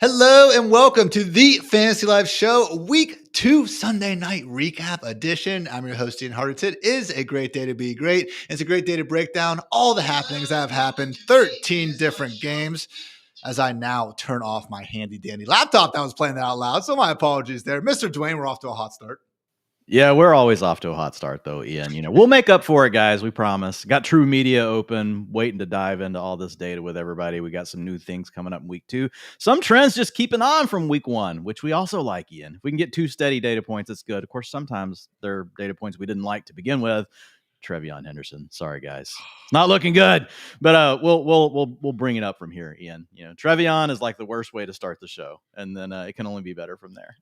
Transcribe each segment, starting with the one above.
Hello and welcome to the Fantasy Live Show, Week 2 Sunday Night Recap Edition. I'm your host, Ian Hartitz. It is a great day to be great. It's a great day to break down all the happenings that have happened, 13 different games, as I now turn off my handy-dandy laptop that was playing that out loud. So my apologies there. Mr. Dwain, we're off to a hot start. Yeah, we're always off to a hot start, though, Ian. We'll make up for it, guys. We promise. Got True Media open, waiting to dive into all this data with everybody. We got some new things coming up in week 2. Some trends just keeping on from week 1, which we also like, Ian. If we can get 2 steady data points, it's good. Of course, sometimes they're data points we didn't like to begin with. Trevion Henderson. Sorry, guys. It's not looking good, but we'll bring it up from here, Ian. Trevion is like the worst way to start the show, and then it can only be better from there.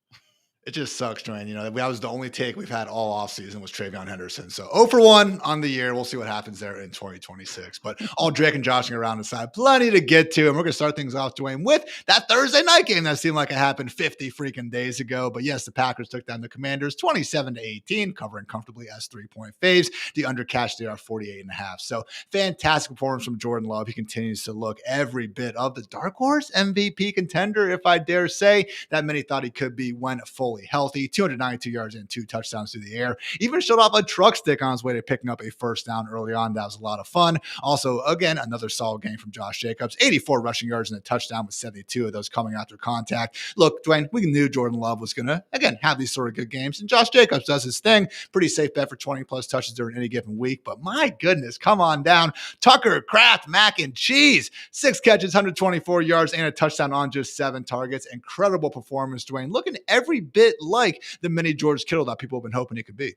It just sucks, Dwayne. That was the only take we've had all offseason was Travion Henderson. So 0 for 1 on the year. We'll see what happens there in 2026. But all Drake and joshing around aside, plenty to get to. And we're going to start things off, Dwayne, with that Thursday night game that seemed like it happened 50 freaking days ago. But yes, the Packers took down the Commanders 27-18, covering comfortably as 3-point faves. The under cash there are 48.5. So fantastic performance from Jordan Love. He continues to look every bit of the dark horse MVP contender, if I dare say, that many thought he could be when fully healthy. 292 yards and 2 touchdowns through the air. Even showed off a truck stick on his way to picking up a first down early on. That was a lot of fun. Also, again, another solid game from Josh Jacobs. 84 rushing yards and a touchdown with 72 of those coming after contact. Look, Dwayne, we knew Jordan Love was going to, again, have these sort of good games. And Josh Jacobs does his thing. Pretty safe bet for 20-plus touches during any given week. But my goodness, come on down. Tucker, Kraft, mac and cheese. 6 catches, 124 yards, and a touchdown on just 7 targets. Incredible performance, Dwayne. Looking every bit like the mini George Kittle that people have been hoping he could be.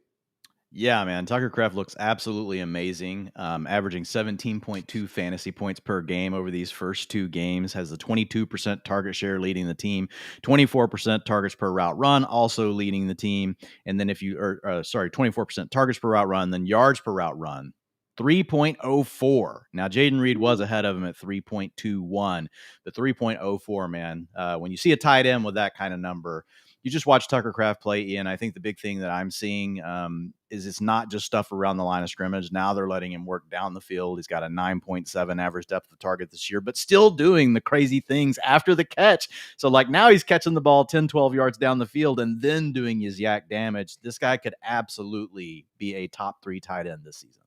Yeah, man. Tucker Kraft looks absolutely amazing, averaging 17.2 fantasy points per game over these first 2 games, has the 22% target share leading the team, 24% targets per route run also leading the team. And then 24% targets per route run, then yards per route run, 3.04. Now, Jaden Reed was ahead of him at 3.21, but 3.04, man. When you see a tight end with that kind of number, you just watch Tucker Kraft play, Ian. I think the big thing that I'm seeing is it's not just stuff around the line of scrimmage. Now they're letting him work down the field. He's got a 9.7 average depth of target this year, but still doing the crazy things after the catch. So now he's catching the ball 10, 12 yards down the field and then doing his yak damage. This guy could absolutely be a top 3 tight end this season.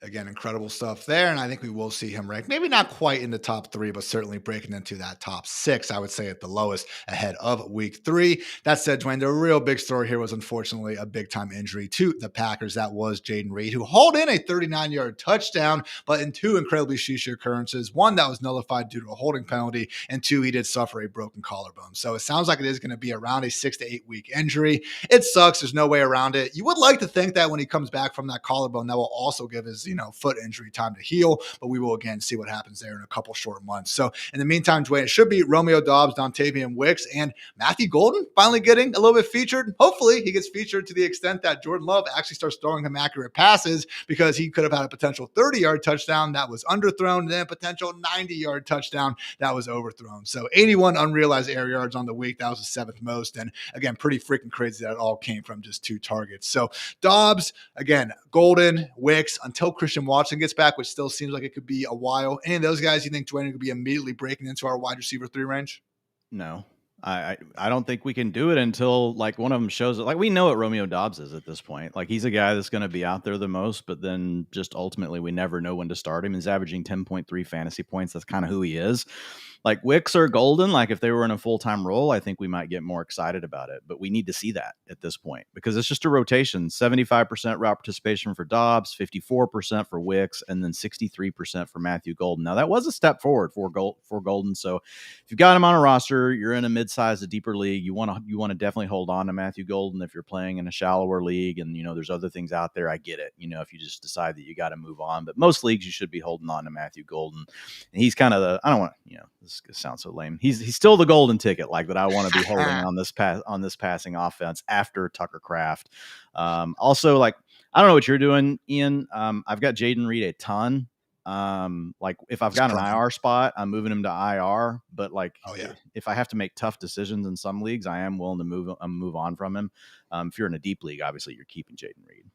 Again, incredible stuff there. And I think we will see him rank, maybe not quite in the top 3, but certainly breaking into that top 6, I would say at the lowest ahead of week 3. That said, Dwayne, the real big story here was unfortunately a big time injury to the Packers. That was Jaden Reed, who hauled in a 39-yard touchdown, but in 2 incredibly sheesh occurrences. 1 that was nullified due to a holding penalty, and 2, he did suffer a broken collarbone. So it sounds like it is going to be around a 6 to 8 week injury. It sucks. There's no way around it. You would like to think that when he comes back from that collarbone, that will also give his foot injury time to heal, but we will again see what happens there in a couple short months. So in the meantime, Dwayne, it should be Romeo Doubs, Dontavian Wicks, and Matthew Golden finally getting a little bit featured. Hopefully he gets featured to the extent that Jordan Love actually starts throwing him accurate passes, because he could have had a potential 30-yard touchdown that was underthrown, and then a potential 90-yard touchdown that was overthrown. So 81 unrealized air yards on the week. That was the 7th most. And again, pretty freaking crazy that it all came from just 2 targets. So Doubs, again, Golden, Wicks, until Christian Watson gets back, which still seems like it could be a while. Any of those guys you think, Dwayne, could be immediately breaking into our wide receiver 3 range? No, I don't think we can do it until one of them shows it. We know what Romeo Doubs is at this point. He's a guy that's going to be out there the most, but then just ultimately we never know when to start him. He's averaging 10.3 fantasy points. That's kind of who he is. Wicks or Golden, if they were in a full-time role, I think we might get more excited about it. But we need to see that at this point, because it's just a rotation. 75% route participation for Doubs, 54% for Wicks, and then 63% for Matthew Golden. Now, that was a step forward for Golden. So if you've got him on a roster, you're in a mid-sized to deeper league, you want to definitely hold on to Matthew Golden. If you're playing in a shallower league and, there's other things out there, I get it. If you just decide that you got to move on. But most leagues, you should be holding on to Matthew Golden. And he's kind of I don't want to, this sounds so lame. He's still the golden ticket that I want to be holding on this passing offense after Tucker Kraft. Also, I don't know what you're doing, Ian. I've got Jaden Reed a ton. If I've got an IR spot, I'm moving him to IR. But if I have to make tough decisions in some leagues, I am willing to move on from him. If you're in a deep league, obviously you're keeping Jaden Reed.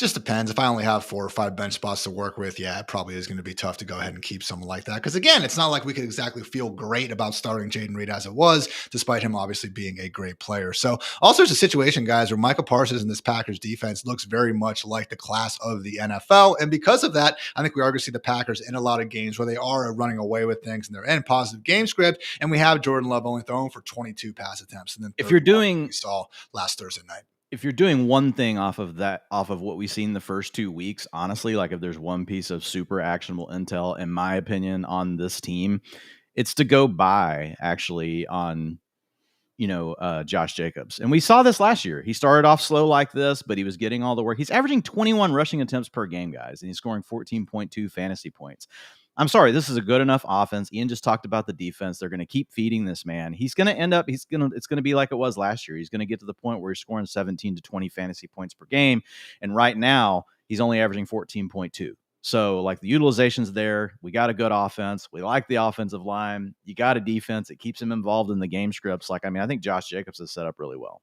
Just depends. If I only have 4 or 5 bench spots to work with, yeah, it probably is going to be tough to go ahead and keep someone like that. Because again, it's not like we could exactly feel great about starting Jaden Reed as it was, despite him obviously being a great player. So also there's a situation, guys, where Michael Parsons and this Packers defense looks very much like the class of the NFL. And because of that, I think we are going to see the Packers in a lot of games where they are running away with things and they're in positive game script. And we have Jordan Love only throwing for 22 pass attempts. And then if you're doing, we saw last Thursday night. If you're doing one thing off of what we've seen the first 2 weeks, honestly, like if there's one piece of super actionable intel, in my opinion, on this team, it's to go buy actually on, Josh Jacobs. And we saw this last year. He started off slow like this, but he was getting all the work. He's averaging 21 rushing attempts per game, guys, and he's scoring 14.2 fantasy points. I'm sorry, this is a good enough offense. Ian just talked about the defense. They're going to keep feeding this man. He's going to end up, it's going to be like it was last year. He's going to get to the point where he's scoring 17 to 20 fantasy points per game. And right now, he's only averaging 14.2. So, like, the utilization's there. We got a good offense. We like the offensive line. You got a defense. It keeps him involved in the game scripts. I think Josh Jacobs is set up really well.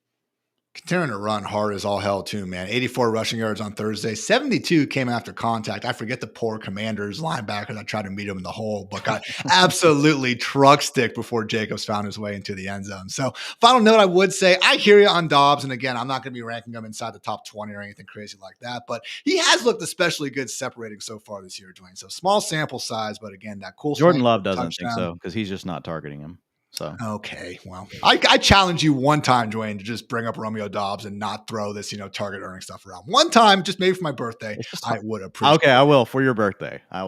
Continuing to run hard as all hell too, man. 84 rushing yards on Thursday. 72 came after contact. I forget the poor Commanders linebacker that tried to meet him in the hole, but got absolutely truck stick before Jacobs found his way into the end zone. So final note, I would say I hear you on Dobbs. And again, I'm not going to be ranking him inside the top 20 or anything crazy like that, but he has looked especially good separating so far this year, Dwayne. So small sample size, but again, that cool Jordan Love doesn't think so because he's just not targeting him. So okay, well, I challenge you one time, Dwayne, to just bring up Romeo Dobbs and not throw this, target earning stuff around. One time, just maybe for my birthday, I would appreciate. Okay, I will for your birthday. I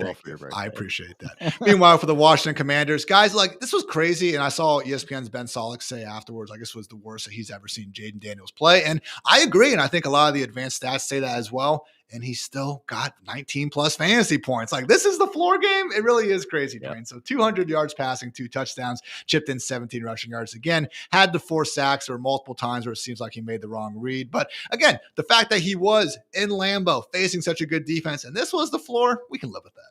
appreciate that. Meanwhile, for the Washington Commanders, guys, this was crazy, and I saw ESPN's Ben Solak say afterwards, this was the worst that he's ever seen Jaden Daniels play, and I agree, and I think a lot of the advanced stats say that as well. And he still got 19 plus fantasy points. This is the floor game. It really is crazy, Dwayne. Yep. So 200 yards passing, 2 touchdowns, chipped in 17 rushing yards. Again, had the 4 sacks. There were multiple times where it seems like he made the wrong read. But again, the fact that he was in Lambeau facing such a good defense, and this was the floor, we can live with that.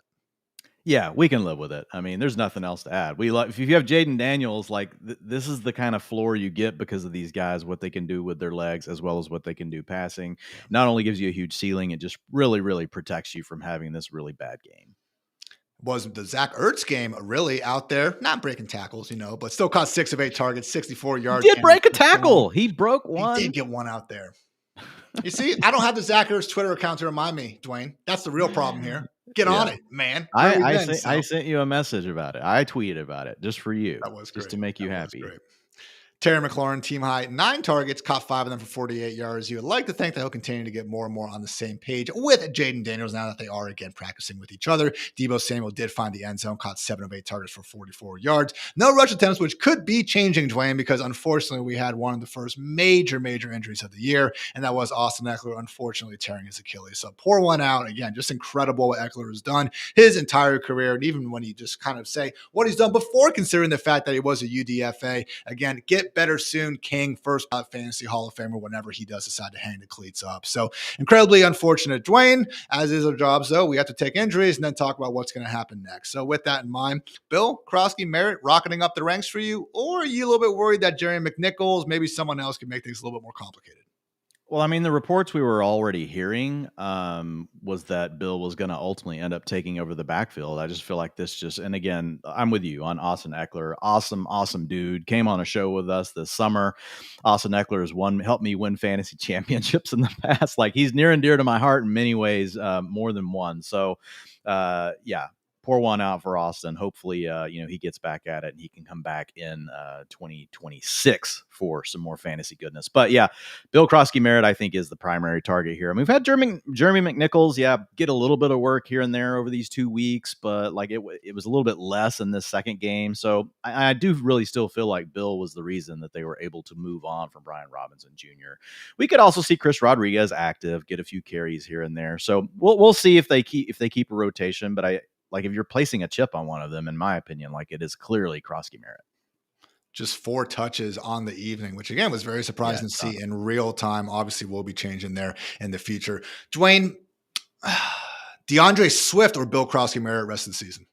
Yeah, we can live with it. There's nothing else to add. If you have Jaden Daniels, this is the kind of floor you get because of these guys, what they can do with their legs as well as what they can do passing. Not only gives you a huge ceiling, it just really, really protects you from having this really bad game. Was the Zach Ertz game really out there? Not breaking tackles, but still caught 6 of 8 targets, 64 yards. He did break a tackle. He broke one. He did get one out there. You see, I don't have the Zach Ertz Twitter account to remind me, Dwayne. That's the real problem here. Get on it, man. I sent you a message about it. I tweeted about it just for you. That was great. Just to make you happy. Terry McLaurin, team high, 9 targets, caught 5 of them for 48 yards. You would like to think that he'll continue to get more and more on the same page with Jaden Daniels now that they are again practicing with each other. Deebo Samuel did find the end zone, caught 7 of 8 targets for 44 yards. No rush attempts, which could be changing, Dwayne, because unfortunately we had one of the first major injuries of the year, and that was Austin Ekeler, unfortunately tearing his Achilles. So pour one out. Again, just incredible what Ekeler has done his entire career, and even when you just kind of say what he's done before considering the fact that he was a UDFA. Again, get better soon, King, first fantasy Hall of Famer whenever he does decide to hang the cleats up. So incredibly unfortunate, Dwayne, as is our jobs, though. We have to take injuries and then talk about what's going to happen next. So with that in mind, Bill Krosky Merritt rocketing up the ranks for you, or are you a little bit worried that Jerry McNichols, maybe someone else, can make things a little bit more complicated? Well, the reports we were already hearing was that Bill was going to ultimately end up taking over the backfield. I just feel like and again, I'm with you on Austin Ekeler. Awesome dude. Came on a show with us this summer. Austin Ekeler has helped me win fantasy championships in the past. He's near and dear to my heart in many ways, more than one. So, yeah. Pour one out for Austin. Hopefully, he gets back at it and he can come back in 2026 for some more fantasy goodness. But yeah, Bill Krosky Merritt, I think, is the primary target here. We've had Jeremy McNichols, get a little bit of work here and there over these 2 weeks, but it was a little bit less in this second game. So I do really still feel like Bill was the reason that they were able to move on from Brian Robinson Jr. We could also see Chris Rodriguez active, get a few carries here and there. So we'll see if they keep a rotation, but if you're placing a chip on one of them, in my opinion, it is clearly Krosky Merritt. Just 4 touches on the evening, which again was very surprising to see in real time. Obviously, we'll be changing there in the future. Dwayne, DeAndre Swift or Bill Krosky Merritt rest of the season?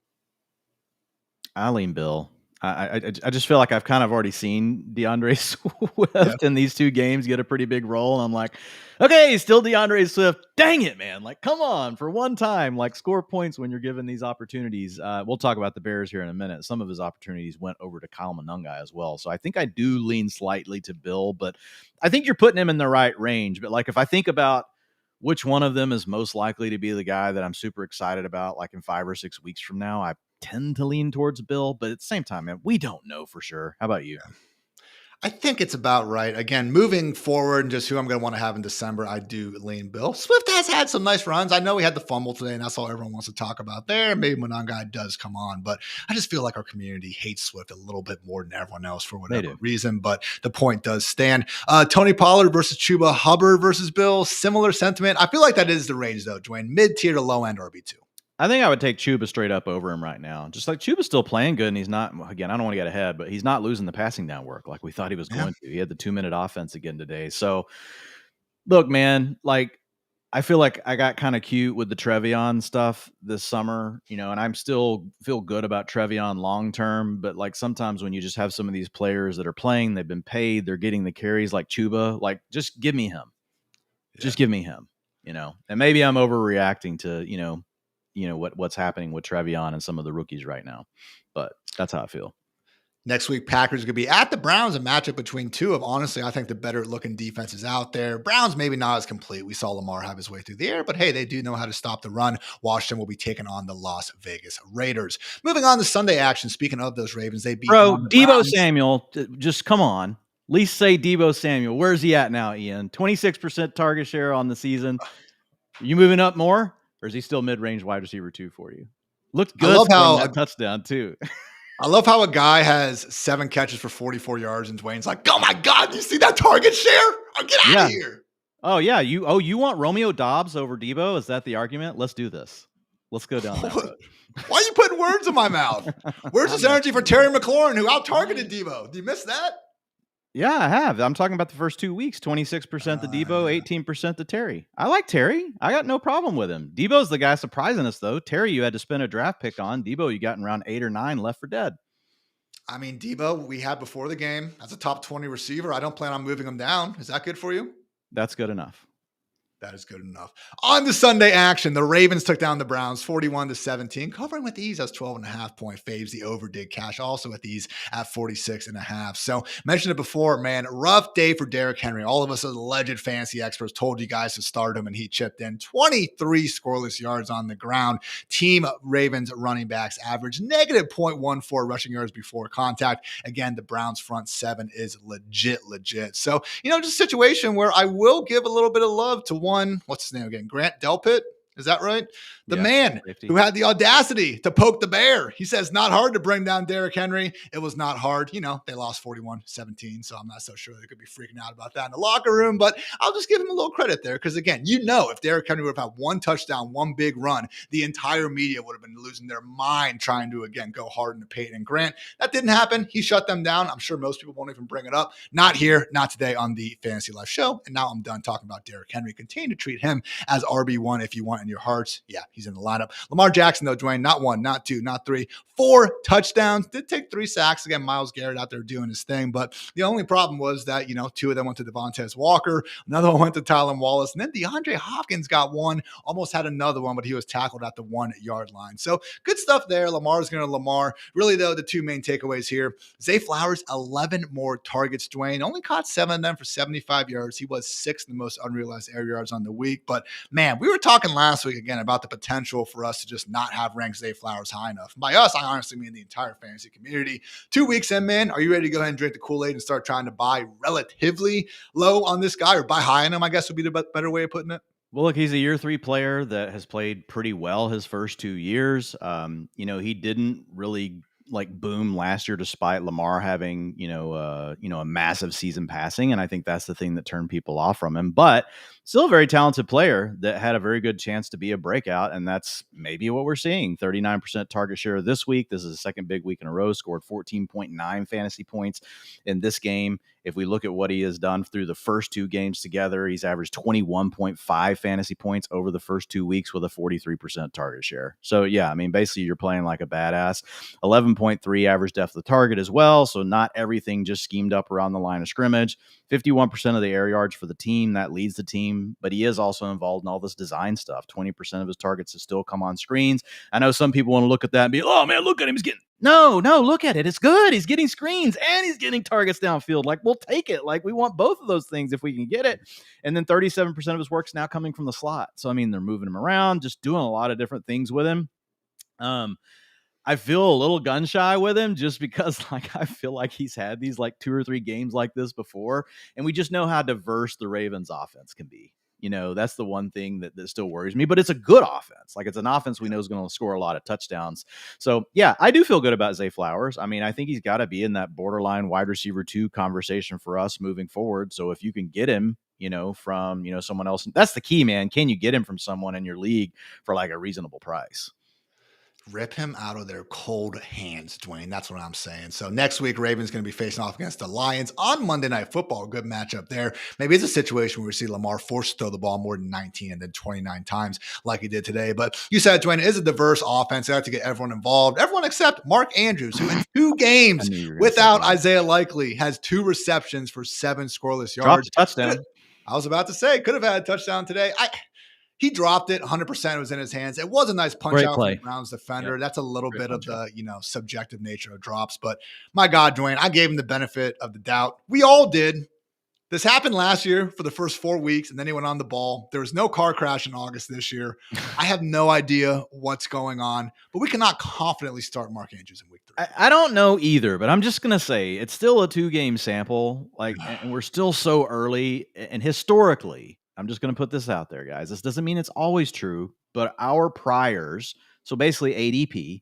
I lean Bill. I just feel like I've kind of already seen DeAndre Swift in these two games get a pretty big role. And I'm like, okay, still DeAndre Swift. Dang it, man. Like, come on, for one time, like score points when you're given these opportunities. We'll talk about the Bears here in a minute. Some of his opportunities went over to Kyle Monunga as well. So I think I do lean slightly to Bill, but I think you're putting him in the right range. But like, if I think about which one of them is most likely to be the guy that I'm super excited about, like in 5 or 6 weeks from now, I tend to lean towards Bill, but at the same time, man, we don't know for sure. How about you? I think it's about right. Again, moving forward and just who I'm going to want to have in December, I do lean Bill. Swift has had some nice runs. I know he had the fumble today, and that's all everyone wants to talk about there. Maybe Monangai does come on, but I just feel like our community hates Swift a little bit more than everyone else for whatever reason, but the point does stand. Tony Pollard versus Chuba Hubbard versus Bill, similar sentiment. I feel like that is the range, though, Dwayne. Mid-tier to low-end RB2. I think I would take Chuba straight up over him right now. Just like Chuba's still playing good, and he's not, again, I don't want to get ahead, but he's not losing the passing down work like we thought he was going to. He had the 2-minute offense again today. So, look, man, like, I feel like I got kind of cute with the Trevion stuff this summer, and I'm still feel good about Trevion long-term, but like sometimes when you just have some of these players that are playing, they've been paid, they're getting the carries like Chuba, like, just give me him. Just give me him, and maybe I'm overreacting to, what's happening with Trevion and some of the rookies right now, but that's how I feel. Next week, Packers are going to be at the Browns, a matchup between two of, honestly, I think the better looking defenses out there. Browns maybe not as complete. We saw Lamar have his way through the air, but hey, they do know how to stop the run. Washington will be taking on the Las Vegas Raiders. Moving on to Sunday action, speaking of those Ravens, they beat Deebo Samuel, just come on. At least say Deebo Samuel. Where's he at now, Ian? 26% target share on the season. Are you moving up more? Or is he still mid-range wide receiver 2 for you? Looked good scoring that touchdown, too. I love how a guy has 7 catches for 44 yards, and Dwayne's like, oh, my God, you see that target share? Oh, get out of here. Oh, yeah. You want Romeo Doubs over Deebo? Is that the argument? Let's do this. Let's go down that road. Why are you putting words in my mouth? Where's this energy for Terry McLaurin, who out-targeted Deebo? Do you miss that? Yeah, I have. I'm talking about the first 2 weeks, 26% to Deebo, 18% to Terry. I like Terry. I got no problem with him. Debo's the guy surprising us, though. Terry, you had to spend a draft pick on. Deebo, you got in round 8 or 9, left for dead. I mean, Deebo, we had before the game as a top 20 receiver. I don't plan on moving him down. Is that good for you? That's good enough. That is good enough. On the Sunday action, the Ravens took down the Browns 41-17, covering with ease as 12.5-point faves. The over did cash also with ease at 46.5. So mentioned it before, man, rough day for Derrick Henry. All of us as alleged fantasy experts told you guys to start him, and he chipped in 23 scoreless yards on the ground. Team Ravens running backs average negative 0.14 rushing yards before contact. Again, the Browns front 7 is legit. So, just a situation where I will give a little bit of love to one, what's his name again? Grant Delpit. Is that right? The man 50. Who had the audacity to poke the bear. He says, not hard to bring down Derrick Henry. It was not hard. They lost 41-17, so I'm not so sure they could be freaking out about that in the locker room, but I'll just give him a little credit there because, again, if Derrick Henry would have had one touchdown, one big run, the entire media would have been losing their mind trying to, again, go hard into Peyton and Grant. That didn't happen. He shut them down. I'm sure most people won't even bring it up. Not here, not today on the Fantasy Life show, and now I'm done talking about Derrick Henry. Continue to treat him as RB1 if you want in your hearts. Yeah, he's in the lineup. Lamar Jackson, though, Dwayne, not 1, not 2, not 3, 4 touchdowns. Did take 3 sacks. Again, Myles Garrett out there doing his thing. But the only problem was that, 2 of them went to Devontae Walker. Another one went to Tylan Wallace. And then DeAndre Hopkins got one, almost had another one, but he was tackled at the 1-yard line. So good stuff there. Lamar's going to Lamar. Really, though, the 2 main takeaways here. Zay Flowers, 11 more targets, Dwayne. Only caught 7 of them for 75 yards. He was 6th in the most unrealized air yards on the week. But, man, we were talking last week, again, about the potential for us to just not have ranked Zay Flowers high enough. By us, I honestly mean the entire fantasy community. 2 weeks in, man, are you ready to go ahead and drink the Kool-Aid and start trying to buy relatively low on this guy or buy high on him, I guess would be the better way of putting it? Well, look, he's a year 3 player that has played pretty well his first 2 years. He didn't really boom last year despite Lamar having, a massive season passing. And I think that's the thing that turned people off from him. But still a very talented player that had a very good chance to be a breakout. And that's maybe what we're seeing. 39% target share this week. This is the second big week in a row, scored 14.9 fantasy points in this game. If we look at what he has done through the first two games together, he's averaged 21.5 fantasy points over the first 2 weeks with a 43% target share. So yeah, I mean, basically you're playing like a badass. 11.3 average depth of target as well. So not everything just schemed up around the line of scrimmage. 51% of the air yards for the team. That leads the team, but he is also involved in all this design stuff. 20% of his targets have still come on screens. I know some people want to look at that and be, oh man, look at him. He's getting, no, look at it. It's good. He's getting screens and he's getting targets downfield. Like, we'll take it. Like, we want both of those things if we can get it. And then 37% of his work's now coming from the slot. So, I mean, they're moving him around, just doing a lot of different things with him. I feel a little gun shy with him just because, like, I feel like he's had these like 2 or 3 games like this before. And we just know how diverse the Ravens offense can be. You know, that's the one thing that still worries me, but it's a good offense. Like, it's an offense we know is going to score a lot of touchdowns. So yeah, I do feel good about Zay Flowers. I mean, I think he's got to be in that borderline wide receiver 2 conversation for us moving forward. So if you can get him, you know, from, you know, someone else, that's the key, man. Can you get him from someone in your league for like a reasonable price? Rip him out of their cold hands, Dwayne. That's what I'm saying. So next week, Ravens going to be facing off against the Lions on Monday Night Football. Good matchup there. Maybe it's a situation where we see Lamar forced to throw the ball more than 19 and then 29 times like he did today. But you said, Dwayne, it is a diverse offense. They have to get everyone involved. Everyone except Mark Andrews, who in 2 games without Isaiah Likely has 2 receptions for 7 scoreless yards. Dropped a touchdown. I was about to say, could have had a touchdown today. He dropped it. 100% was in his hands. It was a nice punch out from the Browns defender. Yep. That's a little bit of the, you know, subjective nature of drops. But my God, Dwayne, I gave him the benefit of the doubt. We all did. This happened last year for the first 4 weeks, and then he went on the ball. There was no car crash in August this year. I have no idea what's going on, but we cannot confidently start Mark Andrews in week 3. I don't know either, but I'm just going to say it's still a 2-game sample. Like, and we're still so early. And historically, I'm just going to put this out there, guys. This doesn't mean it's always true, but our priors, so basically ADP,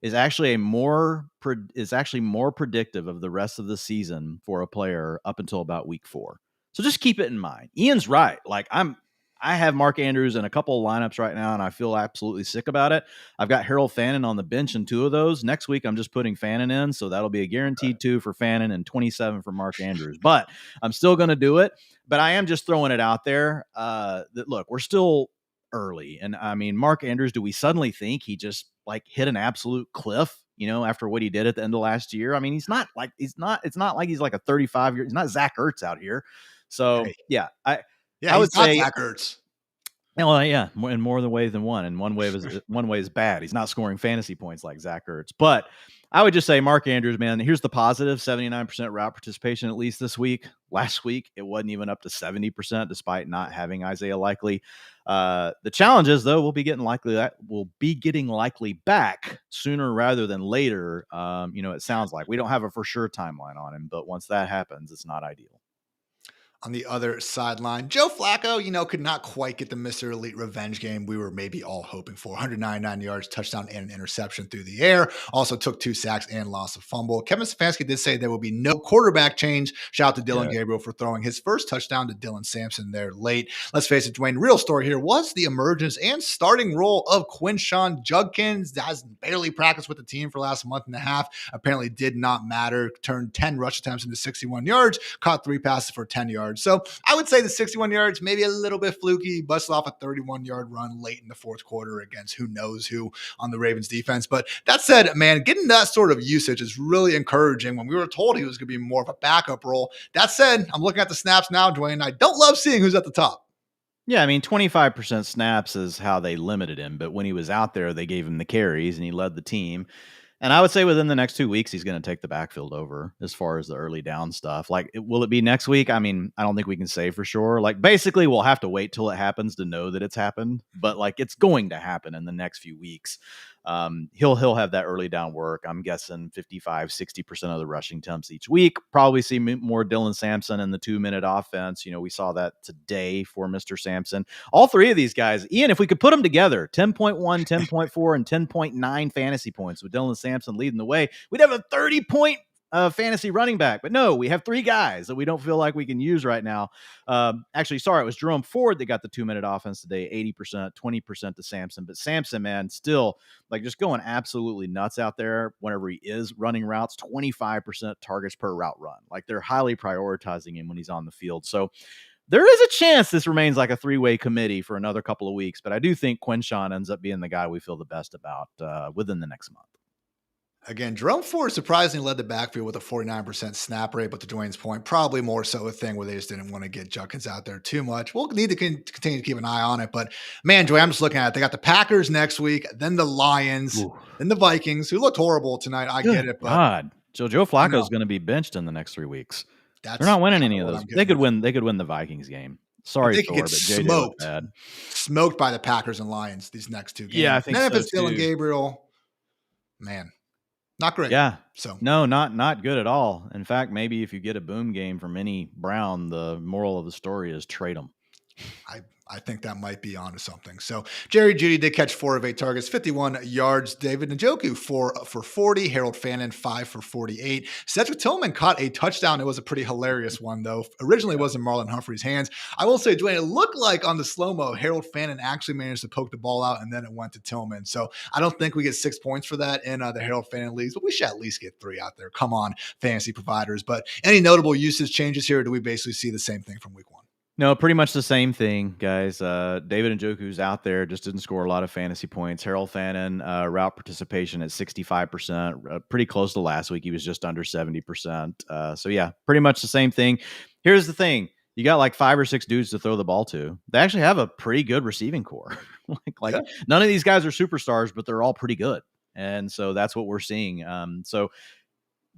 is actually more predictive of the rest of the season for a player up until about week 4. So just keep it in mind. Ian's right. Like, I have Mark Andrews in a couple of lineups right now, and I feel absolutely sick about it. I've got Harold Fannin on the bench in 2 of those. Next week, I'm just putting Fannin in, so that'll be a guaranteed 2 for Fannin and 27 for Mark Andrews. But I'm still going to do it. But I am just throwing it out there that, look, we're still early. And, I mean, Mark Andrews, do we suddenly think he just, like, hit an absolute cliff, you know, after what he did at the end of last year? I mean, it's not like he's like a 35-year, he's not Zach Ertz out here. So, yeah, I would say Zach Ertz. Well, yeah, in more than ways than one. And one way is bad. He's not scoring fantasy points like Zach Ertz. But I would just say Mark Andrews, man, here's the positive: 79% route participation at least this week. Last week, it wasn't even up to 70%, despite not having Isaiah Likely. The challenge is, though, we'll be getting likely back sooner rather than later. You know, it sounds like we don't have a for sure timeline on him, but once that happens, it's not ideal. On the other sideline, Joe Flacco, you know, could not quite get the Mr. Elite revenge game we were maybe all hoping for. 199 yards, touchdown, and an interception through the air. Also took 2 sacks and lost a fumble. Kevin Stefanski did say there will be no quarterback change. Shout out to Dylan Gabriel for throwing his first touchdown to Dylan Sampson there late. Let's face it, Dwayne, real story here was the emergence and starting role of Quinshon Judkins. That has barely practiced with the team for the last month and a half. Apparently did not matter. Turned 10 rush attempts into 61 yards. Caught 3 passes for 10 yards. So I would say the 61 yards, maybe a little bit fluky, busted off a 31-yard run late in the 4th quarter against who knows who on the Ravens defense. But that said, man, getting that sort of usage is really encouraging when we were told he was going to be more of a backup role. That said, I'm looking at the snaps now, Dwayne. I don't love seeing who's at the top. Yeah, I mean, 25% snaps is how they limited him. But when he was out there, they gave him the carries and he led the team. And I would say within the next 2 weeks, he's going to take the backfield over as far as the early down stuff. Like, will it be next week? I mean, I don't think we can say for sure. Like, basically, we'll have to wait till it happens to know that it's happened. But, like, it's going to happen in the next few weeks. He'll have that early down work. I'm guessing 55-60% of the rushing attempts each week. Probably see more Dylan Sampson in the 2-minute offense. You know, we saw that today for Mr. Sampson. All 3 of these guys, Ian, if we could put them together, 10.1, 10.4, and 10.9 fantasy points with Dylan Sampson leading the way, we'd have a 30-point fantasy running back. But no, we have 3 guys that we don't feel like we can use right now. Actually, sorry, it was Jerome Ford that got the 2-minute offense today, 80%, 20% to Samson. But Samson, man, still like just going absolutely nuts out there whenever he is running routes, 25% targets per route run. Like they're highly prioritizing him when he's on the field. So there is a chance this remains like a 3-way committee for another couple of weeks, but I do think Quinshawn ends up being the guy we feel the best about within the next month. Again, Jerome Ford surprisingly led the backfield with a 49% snap rate, but to Dwayne's point, probably more so a thing where they just didn't want to get Judkins out there too much. We'll need to continue to keep an eye on it. But man, Dwayne, I'm just looking at it. They got the Packers next week, then the Lions, then the Vikings, who looked horrible tonight. I get it, but God, Joe Flacco is going to be benched in the next 3 weeks. They're not winning any of those. They could win the Vikings game. Sorry, Thor, but JJ looked bad. Smoked by the Packers and Lions these next 2 games. Yeah, I think then so if it's Dylan Gabriel, man. Not great. Yeah. So no, not good at all. In fact, maybe if you get a boom game from any Brown, the moral of the story is trade them. I think that might be onto something. So Jerry Jeudy did catch 4 of 8 targets, 51 yards. David Njoku 4 for 40. Harold Fannin 5 for 48. Cedric Tillman caught a touchdown. It was a pretty hilarious one, though. Originally, it was in Marlon Humphrey's hands. I will say, Dwayne, it looked like on the slow-mo, Harold Fannin actually managed to poke the ball out, and then it went to Tillman. So I don't think we get 6 points for that in the Harold Fannin leagues, but we should at least get 3 out there. Come on, fantasy providers. But any notable usage changes here, or do we basically see the same thing from week 1? No, pretty much the same thing, guys. David Njoku's out there, just didn't score a lot of fantasy points. Harold Fannin, route participation at 65%, pretty close to last week. He was just under 70%. So yeah, pretty much the same thing. Here's the thing. You got like 5 or 6 dudes to throw the ball to. They actually have a pretty good receiving core. None of these guys are superstars, but they're all pretty good. And so that's what we're seeing. So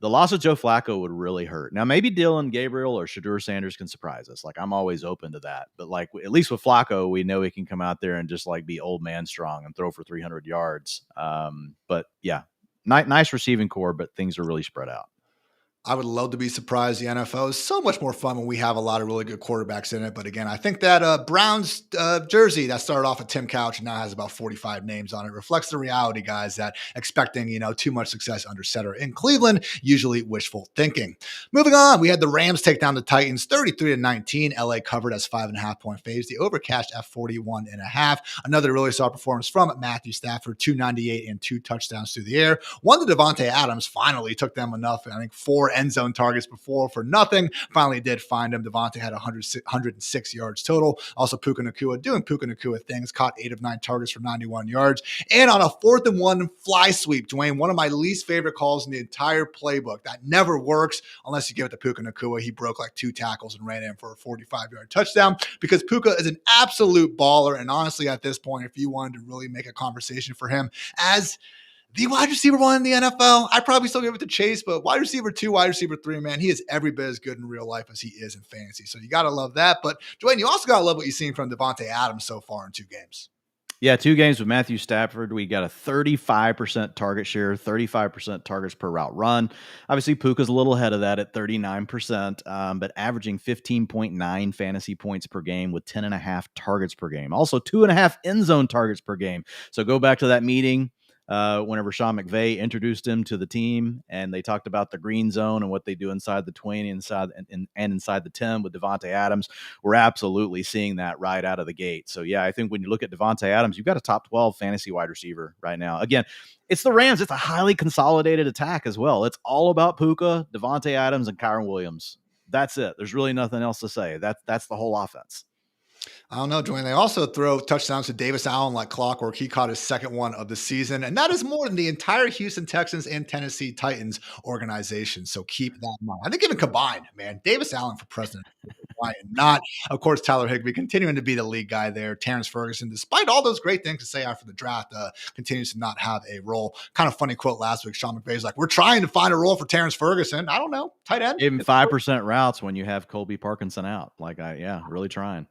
the loss of Joe Flacco would really hurt. Now, maybe Dylan Gabriel or Shadur Sanders can surprise us. Like, I'm always open to that. But, like, at least with Flacco, we know he can come out there and just, like, be old man strong and throw for 300 yards. But, yeah, nice receiving core, but things are really spread out. I would love to be surprised. The NFL is so much more fun when we have a lot of really good quarterbacks in it. But again, I think that Browns jersey that started off with Tim Couch and now has about 45 names on it reflects the reality, guys, that expecting, too much success under center in Cleveland, usually wishful thinking. Moving on, we had the Rams take down the Titans 33-19. LA covered as 5.5-point faves. The over cashed at 41.5. Another really solid performance from Matthew Stafford, 298 and 2 touchdowns through the air. One to Devontae Adams finally took them enough. I think 4 end zone targets before for nothing. Finally did find him. Devontae had 106 yards total. Also, Puka Nacua doing Puka Nacua things, caught 8 of 9 targets for 91 yards. And on a 4th and 1 fly sweep, Dwayne, one of my least favorite calls in the entire playbook. That never works unless you give it to Puka Nacua. He broke like 2 tackles and ran in for a 45-yard touchdown because Puka is an absolute baller. And honestly, at this point, if you wanted to really make a conversation for him as the wide receiver 1 in the NFL, I'd probably still give it to Chase, but wide receiver 2, wide receiver 3, man, he is every bit as good in real life as he is in fantasy. So you got to love that. But Dwayne, you also got to love what you've seen from Devontae Adams so far in 2 games. Yeah, 2 games with Matthew Stafford. We got a 35% target share, 35% targets per route run. Obviously, Puka's a little ahead of that at 39%, but averaging 15.9 fantasy points per game with 10.5 targets per game. Also, 2.5 end zone targets per game. So go back to that meeting whenever Sean McVay introduced him to the team, and they talked about the green zone and what they do inside the 20 and inside the 10 with Devontae Adams. We're absolutely seeing that right out of the gate. So, yeah, I think when you look at Devontae Adams, you've got a top 12 fantasy wide receiver right now. Again, it's the Rams. It's a highly consolidated attack as well. It's all about Puka, Devontae Adams, and Kyren Williams. That's it. There's really nothing else to say. That's the whole offense. I don't know, Dwayne. They also throw touchdowns to Davis Allen like clockwork. He caught his 2nd one of the season, and that is more than the entire Houston Texans and Tennessee Titans organization. So keep that in mind. I think even combined, man, Davis Allen for president. Why not? Of course, Tyler Higbee continuing to be the lead guy there. Terrence Ferguson, despite all those great things to say after the draft, continues to not have a role. Kind of funny quote last week. Sean McVay's like, "We're trying to find a role for Terrence Ferguson." I don't know. Tight end. Gave him 5% routes when you have Colby Parkinson out. Really trying.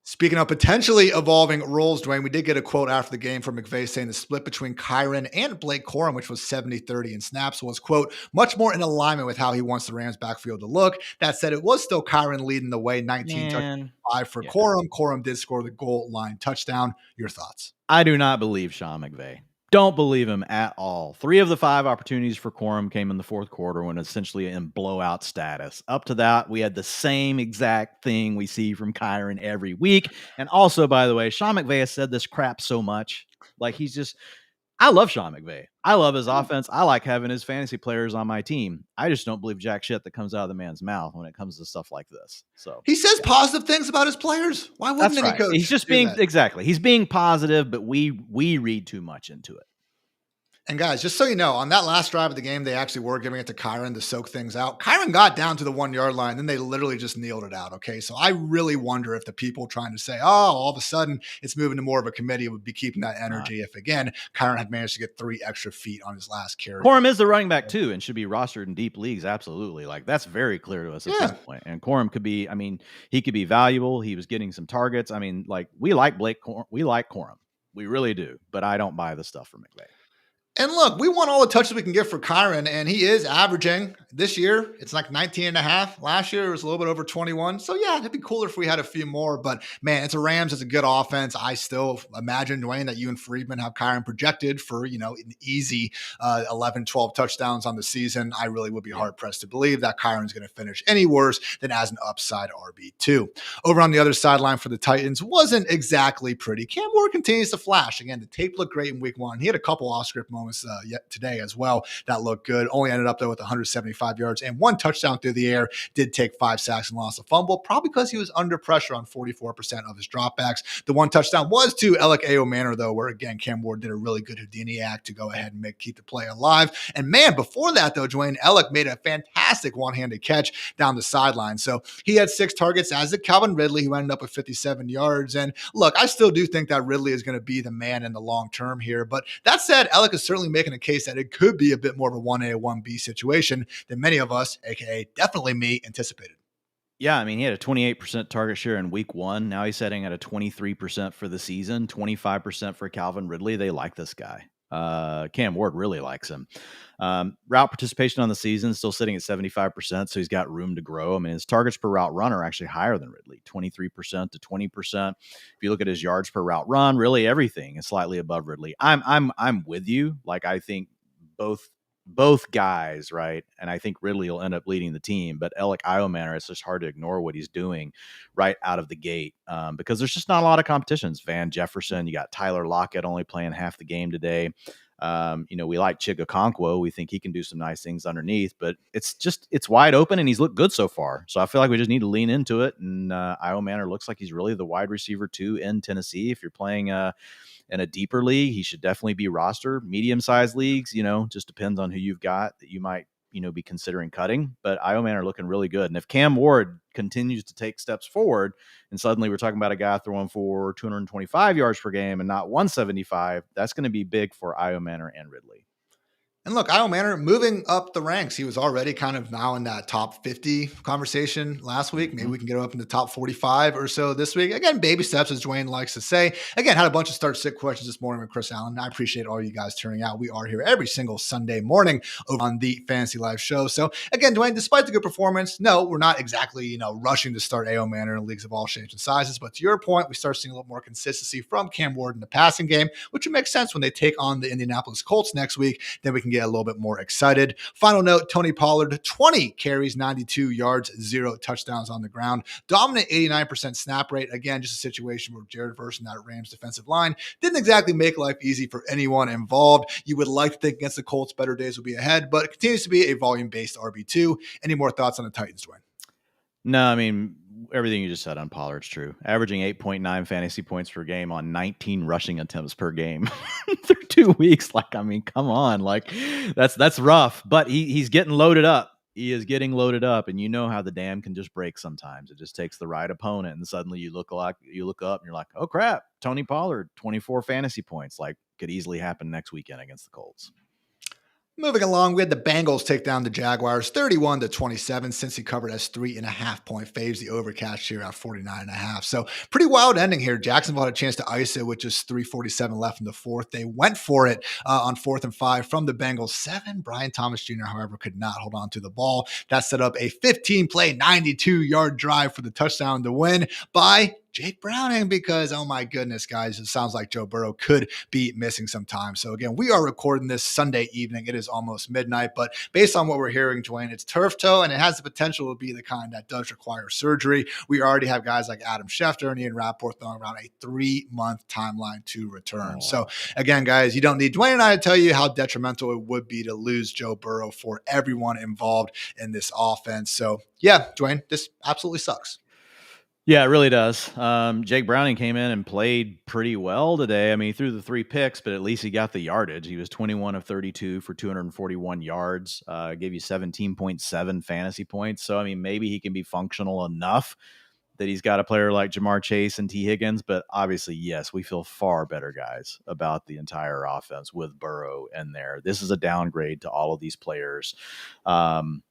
Speaking of potentially evolving roles, Dwayne, we did get a quote after the game from McVay saying the split between Kyren and Blake Corum, which was 70-30 in snaps, was, quote, much more in alignment with how he wants the Rams backfield to look. That said, it was still Kyren leading the way, 19-5 for Corum. Corum did score the goal line touchdown. Your thoughts? I do not believe Sean McVay. Don't believe him at all. 3 of the 5 opportunities for Corum came in the fourth quarter when essentially in blowout status. Up to that, we had the same exact thing we see from Kyren every week. And also, by the way, Sean McVay has said this crap so much. Like, I love Sean McVay. I love his offense. I like having his fantasy players on my team. I just don't believe jack shit that comes out of the man's mouth when it comes to stuff like this. So he says positive things about his players. Why wouldn't any coach? He's just being exactly. He's being positive, but we read too much into it. And guys, just so you know, on that last drive of the game, they actually were giving it to Kyren to soak things out. Kyren got down to the 1 yard line, then they literally just kneeled it out. Okay. So I really wonder if the people trying to say, oh, all of a sudden it's moving to more of a committee would be keeping that energy. If again, Kyren had managed to get 3 extra feet on his last carry. Corum is the running back too, and should be rostered in deep leagues. Absolutely. Like, that's very clear to us at this point. And Corum could be, I mean, he could be valuable. He was getting some targets. I mean, like, we like we like Corum. We really do, but I don't buy the stuff from McVay. And look, we want all the touches we can get for Kyren, and he is averaging this year. It's like 19 and a half. Last year, it was a little bit over 21. So, yeah, it'd be cooler if we had a few more. But, man, it's a Rams. It's a good offense. I still imagine, Dwayne, that you and Friedman have Kyren projected for, an easy 11, 12 touchdowns on the season. I really would be hard-pressed to believe that Kyren's going to finish any worse than as an upside RB2. Over on the other sideline for the Titans wasn't exactly pretty. Cam Ward continues to flash. Again, the tape looked great in week 1. He had a couple off-script moments yet today as well that looked good. Only ended up though with 175 yards and 1 touchdown through the air. Did take 5 sacks and lost a fumble, probably because he was under pressure on 44% of his dropbacks. The 1 touchdown was to Alec A.O. Manor though, where again Cam Ward did a really good Houdini act to go ahead and keep the play alive. And man, before that though, Dwayne, Alec made a fantastic one-handed catch down the sideline. So he had 6 targets, as did Calvin Ridley, who ended up with 57 yards. And look, I still do think that Ridley is going to be the man in the long term here. But that said, Alec is certainly making a case that it could be a bit more of a 1A, 1B situation than many of us, aka definitely me, anticipated. Yeah, I mean, he had a 28% target share in week 1. Now he's setting at a 23% for the season, 25% for Calvin Ridley. They like this guy. Cam Ward really likes him. Route participation on the season still sitting at 75%, so he's got room to grow. I mean, his targets per route run are actually higher than Ridley, 23% to 20%. If you look at his yards per route run, really everything is slightly above Ridley. I'm with you. Like, I think both guys, right? And I think Ridley will end up leading the team, but Alec Iomanner, it's just hard to ignore what he's doing right out of the gate because there's just not a lot of competitions. Van Jefferson, you got Tyler Lockett only playing half the game today. We like Chigakonkwo. We think he can do some nice things underneath, but it's wide open and he's looked good so far. So I feel like we just need to lean into it. And Iomanner looks like he's really the wide receiver 2 in Tennessee. If you're playing in a deeper league, he should definitely be rostered. Medium-sized leagues, just depends on who you've got that you might, be considering cutting. But Iomanner looking really good. And if Cam Ward continues to take steps forward, and suddenly we're talking about a guy throwing for 225 yards per game and not 175, that's going to be big for Iomanner and Ridley. And look, Iomanner moving up the ranks. He was already kind of now in that top 50 conversation last week. Maybe we can get him up in the top 45 or so this week. Again, baby steps, as Dwayne likes to say. Again, had a bunch of start-sit questions this morning with Chris Allen. I appreciate all you guys tuning out. We are here every single Sunday morning over on the Fantasy Live show. So again, Dwayne, despite the good performance, no, we're not exactly, rushing to start Iomanner in leagues of all shapes and sizes. But to your point, we start seeing a little more consistency from Cam Ward in the passing game, which would make sense when they take on the Indianapolis Colts next week. Then we can get a little bit more excited. Final note, Tony Pollard, 20 carries, 92 yards, 0 touchdowns on the ground. Dominant 89% snap rate. Again, just a situation where Jared Verse and that Rams defensive line didn't exactly make life easy for anyone involved. You would like to think against the Colts, better days will be ahead, but it continues to be a volume-based RB2. Any more thoughts on the Titans, Dwayne? No, I mean, everything you just said on Pollard's true. Averaging 8.9 fantasy points per game on 19 rushing attempts per game through 2 weeks. Like, I mean, come on. Like, that's rough. But he's getting loaded up. He is getting loaded up, and you know how the dam can just break sometimes. It just takes the right opponent, and suddenly you look up and you're like, oh crap, Tony Pollard, 24 fantasy points. Like, could easily happen next weekend against the Colts. Moving along, we had the Bengals take down the Jaguars 31-27. Since he covered as 3.5 point faves, the overcash here at 49.5. So pretty wild ending here. Jacksonville had a chance to ice it with just 3:47 left in the fourth. They went for it on 4th and 5 from the Bengals 7. Brian Thomas Jr., however, could not hold on to the ball. That set up a 15-play, 92-yard drive for the touchdown to win by Jake Browning, because, oh my goodness, guys, it sounds like Joe Burrow could be missing some time. So again, we are recording this Sunday evening. It is almost midnight, but based on what we're hearing, Dwayne, it's turf toe, and it has the potential to be the kind that does require surgery. We already have guys like Adam Schefter and Ian Rappaport throwing around a 3-month timeline to return. So again, guys, you don't need Dwayne and I to tell you how detrimental it would be to lose Joe Burrow for everyone involved in this offense. So yeah, Dwayne, this absolutely sucks. Yeah, it really does. Jake Browning came in and played pretty well today. I mean, he threw the 3 picks, but at least he got the yardage. He was 21 of 32 for 241 yards, gave you 17.7 fantasy points. So, I mean, maybe he can be functional enough that he's got a player like Jamar Chase and T. Higgins. But obviously, yes, we feel far better, guys, about the entire offense with Burrow in there. This is a downgrade to all of these players. But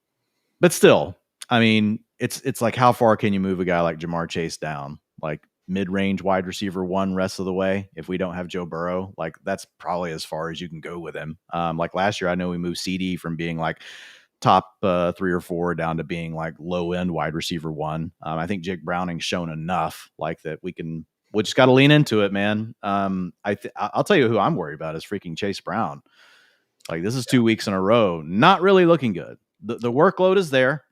still, I mean, it's like, how far can you move a guy like Jamar Chase down? Like mid-range wide receiver 1 rest of the way if we don't have Joe Burrow? Like that's probably as far as you can go with him. Like last year, I know we moved CD from being like top 3 or 4 down to being like low-end wide receiver 1. I think Jake Browning's shown enough like that we just got to lean into it, man. I'll tell you who I'm worried about is freaking Chase Brown. Like this is 2 weeks in a row, not really looking good. The workload is there.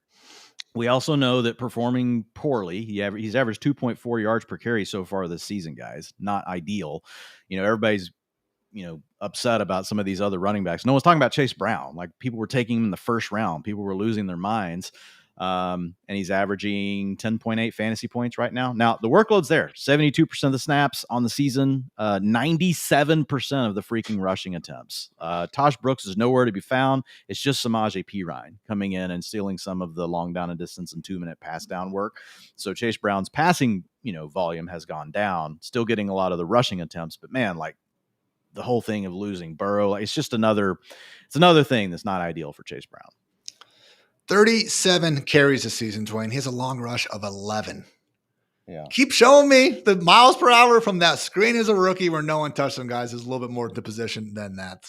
We also know that performing poorly, he's averaged 2.4 yards per carry so far this season, guys. Not ideal. Everybody's, upset about some of these other running backs. No one's talking about Chase Brown. Like people were taking him in the first round. People were losing their minds. And he's averaging 10.8 fantasy points right now. Now, the workload's there. 72% of the snaps on the season, 97% of the freaking rushing attempts. Tosh Brooks is nowhere to be found. It's just Samaje Perine coming in and stealing some of the long down and distance and 2-minute pass down work. So Chase Brown's passing, volume has gone down, still getting a lot of the rushing attempts. But man, like the whole thing of losing Burrow, it's just another thing that's not ideal for Chase Brown. 37 carries this season, Dwayne. He has a long rush of 11. Yeah. Keep showing me the miles per hour from that screen as a rookie where no one touched him, guys. Is a little bit more to position than that,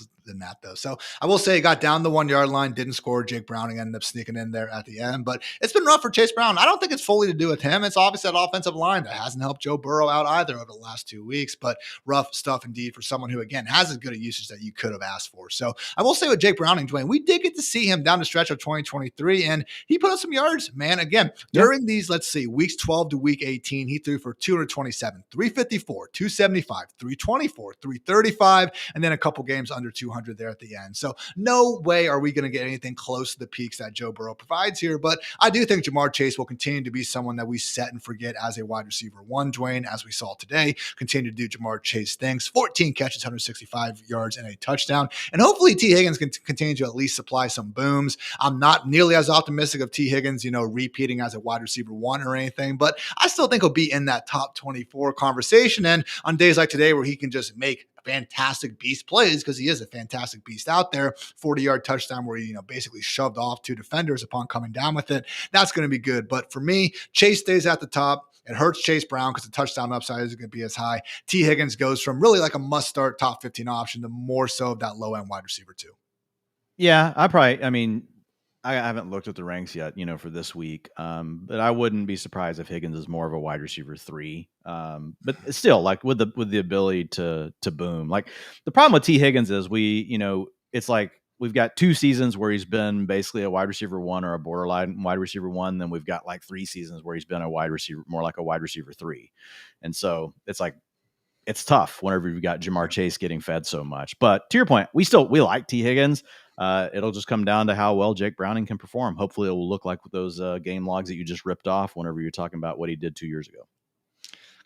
though. So I will say he got down the 1-yard line, didn't score. Jake Browning ended up sneaking in there at the end, but it's been rough for Chase Brown. I don't think it's fully to do with him. It's obviously that offensive line that hasn't helped Joe Burrow out either over the last 2 weeks, but rough stuff indeed for someone who, again, has as good a usage that you could have asked for. So I will say with Jake Browning, Dwayne, we did get to see him down the stretch of 2023, and he put up some yards, man. Again, during these, let's see, weeks 12 to week 18, he threw for 227, 354, 275, 324, 335, and then a couple games under 200 there at the end. So no way are we going to get anything close to the peaks that Joe Burrow provides here. But I do think Jamar Chase will continue to be someone that we set and forget as a wide receiver 1, Dwayne, as we saw today. Continue to do Jamar Chase things. 14 catches, 165 yards, and a touchdown. And hopefully T. Higgins can continue to at least supply some booms. I'm not nearly as optimistic of T. Higgins, repeating as a wide receiver 1 or anything, but I still think he'll be in that top 24 conversation. And on days like today where he can just make fantastic beast plays, because he is a fantastic beast out there, 40-yard touchdown where he basically shoved off 2 defenders upon coming down with it, that's going to be good. But for me, Chase stays at the top. It hurts Chase Brown because the touchdown upside isn't going to be as high. T. Higgins goes from really like a must-start top 15 option to more so of that low-end wide receiver 2. Yeah, I haven't looked at the ranks yet, for this week. But I wouldn't be surprised if Higgins is more of a wide receiver 3. But still, like with the ability to boom. Like the problem with T. Higgins is it's like we've got 2 seasons where he's been basically a wide receiver 1 or a borderline wide receiver 1. Then we've got like 3 seasons where he's been a wide receiver, more like a wide receiver 3. And so it's like, it's tough whenever you've got Jamar Chase getting fed so much. But to your point, we like T. Higgins. It'll just come down to how well Jake Browning can perform. Hopefully it will look like those game logs that you just ripped off whenever you're talking about what he did 2 years ago.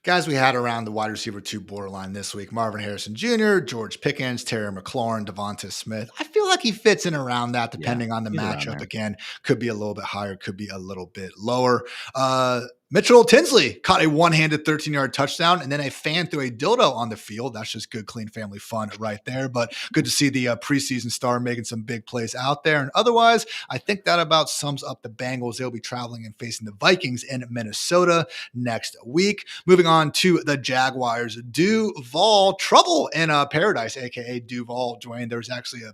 Guys we had around the wide receiver 2 borderline this week: Marvin Harrison Jr., George Pickens, Terry McLaurin, Devonta Smith. I feel like he fits in around that depending on the matchup. Again, could be a little bit higher, could be a little bit lower. Mitchell Tinsley caught a one-handed 13-yard touchdown, and then a fan threw a dildo on the field. That's just good, clean family fun right there. But good to see the preseason star making some big plays out there. And otherwise, I think that about sums up the Bengals. They'll be traveling and facing the Vikings in Minnesota next week. Moving on to the Jaguars. Duval, trouble in paradise, a.k.a. Duval, Dwayne. There's actually a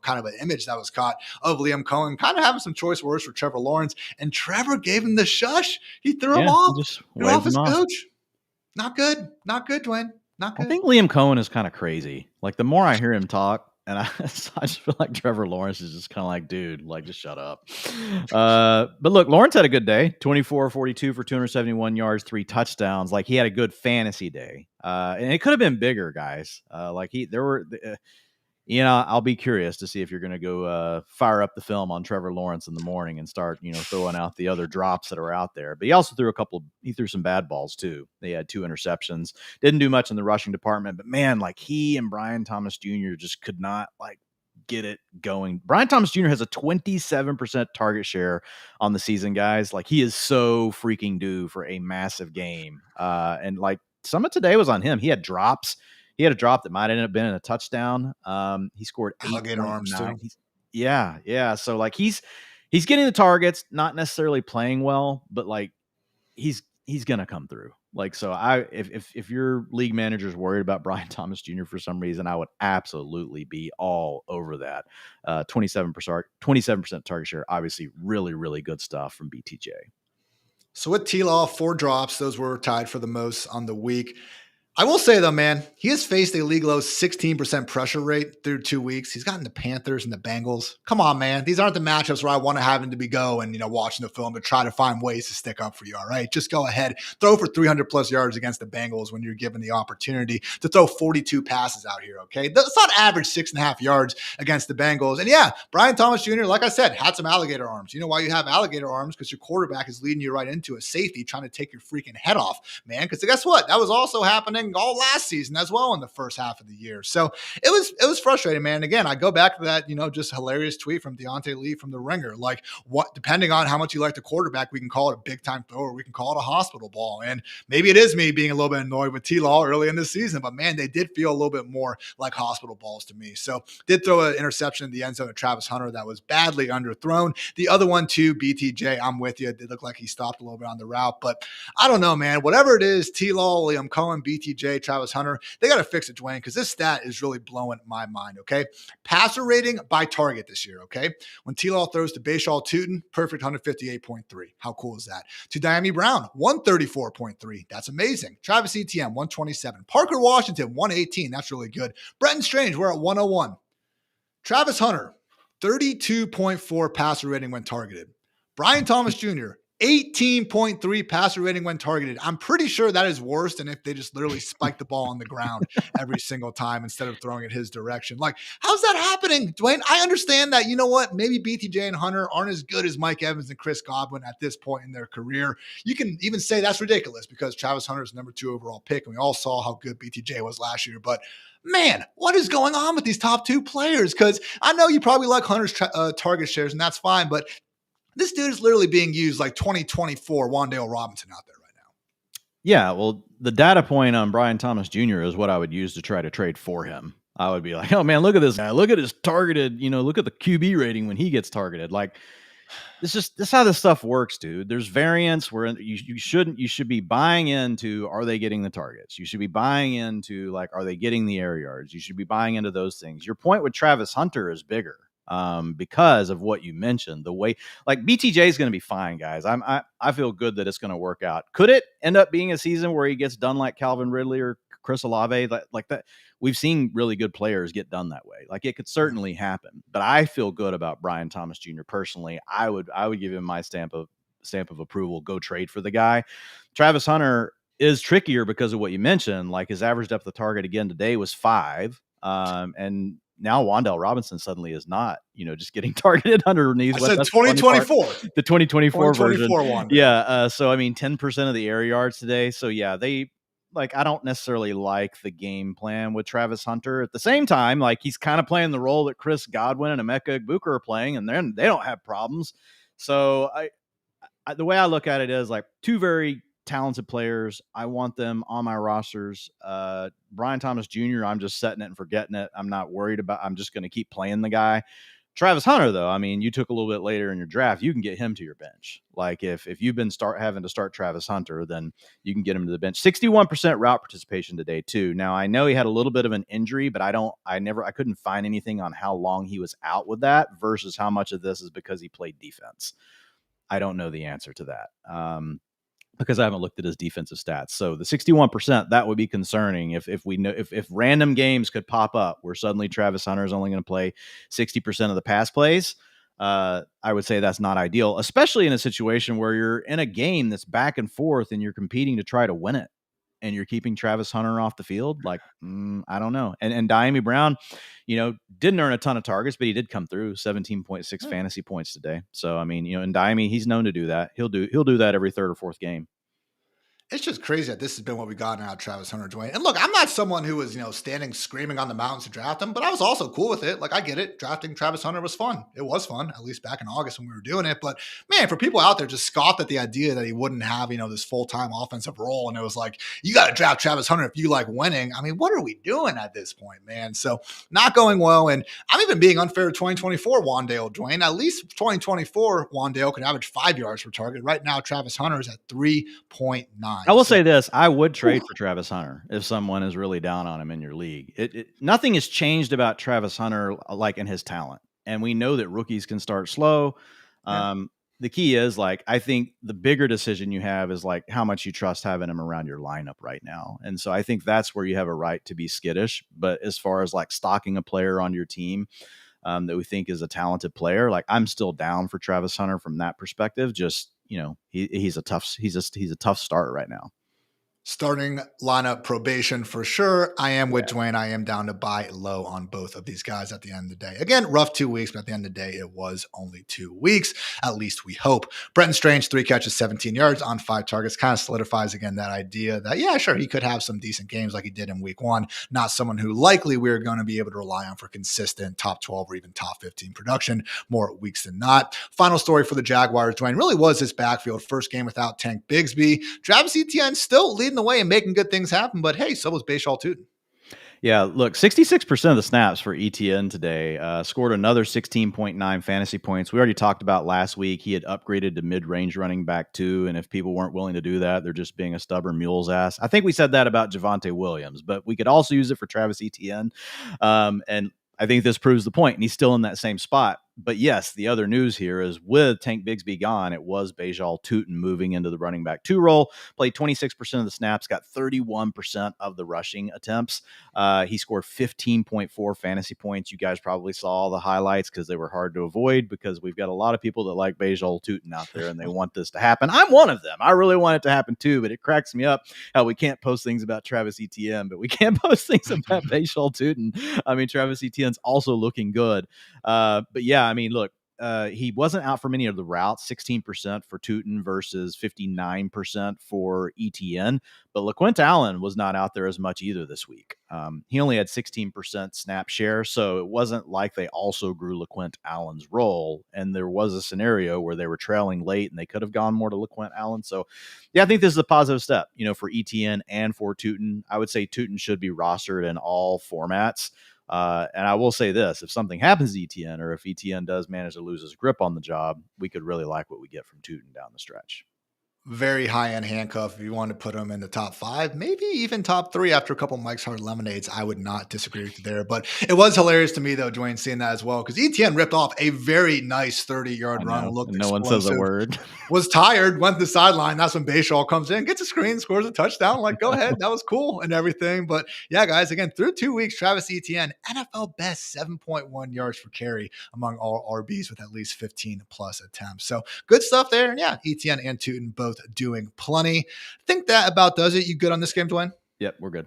kind of an image that was caught of Liam Cohen kind of having some choice words for Trevor Lawrence, and Trevor gave him the shush. He threw him off his coach. Not good. Not good, Dwayne. Not I good. think Liam Cohen is kind of crazy. Like the more I hear him talk, and I just feel like Trevor Lawrence is just kind of like, dude, like just shut up. But look, Lawrence had a good day. 24-42 for 271 yards, 3 touchdowns. Like he had a good fantasy day. And it could have been bigger, guys. I'll be curious to see if you're going to go fire up the film on Trevor Lawrence in the morning and start, throwing out the other drops that are out there. But he also threw some bad balls too. They had 2 interceptions. Didn't do much in the rushing department, but man, like he and Brian Thomas Jr. just could not get it going. Brian Thomas Jr. has a 27% target share on the season, guys. Like he is so freaking due for a massive game. And like some of today was on him. He had drops. He had a drop that might end up being a touchdown. He scored alligator arms too. Yeah. So like he's getting the targets, not necessarily playing well, but like he's gonna come through. Like so, if your league manager is worried about Brian Thomas Jr. for some reason, I would absolutely be all over that. 27% target share, obviously, really really good stuff from BTJ. So with T-Law, 4 drops, those were tied for the most on the week. I will say, though, man, he has faced a league low 16% pressure rate through 2 weeks. He's gotten the Panthers and the Bengals. Come on, man. These aren't the matchups where I want to have him to be going, watching the film to try to find ways to stick up for you, all right? Just go ahead. Throw for 300-plus yards against the Bengals when you're given the opportunity to throw 42 passes out here, okay? That's not average 6.5 yards against the Bengals. And, yeah, Brian Thomas Jr., like I said, had some alligator arms. You know why you have alligator arms? Because your quarterback is leading you right into a safety trying to take your freaking head off, man. Because guess what? That was also happening all last season as well in the first half of the year. So it was frustrating, man. Again, I go back to that, just hilarious tweet from Deontay Lee from The Ringer. Like, what, depending on how much you like the quarterback, we can call it a big time throw or we can call it a hospital ball. And maybe it is me being a little bit annoyed with T-Law early in the season, but man, they did feel a little bit more like hospital balls to me. So did throw an interception in the end zone of Travis Hunter that was badly underthrown. The other one too, BTJ, I'm with you. It did look like he stopped a little bit on the route, but I don't know, man. Whatever it is, T-Law, Liam Cohen, BTJ, Travis Hunter, they got to fix it, Dwayne, because this stat is really blowing my mind, okay? Passer rating by target this year, okay? When T-Law throws to Bashal Tootin, perfect 158.3. How cool is that? To Diami Brown, 134.3. That's amazing. Travis Etienne, 127. Parker Washington, 118. That's really good. Brenton Strange, we're at 101. Travis Hunter, 32.4 passer rating when targeted. Brian Thomas Jr., 18.3 passer rating when targeted. I'm pretty sure that is worse than if they just literally spike the ball on the ground every single time instead of throwing it his direction. Like, how's that happening, Dwayne? I understand that, maybe BTJ and Hunter aren't as good as Mike Evans and Chris Godwin at this point in their career. You can even say that's ridiculous because Travis Hunter is number 2 overall pick, and we all saw how good BTJ was last year. But man, what is going on with these top 2 players? Because I know you probably like Hunter's target shares, and that's fine, but this dude is literally being used like 2024 Wan'Dale Robinson out there right now. Yeah, well, the data point on Brian Thomas Jr. is what I would use to try to trade for him. I would be like, oh man, look at this guy. Look at his targeted, look at the QB rating when he gets targeted. Like, this is how this stuff works, dude. There's variance where you should be buying into, are they getting the targets? You should be buying into, like, are they getting the air yards? You should be buying into those things. Your point with Travis Hunter is bigger. Because of what you mentioned, the way like BTJ is going to be fine, guys. I feel good that it's going to work out. Could it end up being a season where he gets done like Calvin Ridley or Chris Olave, like that? We've seen really good players get done that way. Like it could certainly happen, but I feel good about Brian Thomas Jr. personally. I would give him my stamp of approval. Go trade for the guy. Travis Hunter is trickier because of what you mentioned. Like his average depth of target again today was 5, and now Wan'Dale Robinson suddenly is not, just getting targeted underneath. I said 2024. The 2024 version. Wan'Dale. Yeah. So, 10% of the air yards today. So, yeah, I don't necessarily like the game plan with Travis Hunter. At the same time, like he's kind of playing the role that Chris Godwin and Emeka Egbuka are playing, and then they don't have problems. So, the way I look at it is like 2 very talented players. I want them on my rosters. Brian Thomas Jr., I'm just setting it and forgetting it. I'm not worried about, I'm just going to keep playing the guy. Travis Hunter, though, you took a little bit later in your draft, you can get him to your bench. Like if you've been having to start Travis Hunter, then you can get him to the bench. 61% route participation today too. Now I know he had a little bit of an injury, but I couldn't find anything on how long he was out with that versus how much of this is because he played defense. I don't know the answer to that. because I haven't looked at his defensive stats. So the 61%, that would be concerning if we know if random games could pop up where suddenly Travis Hunter is only going to play 60% of the pass plays. I would say that's not ideal, especially in a situation where you're in a game that's back and forth and you're competing to try to win it, and you're keeping Travis Hunter off the field. Like, I don't know. And Diami Brown, didn't earn a ton of targets, but he did come through 17.6 fantasy points today. So, I mean, and Diami, he's known to do that. He'll do that every third or fourth game. It's just crazy that this has been what we've gotten out of Travis Hunter, Dwain. And look, I'm not someone who was, standing screaming on the mountains to draft him, but I was also cool with it. Like, I get it. Drafting Travis Hunter was fun. It was fun, at least back in August when we were doing it. But man, for people out there just scoffed at the idea that he wouldn't have, this full-time offensive role. And it was like, you got to draft Travis Hunter if you like winning. I mean, what are we doing at this point, man? So not going well. And I'm even being unfair to 2024 Wandale, Dwain. At least 2024 Wandale could average 5 yards per target. Right now, Travis Hunter is at 3.9. I will say this. I would trade for Travis Hunter if someone is really down on him in your league. Nothing has changed about Travis Hunter, like in his talent. And we know that rookies can start slow. The key is, like, I think the bigger decision you have is like how much you trust having him around your lineup right now. And so I think that's where you have a right to be skittish. But as far as like stocking a player on your team that we think is a talented player, like, I'm still down for Travis Hunter from that perspective. Just, he's a tough start right now. Starting lineup probation for sure. I am with Dwain. I am down to buy low on both of these guys at the end of the day. Again, rough 2 weeks, but at the end of the day, it was only 2 weeks. At least we hope. Brenton Strange, 3 catches, 17 yards on 5 targets. Kind of solidifies again that idea that, yeah, sure, he could have some decent games like he did in week 1. Not someone who likely we're going to be able to rely on for consistent top 12 or even top 15 production more weeks than not. Final story for the Jaguars, Dwain, really was this backfield. First game without Tank Bigsby. Travis Etienne still leading the way and making good things happen, but hey, so was Bashal Tootin. Yeah, look, 66% of the snaps for ETN today, scored another 16.9 fantasy points. We already talked about last week. He had upgraded to mid-range running back too, and if people weren't willing to do that, they're just being a stubborn mule's ass. I think we said that about Javonte Williams, but we could also use it for Travis Etienne. And I think this proves the point, and he's still in that same spot. But yes, the other news here is with Tank Bigsby gone, it was Bajal Tootin moving into the running back 2 role, played 26% of the snaps, got 31% of the rushing attempts. He scored 15.4 fantasy points. You guys probably saw all the highlights because they were hard to avoid, because we've got a lot of people that like Bajal Tootin out there and they want this to happen. I'm one of them. I really want it to happen too, but it cracks me up how we can't post things about Travis Etienne, but we can't post things about Bajal Tootin. I mean, Travis Etienne's also looking good. But yeah, I mean, look, he wasn't out for many of the routes, 16% for Tootin versus 59% for ETN. But LaQuint Allen was not out there as much either this week. He only had 16% snap share, so it wasn't like they also grew LaQuint Allen's role. And there was a scenario where they were trailing late and they could have gone more to LaQuint Allen. So, yeah, I think this is a positive step, for ETN and for Tootin. I would say Tootin should be rostered in all formats. And I will say this, if something happens to ETN, or if ETN does manage to lose his grip on the job, we could really like what we get from Tootin down the stretch. Very high-end handcuff. If you want to put him in the top 5, maybe even top 3 after a couple Mike's Hard Lemonades, I would not disagree with you there. But it was hilarious to me, though, Dwain, seeing that as well, because ETN ripped off a very nice 30-yard run. Looked no one says a word. Was tired, went to the sideline. That's when Bashal comes in, gets a screen, scores a touchdown. Like, go ahead. That was cool and everything. But yeah, guys, again, through 2 weeks, Travis Etienne, NFL best 7.1 yards per carry among all RBs with at least 15-plus attempts. So good stuff there. And yeah, Etienne and Tootin both doing plenty. I think that about does it. You good on this game, Dwayne? Yep, we're good.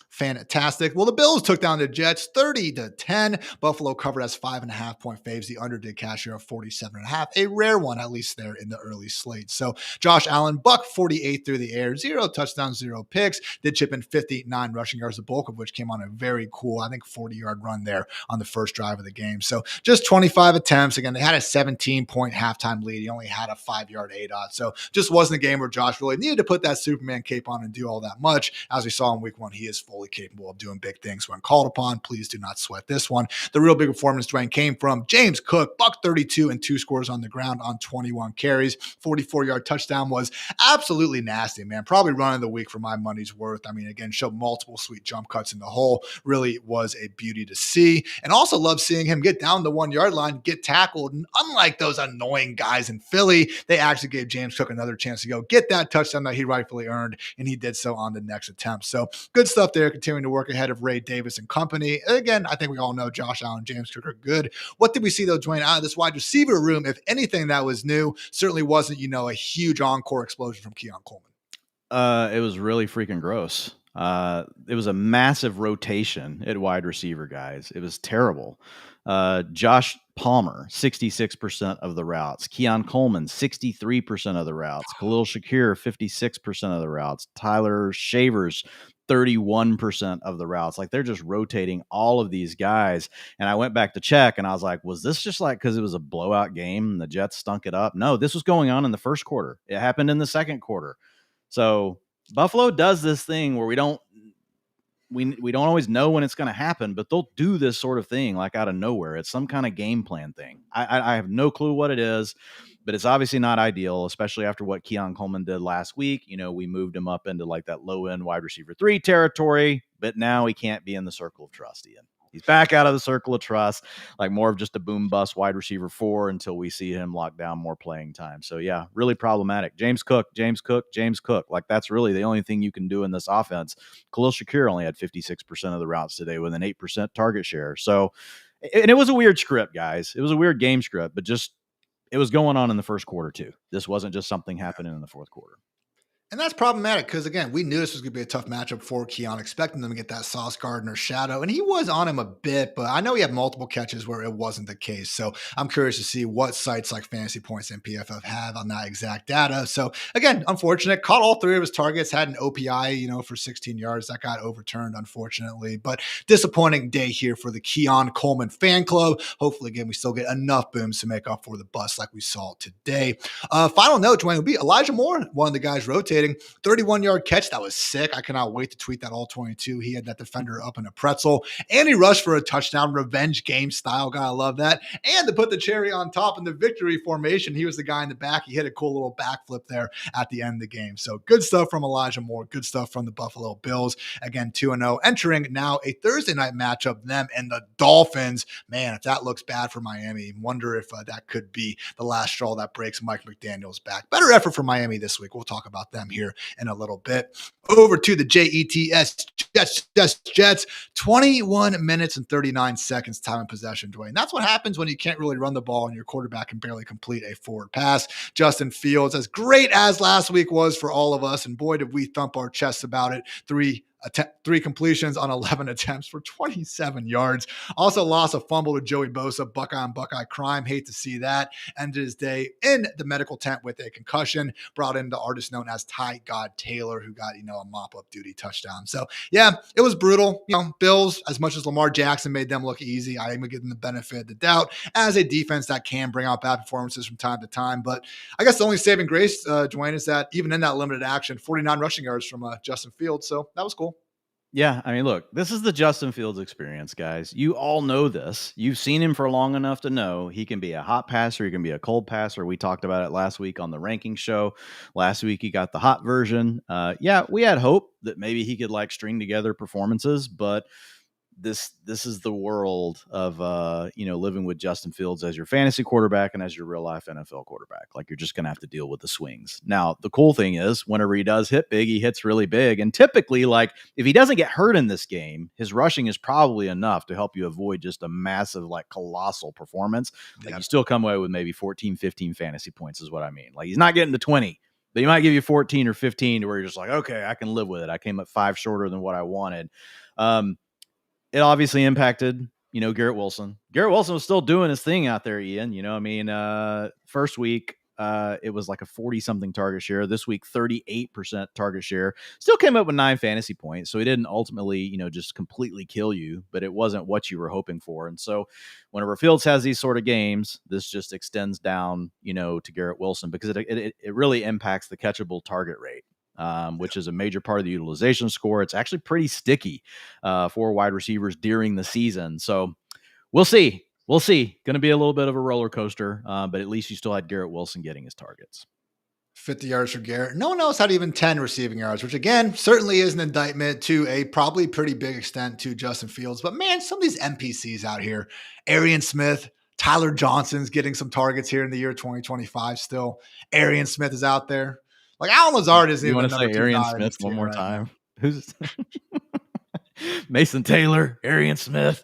Fantastic. Well, the Bills took down the Jets 30-10. Buffalo covered as 5.5-point faves. The under did cash here of 47.5, a rare one, at least there in the early slate. So Josh Allen, $148 through the air, 0 touchdowns, 0 picks. Did chip in 59 rushing yards, the bulk of which came on a very cool, I think, 40-yard run there on the first drive of the game. So just 25 attempts. Again, they had a 17-point halftime lead. He only had a 5-yard ADOT. So just wasn't a game where Josh really needed to put that Superman cape on and do all that much. As we saw in week 1, he is full fully capable of doing big things when called upon. Please do not sweat this one. The real big performance, Dwain, came from James Cook, buck 32 and 2 scores on the ground on 21 carries. 44-yard touchdown was absolutely nasty, man. Probably run of the week for my money's worth. I mean, again, showed multiple sweet jump cuts in the hole. Really was a beauty to see. And also love seeing him get down the 1 yard line, get tackled. And unlike those annoying guys in Philly, they actually gave James Cook another chance to go get that touchdown that he rightfully earned. And he did so on the next attempt. So good stuff there, continuing to work ahead of Ray Davis and company. Again, I think we all know Josh Allen, James Cook are good. What did we see, though, Dwain, out of this wide receiver room? If anything that was new, certainly wasn't, a huge encore explosion from Keon Coleman. It was really freaking gross. It was a massive rotation at wide receiver, guys. It was terrible. Josh Palmer, 66% of the routes. Keon Coleman, 63% of the routes. Khalil Shakir, 56% of the routes. Tyler Shavers, 31% of the routes. Like, they're just rotating all of these guys. And I went back to check and I was like, was this just like because it was a blowout game and the Jets stunk it up? No, this was going on in the first quarter. It happened in the second quarter. So Buffalo does this thing where we don't always know when it's going to happen, but they'll do this sort of thing like out of nowhere. It's some kind of game plan thing. I have no clue what it is, but it's obviously not ideal, especially after what Keon Coleman did last week. We moved him up into like that low end wide receiver 3 territory, but now he can't be in the circle of trust, Ian. He's back out of the circle of trust, like more of just a boom bust wide receiver 4 until we see him lock down more playing time. So yeah, really problematic. James Cook. Like, that's really the only thing you can do in this offense. Khalil Shakir only had 56% of the routes today with an 8% target share. So, and it was a weird script, guys. It was a weird game script, but just, it was going on in the first quarter too. This wasn't just something happening in the fourth quarter. And that's problematic because, again, we knew this was going to be a tough matchup for Keon, expecting them to get that Sauce Gardner shadow. And he was on him a bit, but I know he had multiple catches where it wasn't the case. So I'm curious to see what sites like Fantasy Points and PFF have on that exact data. So, again, unfortunate. Caught all 3 of his targets, had an OPI, for 16 yards. That got overturned, unfortunately. But disappointing day here for the Keon Coleman fan club. Hopefully, again, we still get enough booms to make up for the bust like we saw today. Final note, Dwain, would be Elijah Moore, one of the guys rotating. 31-yard catch. That was sick. I cannot wait to tweet that all 22. He had that defender up in a pretzel, and he rushed for a touchdown, revenge game style. Gotta love that. And to put the cherry on top in the victory formation, he was the guy in the back. He hit a cool little backflip there at the end of the game. So good stuff from Elijah Moore. Good stuff from the Buffalo Bills. Again, 2-0, entering now a Thursday night matchup, them and the Dolphins. Man, if that looks bad for Miami, wonder if that could be the last straw that breaks Mike McDaniel's back. Better effort for Miami this week. We'll talk about them here in a little bit. Over to the Jets. 21 minutes and 39 seconds time in possession, Dwain. That's what happens when you can't really run the ball and your quarterback can barely complete a forward pass. Justin Fields, as great as last week was for all of us, and boy, did we thump our chests about it. 3 completions on 11 attempts for 27 yards. Also lost a fumble to Joey Bosa. Buckeye on Buckeye crime. Hate to see that. Ended his day in the medical tent with a concussion. Brought in the artist known as Ty God Taylor, who got, a mop-up duty touchdown. So, yeah, it was brutal. Bills, as much as Lamar Jackson made them look easy, I am going to give them the benefit of the doubt as a defense that can bring out bad performances from time to time. But I guess the only saving grace, Dwain, is that even in that limited action, 49 rushing yards from Justin Fields. So that was cool. Yeah, I mean, look, this is the Justin Fields experience, guys. You all know this. You've seen him for long enough to know he can be a hot passer. He can be a cold passer. We talked about it last week on the ranking show. Last week, he got the hot version. Yeah, we had hope that maybe he could string together performances, but this is the world of living with Justin Fields as your fantasy quarterback and as your real life NFL quarterback. Like, you're just gonna have to deal with the swings. Now, the cool thing is whenever he does hit big, he hits really big. And typically, if he doesn't get hurt in this game, his rushing is probably enough to help you avoid just a massive, colossal performance. You still come away with maybe 14, 15 fantasy points is what I mean. He's not getting to 20. But he might give you 14 or 15 to where you're just like, okay, I can live with it. I came up 5 shorter than what I wanted. It obviously impacted, Garrett Wilson. Garrett Wilson was still doing his thing out there, Ian. First week, it was like a 40-something target share. This week, 38% target share. Still came up with 9 fantasy points. So he didn't ultimately, just completely kill you, but it wasn't what you were hoping for. And so whenever Fields has these sort of games, this just extends down, to Garrett Wilson because it really impacts the catchable target rate. which is a major part of the utilization score. It's actually pretty sticky for wide receivers during the season. So we'll see. We'll see. Going to be a little bit of a roller coaster, but at least you still had Garrett Wilson getting his targets. 50 yards for Garrett. No one else had even 10 receiving yards, which again, certainly is an indictment to a probably pretty big extent to Justin Fields. But man, some of these NPCs out here, Arian Smith, Tyler Johnson's getting some targets here in the year 2025 still. Arian Smith is out there. Like Alan Lazard isn't even the number 2 guy. You want to say Arian Smith one more time? Who's Mason Taylor, Arian Smith?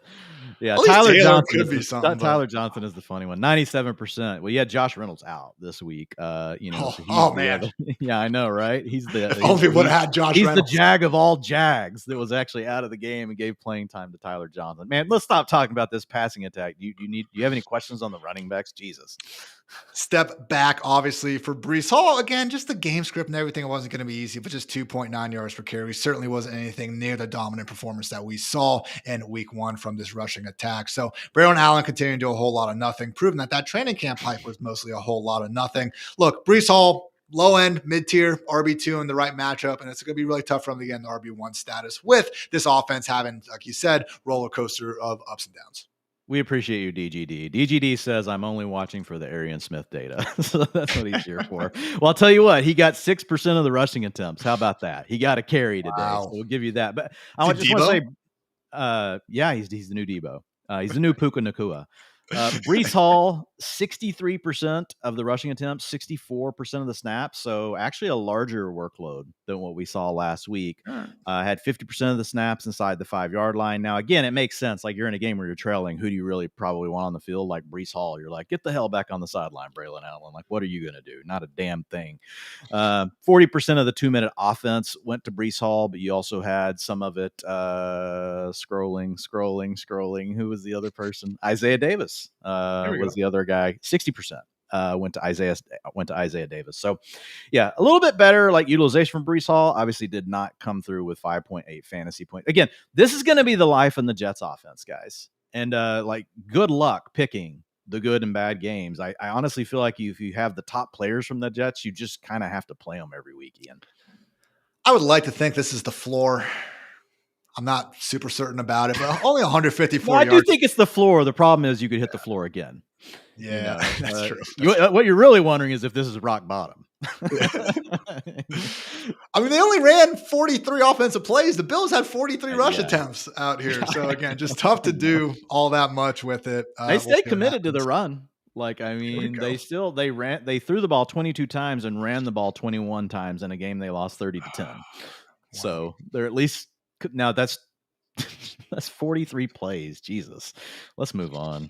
Yeah, Tyler Johnson could be something. Tyler Johnson is the funny one. 97%. Well, you had Josh Reynolds out this week. Man. Yeah, I know, right? He's the if only would have had Josh Reynolds. He's the Jag of all Jags that was actually out of the game and gave playing time to Tyler Johnson. Man, let's stop talking about this passing attack. Do you have any questions on the running backs? Jesus. Step back, obviously, for Breece Hall. Again, just the game script and everything, it wasn't going to be easy, but just 2.9 yards per carry certainly wasn't anything near the dominant performance that we saw in week 1 from this rushing attack. So Braylon Allen continuing to do a whole lot of nothing, proving that training camp hype was mostly a whole lot of nothing. Look, Breece Hall, low end, mid-tier, RB2 in the right matchup, and it's going to be really tough for him to get in the RB1 status with this offense having, like you said, roller coaster of ups and downs. We appreciate you, DGD. DGD says, I'm only watching for the Arian Smith data. So that's what he's here for. Well, I'll tell you what, he got 6% of the rushing attempts. How about that? He got a carry today. Wow. So we'll give you that. But I just want to say, yeah, he's the new Debo. He's the new Puka Nakua. Breece Hall, 63% of the rushing attempts, 64% of the snaps. So actually a larger workload than what we saw last week. Had 50% of the snaps inside the 5-yard line. Now, again, it makes sense. Like you're in a game where you're trailing. Who do you really probably want on the field? Like Breece Hall. You're like, get the hell back on the sideline, Braylon Allen. Like, what are you going to do? Not a damn thing. 40% of the 2-minute offense went to Breece Hall, but you also had some of it scrolling. Who was the other person? Isaiah Davis. Was the other guy. 60% went to Isaiah Davis. So yeah, a little bit better like utilization from Breece Hall. Obviously did not come through with 5.8 fantasy points. Again, this is going to be the life in the Jets offense, guys. And like good luck picking the good and bad games. I honestly feel like if you have the top players from the Jets, you just kind of have to play them every week, Ian. I would like to think this is the floor. I'm not super certain about it, but only 154 yards. I do think it's the floor. The problem is you could hit the floor again. Yeah, that's true. What you're really wondering is if this is rock bottom. I mean, they only ran 43 offensive plays. The Bills had 43 rush attempts out here. So again, just tough to do all that much with it. They stayed committed to the run. Like, I mean, they threw the ball 22 times and ran the ball 21 times in a game they lost 30-10. Wow. So they're at least now that's 43 plays. Jesus. Let's move on.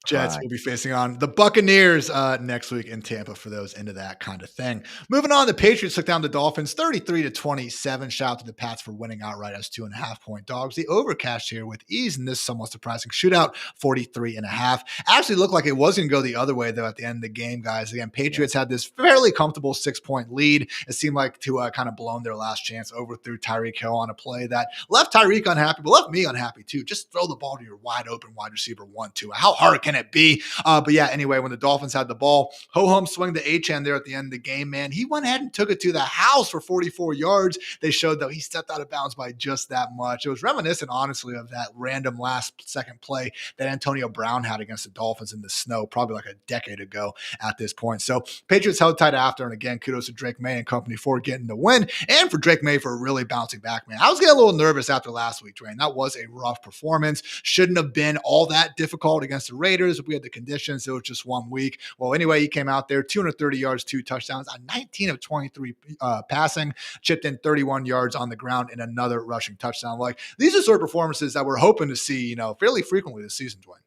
Jets will be facing on the Buccaneers next week in Tampa for those into that kind of thing. Moving on, the Patriots took down the Dolphins 33-27. Shout out to the Pats for winning outright as 2.5-point dogs. The overcash here with ease in this somewhat surprising shootout, 43.5. Actually looked like it was going to go the other way though at the end of the game, guys. Again, Patriots had this fairly comfortable 6-point lead. It seemed like to kind of blown their last chance, overthrew Tyreek Hill on a play that left Tyreek unhappy, but left me unhappy too. Just throw the ball to your wide open wide receiver 1-2. How hard can it be? But yeah, anyway, when the Dolphins had the ball, ho-hum swing to Achane there at the end of the game, man. He went ahead and took it to the house for 44 yards. They showed that he stepped out of bounds by just that much. It was reminiscent, honestly, of that random last-second play that Antonio Brown had against the Dolphins in the snow, probably like a decade ago at this point. So Patriots held tight after, and again, kudos to Drake May and company for getting the win, and for Drake May for really bouncing back, man. I was getting a little nervous after last week, Dwain. That was a rough performance. Shouldn't have been all that difficult against the Raiders. If we had the conditions, it was just 1 week. Well, anyway, he came out there, 230 yards, 2 touchdowns, 19 of 23 passing, chipped in 31 yards on the ground and another rushing touchdown. Like, these are sort of performances that we're hoping to see, fairly frequently this season, Dwain.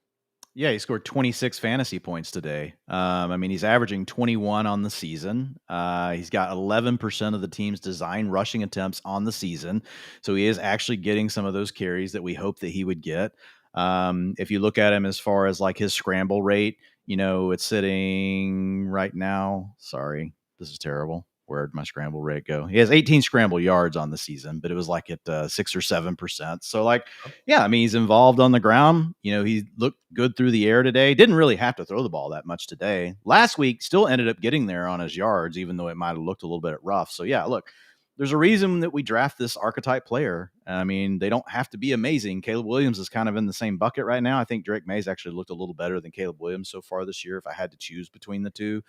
Yeah, he scored 26 fantasy points today. I mean, he's averaging 21 on the season. He's got 11% of the team's design rushing attempts on the season. So he is actually getting some of those carries that we hope that he would get. If you look at him as far as like his scramble rate, it's sitting right now. Sorry, this is terrible. Where'd my scramble rate go? He has 18 scramble yards on the season, but it was like at 6 or 7%. So like, yeah, I mean, he's involved on the ground. He looked good through the air today. Didn't really have to throw the ball that much today. Last week, still ended up getting there on his yards, even though it might have looked a little bit rough. So yeah, look, there's a reason that we draft this archetype player. I mean, they don't have to be amazing. Caleb Williams is kind of in the same bucket right now. I think Drake May's actually looked a little better than Caleb Williams so far this year, if I had to choose between the two.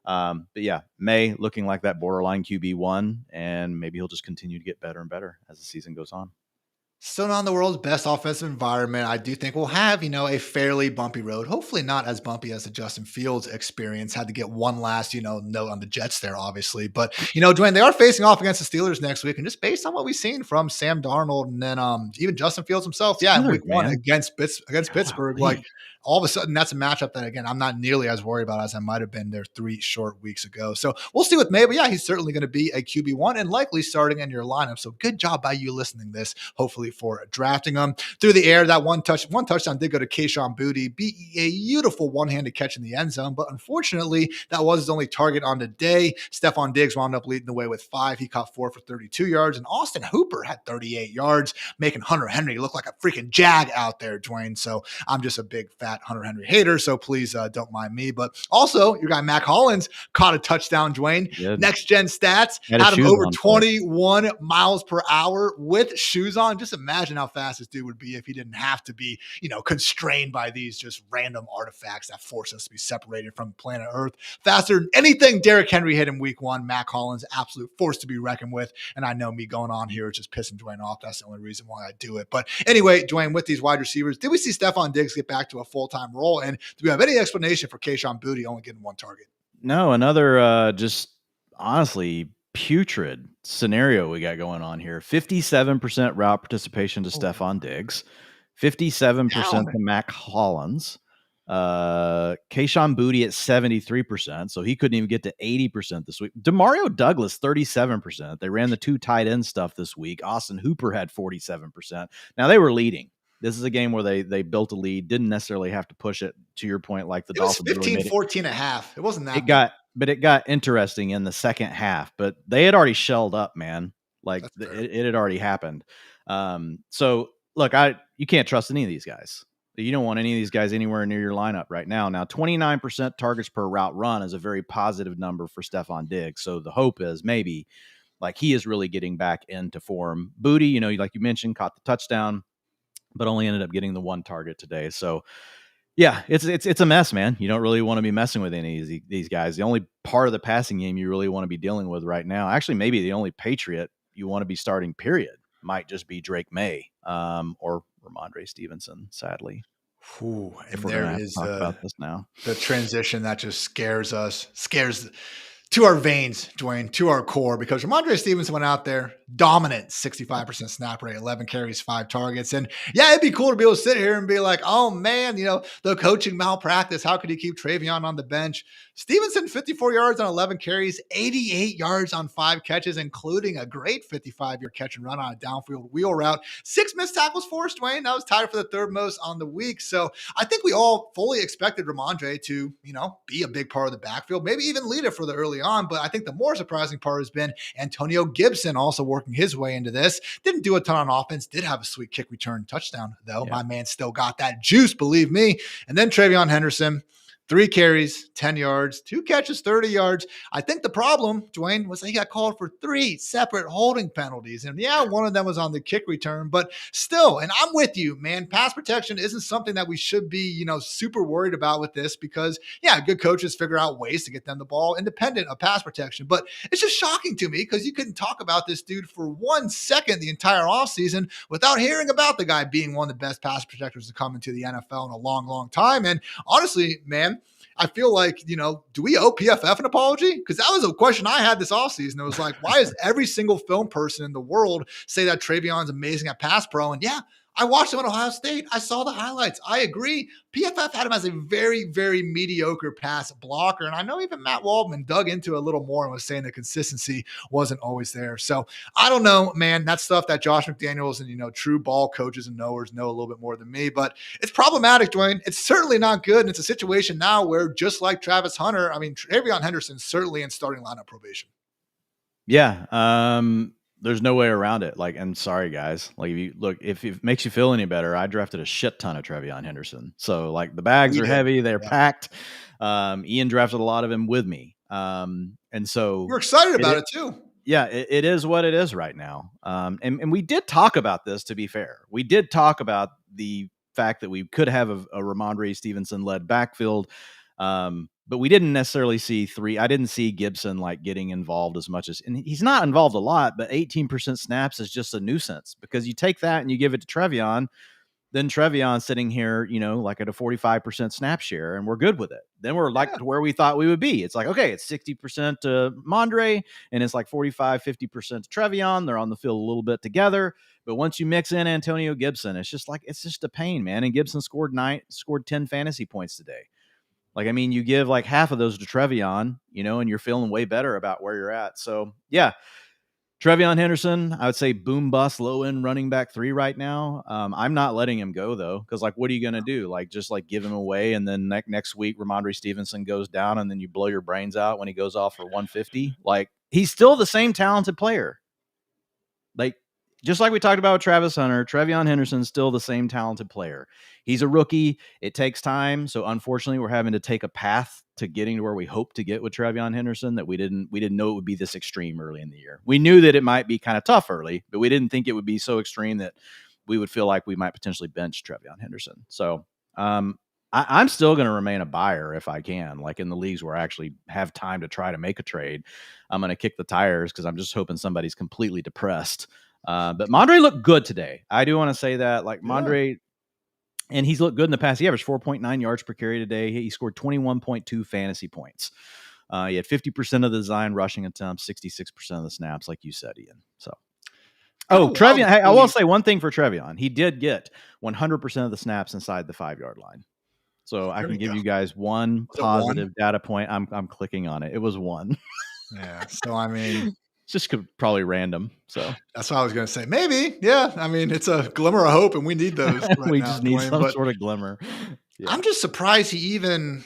But yeah, May looking like that borderline QB1, and maybe he'll just continue to get better and better as the season goes on. Still not in the world's best offensive environment. I do think we'll have, a fairly bumpy road. Hopefully not as bumpy as the Justin Fields experience. Had to get one last, note on the Jets there, obviously. But, Dwayne, they are facing off against the Steelers next week. And just based on what we've seen from Sam Darnold and then even Justin Fields himself, in week one against Pittsburgh, like all of a sudden that's a matchup that, again, I'm not nearly as worried about as I might have been there 3 short weeks ago. So we'll see with May. But yeah, he's certainly going to be a QB1 and likely starting in your lineup. So good job by you listening to this, hopefully for drafting him through the air. That one touchdown did go to Kayshon Boutte, beautiful one-handed catch in the end zone, but unfortunately that was his only target on the day. Stephon Diggs wound up leading the way with 5. He caught 4 for 32 yards, and Austin Hooper had 38 yards, making Hunter Henry look like a freaking jag out there, Dwayne. So I'm just a big fat Hunter Henry hater, so please don't mind me. But also your guy Mac Hollins caught a touchdown, Dwayne. Next gen stats had him over 21 miles per hour with shoes on. Just imagine how fast this dude would be if he didn't have to be, constrained by these just random artifacts that force us to be separated from planet Earth faster than anything Derrick Henry hit in week 1. Mac Hollins, absolute force to be reckoned with. And I know me going on here is just pissing Dwayne off. That's the only reason why I do it. But anyway, Dwayne, with these wide receivers, did we see Stephon Diggs get back to a full-time role? And do we have any explanation for Kayshon Boutte only getting 1 target? No, another just honestly putrid scenario we got going on here. 57% route participation to Stephon Diggs, 57% to Mac Hollins, Kayshon Boutte at 73%, so he couldn't even get to 80% this week. Demario Douglas 37%. They ran the 2 tight end stuff this week. Austin Hooper had 47%. Now they were leading. This is a game where they built a lead, didn't necessarily have to push it, to your point, like the Dolphins. It was 15-14 and a half. It wasn't that. It got interesting in the second half, but they had already shelled up, man. Like it had already happened. So look, you can't trust any of these guys. You don't want any of these guys anywhere near your lineup right now. Now, 29% targets per route run is a very positive number for Stephon Diggs. So the hope is maybe like he is really getting back into form. Boutte, like you mentioned, caught the touchdown, but only ended up getting the 1 target today. So yeah, it's a mess, man. You don't really want to be messing with any of these guys. The only part of the passing game you really want to be dealing with right now, actually maybe the only Patriot you want to be starting, period, might just be Drake May or Ramondre Stevenson, sadly. Ooh, and there is talk about this now. The transition that just scares to our veins, Dwayne, to our core, because Ramondre Stevenson went out there, dominant, 65% snap rate, 11 carries, 5 targets. And yeah, it'd be cool to be able to sit here and be like, oh man, the coaching malpractice. How could he keep Travion on the bench? Stevenson, 54 yards on 11 carries, 88 yards on 5 catches, including a great 55-yard catch and run on a downfield wheel route. 6 missed tackles for us, Dwayne. That was tied for the 3rd most on the week. So I think we all fully expected Ramondre to, be a big part of the backfield, maybe even lead it for the early on. But I think the more surprising part has been Antonio Gibson also working his way into this. Didn't do a ton on offense, did have a sweet kick return touchdown, though. Yeah. My man still got that juice, believe me. And then Travion Henderson, 3 carries, 10 yards, 2 catches, 30 yards. I think the problem, Dwayne, was he got called for 3 separate holding penalties. And yeah, one of them was on the kick return, but still, and I'm with you, man, pass protection isn't something that we should be, super worried about with this because, yeah, good coaches figure out ways to get them the ball independent of pass protection. But it's just shocking to me because you couldn't talk about this dude for 1 second the entire offseason without hearing about the guy being one of the best pass protectors to come into the NFL in a long, long time. And honestly, man, I feel like, do we owe PFF an apology? Because that was a question I had this offseason. It was like, why does every single film person in the world say that Travion's amazing at pass pro? And yeah, I watched him at Ohio State. I saw the highlights. I agree. PFF had him as a very, very mediocre pass blocker. And I know even Matt Waldman dug into it a little more and was saying the consistency wasn't always there. So I don't know, man. That's stuff that Josh McDaniels and, true ball coaches and knowers know a little bit more than me. But it's problematic, Dwayne. It's certainly not good. And it's a situation now where just like Travis Hunter, Travion Henderson's certainly in starting lineup probation. Yeah. There's no way around it. Like, and sorry guys, like if it makes you feel any better, I drafted a shit ton of Travion Henderson. So like the bags are heavy, they're packed. Ian drafted a lot of him with me. And so we're excited about it too. Yeah, it is what it is right now. And we did talk about this, to be fair. We did talk about the fact that we could have a Ramondre Stevenson-led backfield, but we didn't necessarily see I didn't see Gibson like getting involved as much as, and he's not involved a lot, but 18% snaps is just a nuisance because you take that and you give it to Trevion, then Trevion's sitting here, like at a 45% snap share, and we're good with it. Then we're like to where we thought we would be. It's like, okay, it's 60% to Mondre, and it's like 45, 50% to Trevion. They're on the field a little bit together. But once you mix in Antonio Gibson, it's just a pain, man. And Gibson scored 10 fantasy points today. Like, I mean, you give like half of those to Trevion, and you're feeling way better about where you're at. So, yeah. Trevion Henderson, I would say boom bust low end running back 3 right now. I'm not letting him go though, because like, what are you going to do? Like, just like give him away, and then next week Ramondre Stevenson goes down, and then you blow your brains out when he goes off for 150. Like, he's still the same talented player. Like, just like we talked about with Travis Hunter, Trevion Henderson's still the same talented player. He's a rookie. It takes time. So unfortunately, we're having to take a path to getting to where we hope to get with Trevion Henderson that we didn't know it would be this extreme early in the year. We knew that it might be kind of tough early, but we didn't think it would be so extreme that we would feel like we might potentially bench Trevion Henderson. So I'm still going to remain a buyer if I can, like in the leagues where I actually have time to try to make a trade. I'm going to kick the tires because I'm just hoping somebody's completely depressed. But Mondre looked good today. I do want to say that, like, Mondre, and he's looked good in the past. He averaged 4.9 yards per carry today. He scored 21.2 fantasy points. He had 50% of the design rushing attempts, 66% of the snaps, like you said, Ian. So, Trevion. Hey, I will say one thing for Trevion. He did get 100% of the snaps inside the 5-yard line. So I can give you guys one positive data point. I'm clicking on it. It was 1. Yeah. So, I mean, it's just probably random. So that's what I was going to say. Maybe. Yeah. I mean, it's a glimmer of hope, and we need those. We just need some sort of glimmer. Yeah. I'm just surprised he even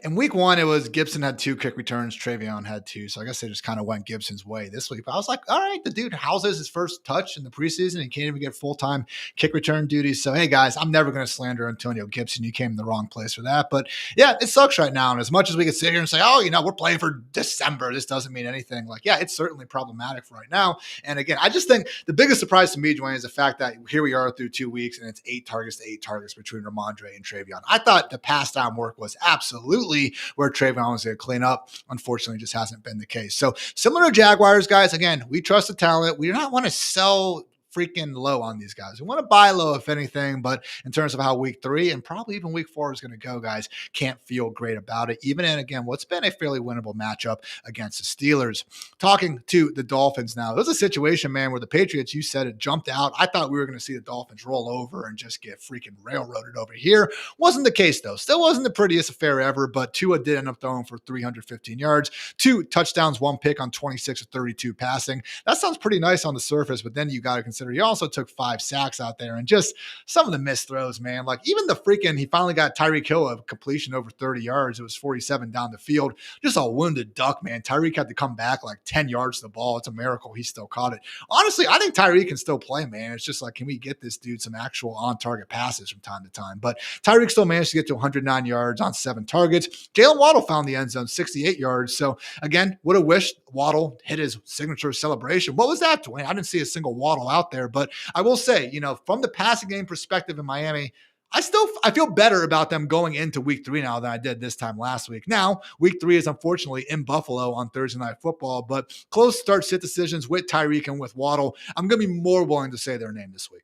in week 1, it was Gibson had 2 kick returns, Trevion had 2. So I guess they just kind of went Gibson's way this week. But I was like, all right, the dude houses his first touch in the preseason and can't even get full-time kick return duties. So, hey, guys, I'm never going to slander Antonio Gibson. You came in the wrong place for that. But, yeah, it sucks right now. And as much as we could sit here and say, we're playing for December, this doesn't mean anything. Like, yeah, it's certainly problematic for right now. And, again, I just think the biggest surprise to me, Dwain, is the fact that here we are through 2 weeks, and it's 8 targets to 8 targets between Ramondre and Trevion. I thought the pass down work was absolutely where Trevion was going to clean up. Unfortunately, just hasn't been the case. So similar to Jaguars, guys, again, we trust the talent. We do not want to sell freaking low on these guys. We want to buy low, if anything, but in terms of how week 3 and probably even week 4 is going to go, guys, can't feel great about it. Even in, again, what's been a fairly winnable matchup against the Steelers. Talking to the Dolphins now, it was a situation, man, where the Patriots, you said it, jumped out. I thought we were going to see the Dolphins roll over and just get freaking railroaded over here. Wasn't the case, though. Still wasn't the prettiest affair ever, but Tua did end up throwing for 315 yards, 2 touchdowns, 1 pick on 26 of 32 passing. That sounds pretty nice on the surface, but then you got to consider he also took 5 sacks out there, and just some of the missed throws, man. Like, even the freaking, he finally got Tyreek Hill a completion over 30 yards. It was 47 down the field. Just a wounded duck, man. Tyreek had to come back like 10 yards to the ball. It's a miracle he still caught it. Honestly, I think Tyreek can still play, man. It's just like, can we get this dude some actual on-target passes from time to time? But Tyreek still managed to get to 109 yards on 7 targets. Jalen Waddle found the end zone, 68 yards. So, again, would have wished Waddle hit his signature celebration. What was that, Dwayne? I didn't see a single Waddle out there, but I will say, from the passing game perspective in Miami, I feel better about them going into week 3 now than I did this time last week. Now, week 3 is unfortunately in Buffalo on Thursday Night Football, but close start-sit decisions with Tyreek and with Waddle, I'm going to be more willing to say their name this week.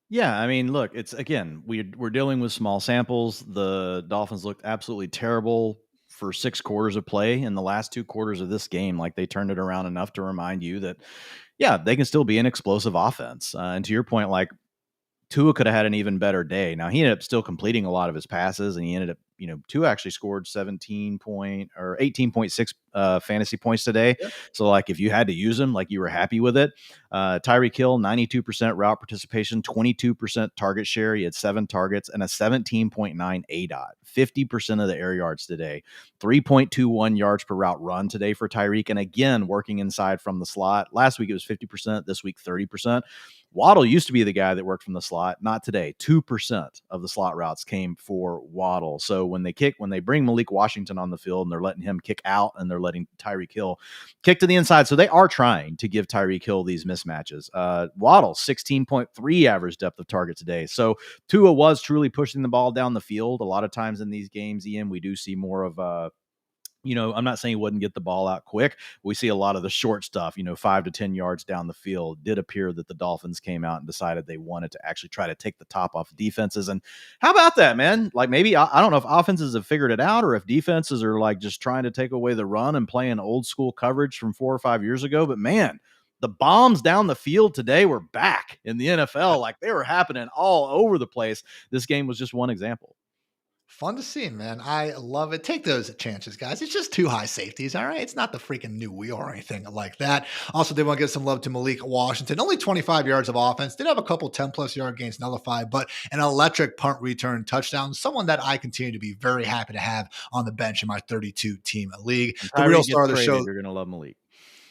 Yeah, I mean, look, it's, again, we're dealing with small samples. The Dolphins looked absolutely terrible for 6 quarters of play. In the last 2 quarters of this game, like, they turned it around enough to remind you that, yeah, they can still be an explosive offense. And to your point, like, Tua could have had an even better day. Now, he ended up still completing a lot of his passes, and he ended up, Tua actually scored 18.6 fantasy points today. Yep. So, like, if you had to use him, like, you were happy with it. Tyreek Hill, 92% route participation, 22% target share. He had 7 targets and a 17.9 ADOT, 50% of the air yards today, 3.21 yards per route run today for Tyreek. And again, working inside from the slot. Last week, it was 50%. This week, 30%. Waddle used to be the guy that worked from the slot. Not today. 2% of the slot routes came for Waddle. So when they bring Malik Washington on the field and they're letting him kick out and they're letting Tyreek Hill kick to the inside. So they are trying to give Tyreek Hill these mismatches. Waddle, 16.3 average depth of target today. So Tua was truly pushing the ball down the field. A lot of times in these games, Ian, we do see more of I'm not saying he wouldn't get the ball out quick. We see a lot of the short stuff, 5 to 10 yards down the field. It did appear that the Dolphins came out and decided they wanted to actually try to take the top off defenses. And how about that, man? Like maybe, I don't know if offenses have figured it out or if defenses are like just trying to take away the run and playing old school coverage from 4 or 5 years ago. But man, the bombs down the field today were back in the NFL. Like they were happening all over the place. This game was just one example. Fun to see, man. I love it. Take those chances, guys. It's just 2 high safeties, all right? It's not the freaking new wheel or anything like that. Also, they want to give some love to Malik Washington. Only 25 yards of offense. Did have a couple 10-plus yard gains nullified, but an electric punt return touchdown. Someone that I continue to be very happy to have on the bench in my 32-team league. The real star of the show. You're going to love Malik.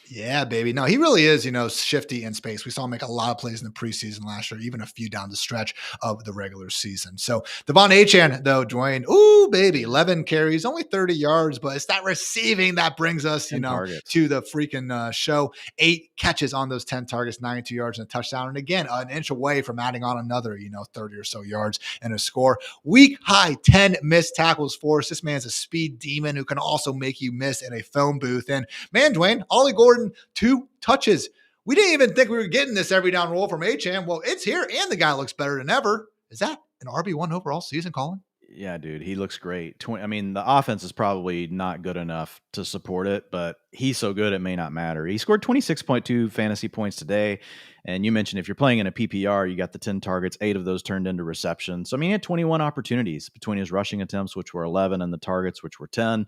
Yeah, baby. No, he really is, shifty in space. We saw him make a lot of plays in the preseason last year, even a few down the stretch of the regular season. So Devon Achane, though, Dwain, ooh, baby, 11 carries, only 30 yards, but it's that receiving that brings us, to the freaking show. 8 catches on those 10 targets, 92 yards and a touchdown. And again, an inch away from adding on another, 30 or so yards and a score. Week high 10 missed tackles forced. This man's a speed demon who can also make you miss in a phone booth. And man, Dwain, Ollie Gordon, 2 touches. We didn't even think we were getting this every down roll from Achane. Well, it's here, and the guy looks better than ever. Is that an RB1 overall season, Colin? Yeah, dude, he looks great. The offense is probably not good enough to support it, but he's so good it may not matter. He scored 26.2 fantasy points today, and you mentioned if you're playing in a PPR, you got the 10 targets, 8 of those turned into receptions. So, he had 21 opportunities between his rushing attempts, which were 11, and the targets, which were 10.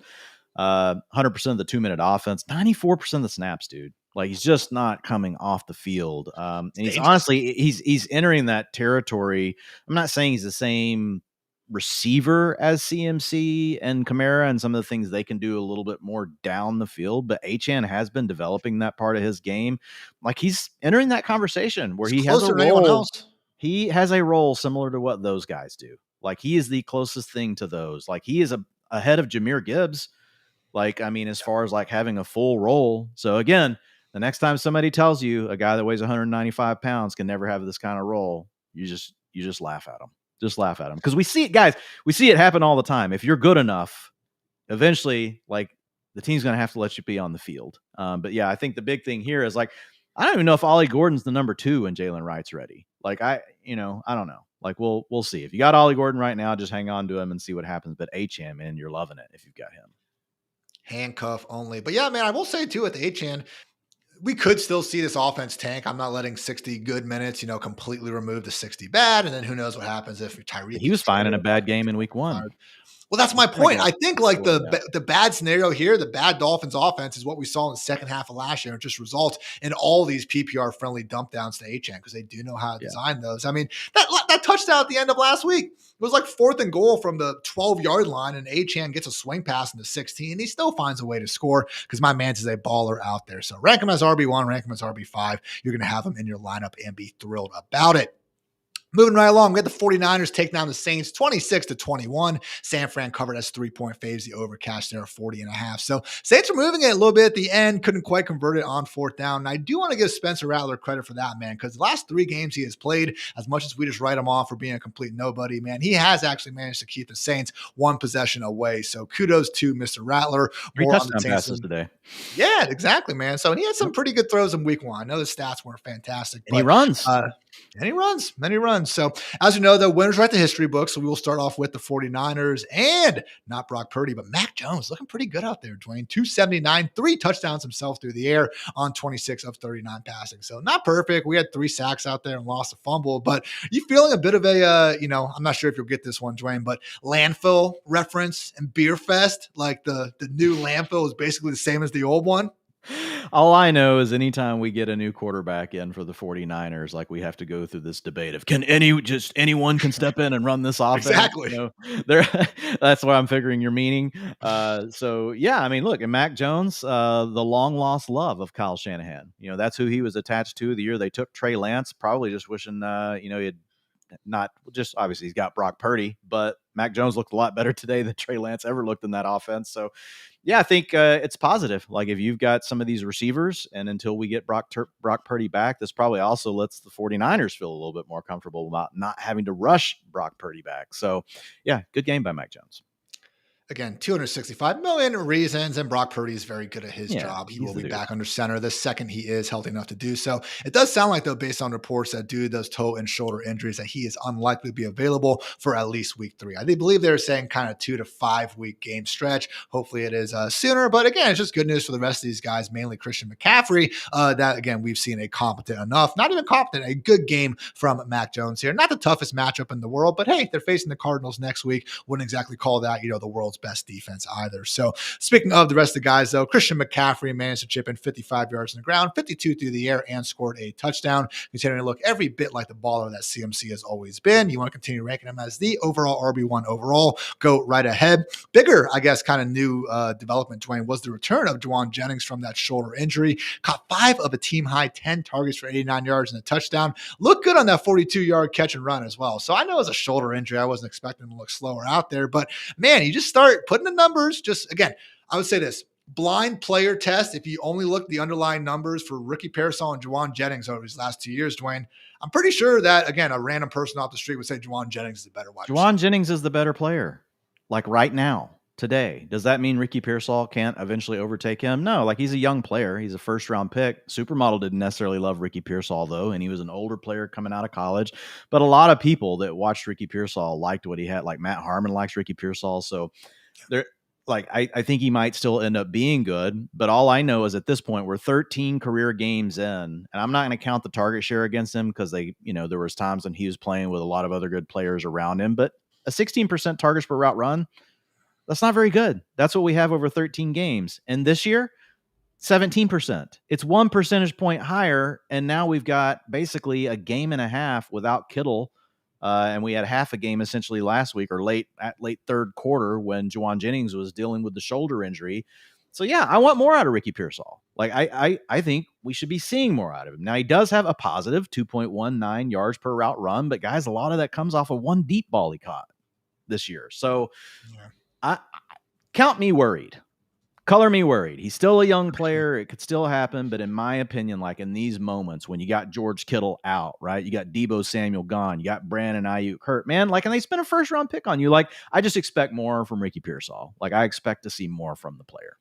100% of the 2-minute offense, 94% of the snaps, dude. Like he's just not coming off the field. And he's honestly, he's entering that territory. I'm not saying he's the same receiver as CMC and Kamara and some of the things they can do a little bit more down the field, but Achane has been developing that part of his game. Like he's entering that conversation where he has a role. He has a role similar to what those guys do. Like he is the closest thing to those. Like he is ahead of Jahmyr Gibbs. As far as like having a full role. So again, the next time somebody tells you a guy that weighs 195 pounds can never have this kind of role, you just laugh at them. Just laugh at them. Because we see it, guys. We see it happen all the time. If you're good enough, eventually, like the team's going to have to let you be on the field. But yeah, I think the big thing here is like, I don't even know if Ollie Gordon's the number 2 and Jalen Wright's ready. Like I don't know. Like we'll see. If you got Ollie Gordon right now, just hang on to him and see what happens. But Achane, man, you're loving it if you've got him. Handcuff only. But yeah, man, I will say too with Achane, we could still see this offense tank. I'm not letting 60 good minutes, completely remove the 60 bad. And then who knows what happens if Tyreek. He was fine in a bad game in week 1. Well, that's my point. I think like the bad scenario here, the bad Dolphins offense is what we saw in the second half of last year. It just results in all these PPR friendly dump downs to Achane because they do know how to design those. That touchdown at the end of last week, it was like 4th and goal from the 12-yard line, and Achane gets a swing pass in the 16. He still finds a way to score because my man is a baller out there. So rank him as RB1, rank him as RB5. You're going to have him in your lineup and be thrilled about it. Moving right along, we had the 49ers take down the Saints 26-21. San Fran covered as 3-point faves. The overcash there, 40.5. So Saints were moving it a little bit at the end, couldn't quite convert it on 4th down. And I do want to give Spencer Rattler credit for that, man, because the last 3 games he has played, as much as we just write him off for being a complete nobody, man, he has actually managed to keep the Saints 1 possession away. So kudos to Mr. Rattler. 3 touchdown passes today. Yeah, exactly, man. So he had some pretty good throws in week 1. I know the stats weren't fantastic. And he runs. And he runs. So as you know, the winners write the history book. So we will start off with the 49ers and not Brock Purdy, but Mac Jones looking pretty good out there, Dwain. 279, 3 touchdowns himself through the air on 26 of 39 passing. So not perfect. We had 3 sacks out there and lost a fumble, but you feeling a bit of a, I'm not sure if you'll get this one, Dwain, but landfill reference and Beer Fest, like the new landfill is basically the same as the old one. All I know is anytime we get a new quarterback in for the 49ers, like we have to go through this debate of anyone can step in and run this offense. Exactly. There that's what I'm figuring you're meaning. So yeah, I mean, look, and Mac Jones, the long lost love of Kyle Shanahan. That's who he was attached to the year they took Trey Lance, probably just wishing he had not just obviously he's got Brock Purdy, but Mac Jones looked a lot better today than Trey Lance ever looked in that offense. So yeah, I think it's positive. Like if you've got some of these receivers and until we get Brock Purdy back, this probably also lets the 49ers feel a little bit more comfortable about not having to rush Brock Purdy back. So yeah, good game by Mac Jones. Again, 265 million reasons, and Brock Purdy is very good at his job. He will be back under center the second he is healthy enough to do so. It does sound like, though, based on reports that due to those toe and shoulder injuries, that he is unlikely to be available for at least week 3. I believe they're saying kind of 2 to 5 week game stretch. Hopefully it is sooner, but again, it's just good news for the rest of these guys, mainly Christian McCaffrey, that, again, we've seen a competent enough, not even competent, a good game from Mac Jones here. Not the toughest matchup in the world, but hey, they're facing the Cardinals next week. Wouldn't exactly call that, the world's best defense either. So speaking of the rest of the guys, though, Christian McCaffrey managed to chip in 55 yards on the ground, 52 through the air, and scored a touchdown, continuing to look every bit like the baller that CMC has always been. You want to continue ranking him as the overall RB1 overall, go right ahead. Bigger, I guess, kind of new development, Dwayne, was the return of Jauan Jennings from that shoulder injury. Caught 5 of a team-high 10 targets for 89 yards and a touchdown. Looked good on that 42-yard catch and run as well. So I know it's a shoulder injury. I wasn't expecting him to look slower out there, but man, you just start putting the numbers. Just again, I would say this blind player test. If you only look at the underlying numbers for Ricky Pearsall and Jauan Jennings over these last 2 years, Dwayne, I'm pretty sure that, again, a random person off the street would say Jauan Jennings is a better wide receiver. Jauan Jennings is the better player, like right now, today. Does that mean Ricky Pearsall can't eventually overtake him? No, like he's a young player. He's a first-round pick. Supermodel didn't necessarily love Ricky Pearsall, though, and he was an older player coming out of college. But a lot of people that watched Ricky Pearsall liked what he had. Like Matt Harmon likes Ricky Pearsall. So there. Like, I think he might still end up being good, but all I know is at this point, we're 13 career games in, and I'm not going to count the target share against him because there was times when he was playing with a lot of other good players around him, but a 16% targets per route run, that's not very good. That's what we have over 13 games. And this year, 17%. It's 1 percentage point higher, and now we've got basically a game and a half without Kittle. And we had half a game essentially last week or late third quarter when Jauan Jennings was dealing with the shoulder injury. So yeah, I want more out of Ricky Pearsall. Like I think we should be seeing more out of him. Now he does have a positive 2.19 yards per route run, but guys, a lot of that comes off of one deep ball he caught this year. So I count me worried. Color me worried. He's still a young player. It could still happen. But in my opinion, like in these moments when you got George Kittle out, right? You got Deebo Samuel gone. You got Brandon Ayuk hurt, man. Like, and they spent a first round pick on you. Like, I just expect more from Ricky Pearsall. Like, I expect to see more from the player.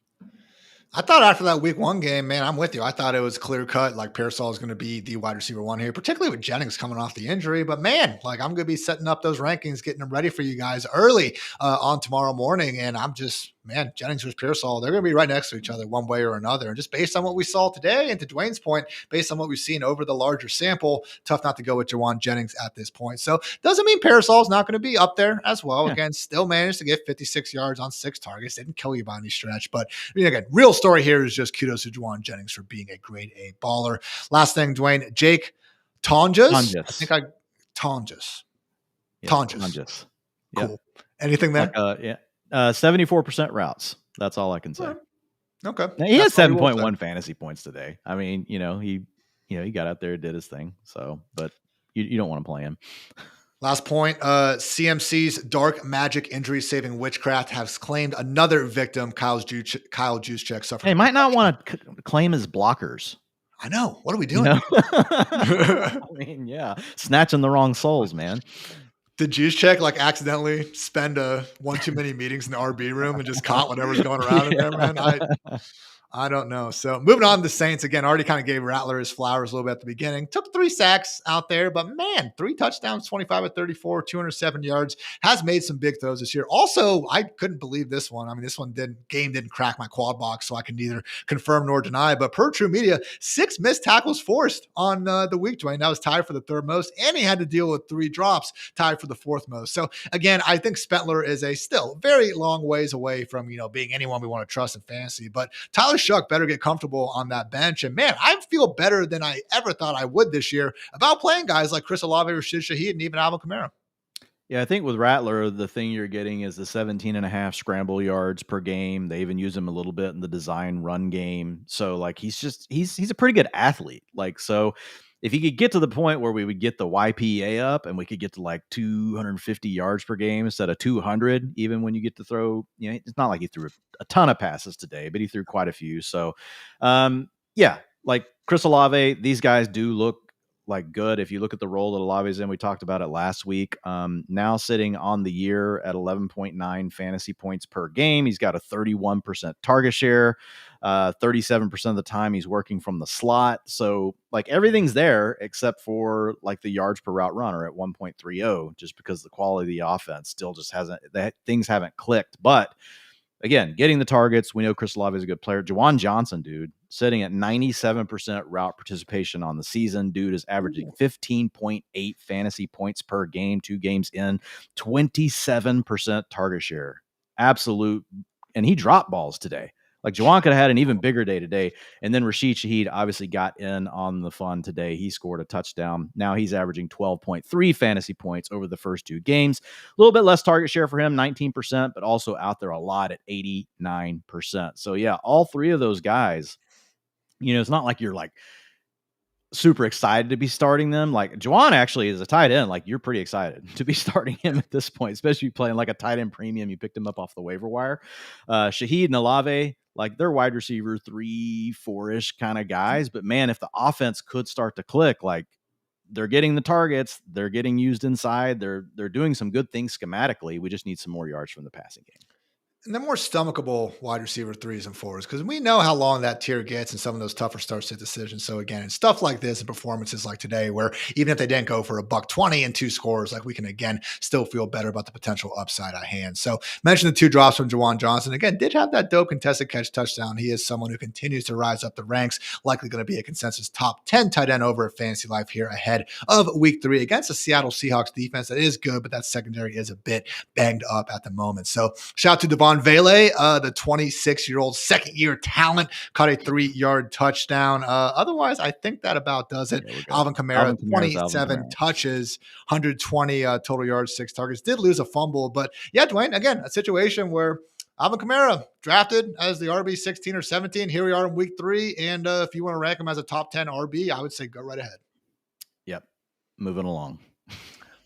I thought after that week 1 game, man, I'm with you. I thought it was clear cut. Like Pearsall is going to be the wide receiver 1 here, particularly with Jennings coming off the injury. But man, like I'm going to be setting up those rankings, getting them ready for you guys early on tomorrow morning. And I'm just, man, Jennings versus Pearsall, they're going to be right next to each other one way or another. And just based on what we saw today, and to Dwayne's point, based on what we've seen over the larger sample, tough not to go with Jauan Jennings at this point. So doesn't mean Pearsall's not going to be up there as well. Yeah. Again, still managed to get 56 yards on 6 targets. Didn't kill you by any stretch. But again, real story here is just kudos to Jauan Jennings for being a grade A baller. Last thing, Dwayne, Jake Tonjes. Tonjes. Tonjes. Cool. Anything there? 74% routes. That's all I can say. Okay. Now, he has 7.1 fantasy points today. I mean, he got out there, did his thing. So, but you don't want to play him. Last point, CMC's dark magic injury saving witchcraft has claimed another victim. Kyle Juszczyk suffered. Hey, might not want to claim his blockers. I know. What are we doing? I mean, yeah, snatching the wrong souls, man. Did Juszczyk like accidentally spend one too many meetings in the RB room and just caught whatever's going around in there, man? I don't know. So moving on to the Saints again, already kind of gave Rattler his flowers a little bit at the beginning. Took 3 sacks out there, but man, 3 touchdowns, 25 of 34, 207 yards. Has made some big throws this year. Also, I couldn't believe this one. I mean, this one didn't crack my quad box, so I can neither confirm nor deny. But per True Media, 6 missed tackles forced on the week, Dwayne. That was tied for the 3rd most, and he had to deal with 3 drops, tied for the 4th most. So again, I think Spentler is a still very long ways away from being anyone we want to trust in fantasy. But Tyler Shuck better get comfortable on that bench. And man, I feel better than I ever thought I would this year about playing guys like Chris Olave, Rashid Shaheed, and even Alvin Kamara. Yeah, I think with Rattler, the thing you're getting is the 17 and a half scramble yards per game. They even use him a little bit in the design run game. So like he's a pretty good athlete. Like, so if he could get to the point where we would get the YPA up and we could get to like 250 yards per game instead of 200, even when you get to throw, it's not like he threw a ton of passes today, but he threw quite a few. So yeah, like Chris Olave, these guys do look like good. If you look at the role that Olave's in, we talked about it last week. Now sitting on the year at 11.9 fantasy points per game. He's got a 31% target share. 37% of the time he's working from the slot. So like everything's there except for like the yards per route runner at 1.30, just because the quality of the offense still just things haven't clicked. But again, getting the targets. We know Chris Olave is a good player. Juwan Johnson, dude, sitting at 97% route participation on the season. Dude is averaging 15.8 fantasy points per game, 2 games in, 27% target share. Absolute. And he dropped balls today. Like Juwan could have had an even bigger day today. And then Rashid Shaheed obviously got in on the fun today. He scored a touchdown. Now he's averaging 12.3 fantasy points over the first 2 games. A little bit less target share for him, 19%, but also out there a lot at 89%. So yeah, all 3 of those guys, it's not like you're like super excited to be starting them. Like Juwan actually is a tight end. Like you're pretty excited to be starting him at this point, especially playing like a tight end premium. You picked him up off the waiver wire. Shaheed and Olave, like they're wide receiver 3, 4-ish kind of guys. But man, if the offense could start to click, like they're getting the targets, they're getting used inside. They're doing some good things schematically. We just need some more yards from the passing game. And the more stomachable wide receiver 3s and 4s, because we know how long that tier gets and some of those tougher start-sit decisions. So again, it's stuff like this and performances like today, where even if they didn't go for $120 and 2 scores, like we can again still feel better about the potential upside at hand. So mention the 2 drops from Juwan Johnson. Again, did have that dope contested catch touchdown. He is someone who continues to rise up the ranks, likely going to be a consensus top 10 tight end over at Fantasy Life here ahead of Week 3 against the Seattle Seahawks defense. That is good, but that secondary is a bit banged up at the moment. So shout out to Devon Vele, the 26-year-old second-year talent, caught a 3-yard touchdown. Otherwise, I think that about does it. Alvin Kamara, 27 touches, 120 total yards, 6 targets. Did lose a fumble, but yeah, Dwayne, again, a situation where Alvin Kamara drafted as the RB 16 or 17. Here we are in Week 3, and if you want to rank him as a top 10 RB, I would say go right ahead. Yep, moving along.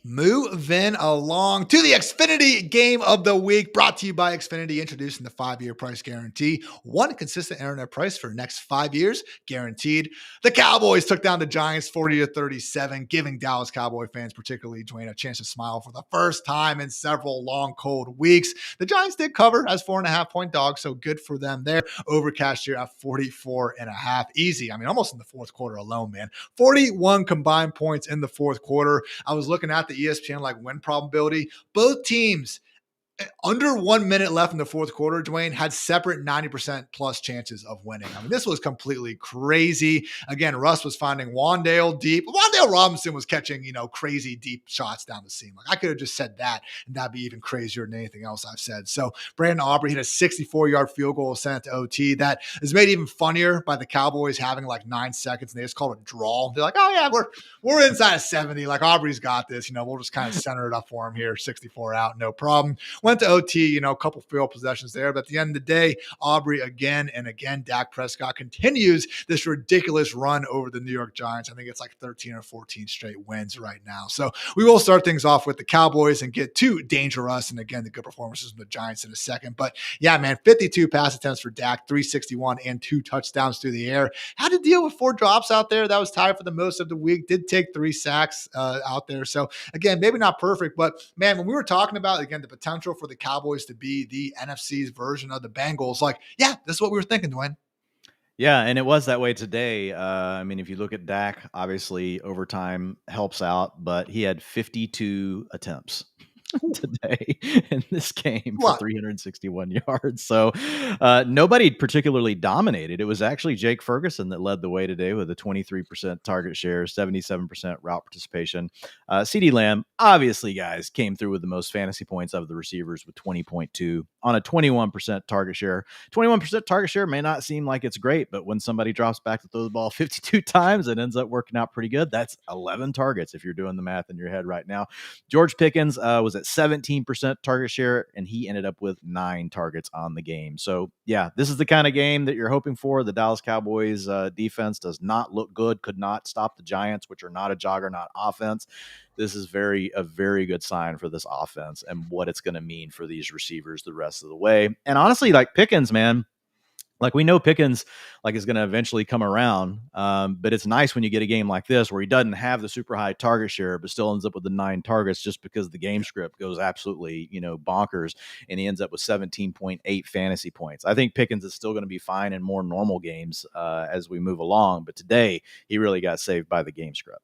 Moving along to the Xfinity game of the week, brought to you by Xfinity, introducing the 5-year price guarantee. One consistent internet price for the next 5 years, guaranteed. The Cowboys took down the Giants 40-37, giving Dallas Cowboy fans, particularly Dwain, a chance to smile for the first time in several long, cold weeks. The Giants did cover as 4.5-point dogs, so good for them there. Overcast here at 44.5. Easy. I mean, almost in the fourth quarter alone, man. 41 combined points in the fourth quarter. I was looking at the ESPN like win probability. Both teams under 1 minute left in the fourth quarter, Dwayne, had separate 90% plus chances of winning. I mean, this was completely crazy. Again, Russ was finding Wan'Dale deep. Wan'Dale Robinson was catching, crazy deep shots down the seam. Like I could have just said that, and that'd be even crazier than anything else I've said. So Brandon Aubrey hit a 64-yard field goal, sent it to OT. That is made even funnier by the Cowboys having like 9 seconds, and they just called it a draw. They're like, oh yeah, we're inside of 70. Like Aubrey's got this. We'll just kind of center it up for him here. 64 out, no problem. Went to OT, a couple field possessions there. But at the end of the day, Aubrey again and again, Dak Prescott continues this ridiculous run over the New York Giants. I think it's like 13 or 14 straight wins right now. So we will start things off with the Cowboys and get to Dangerous. And again, the good performances from the Giants in a second. But yeah, man, 52 pass attempts for Dak, 361 and 2 touchdowns through the air. Had to deal with 4 drops out there. That was tied for the most of the week. Did take 3 sacks out there. So again, maybe not perfect, but man, when we were talking about, again, the potential for the Cowboys to be the NFC's version of the Bengals, like, yeah, this is what we were thinking, Dwayne. Yeah, and it was that way today. I mean, if you look at Dak, obviously overtime helps out, but he had 52 attempts. today in this game for What? 361 yards. So nobody particularly dominated. It was actually Jake Ferguson that led the way today with a 23% target share, 77% route participation. CeeDee Lamb, obviously, guys, came through with the most fantasy points of the receivers with 20.2 on a 21% target share. 21% target share may not seem like it's great, but when somebody drops back to throw the ball 52 times, it ends up working out pretty good. That's 11 targets if you're doing the math in your head right now. George Pickens was at 17% target share, and he ended up with 9 targets on the game. So, yeah, this is the kind of game that you're hoping for. The Dallas Cowboys defense does not look good, could not stop the Giants, which are not a juggernaut offense. This is a very good sign for this offense and what it's going to mean for these receivers the rest of the way. And honestly, like Pickens, man, like we know Pickens like is going to eventually come around, but it's nice when you get a game like this where he doesn't have the super high target share, but still ends up with the 9 targets just because the game script goes absolutely, bonkers, and he ends up with 17.8 fantasy points. I think Pickens is still going to be fine in more normal games as we move along, but today he really got saved by the game script.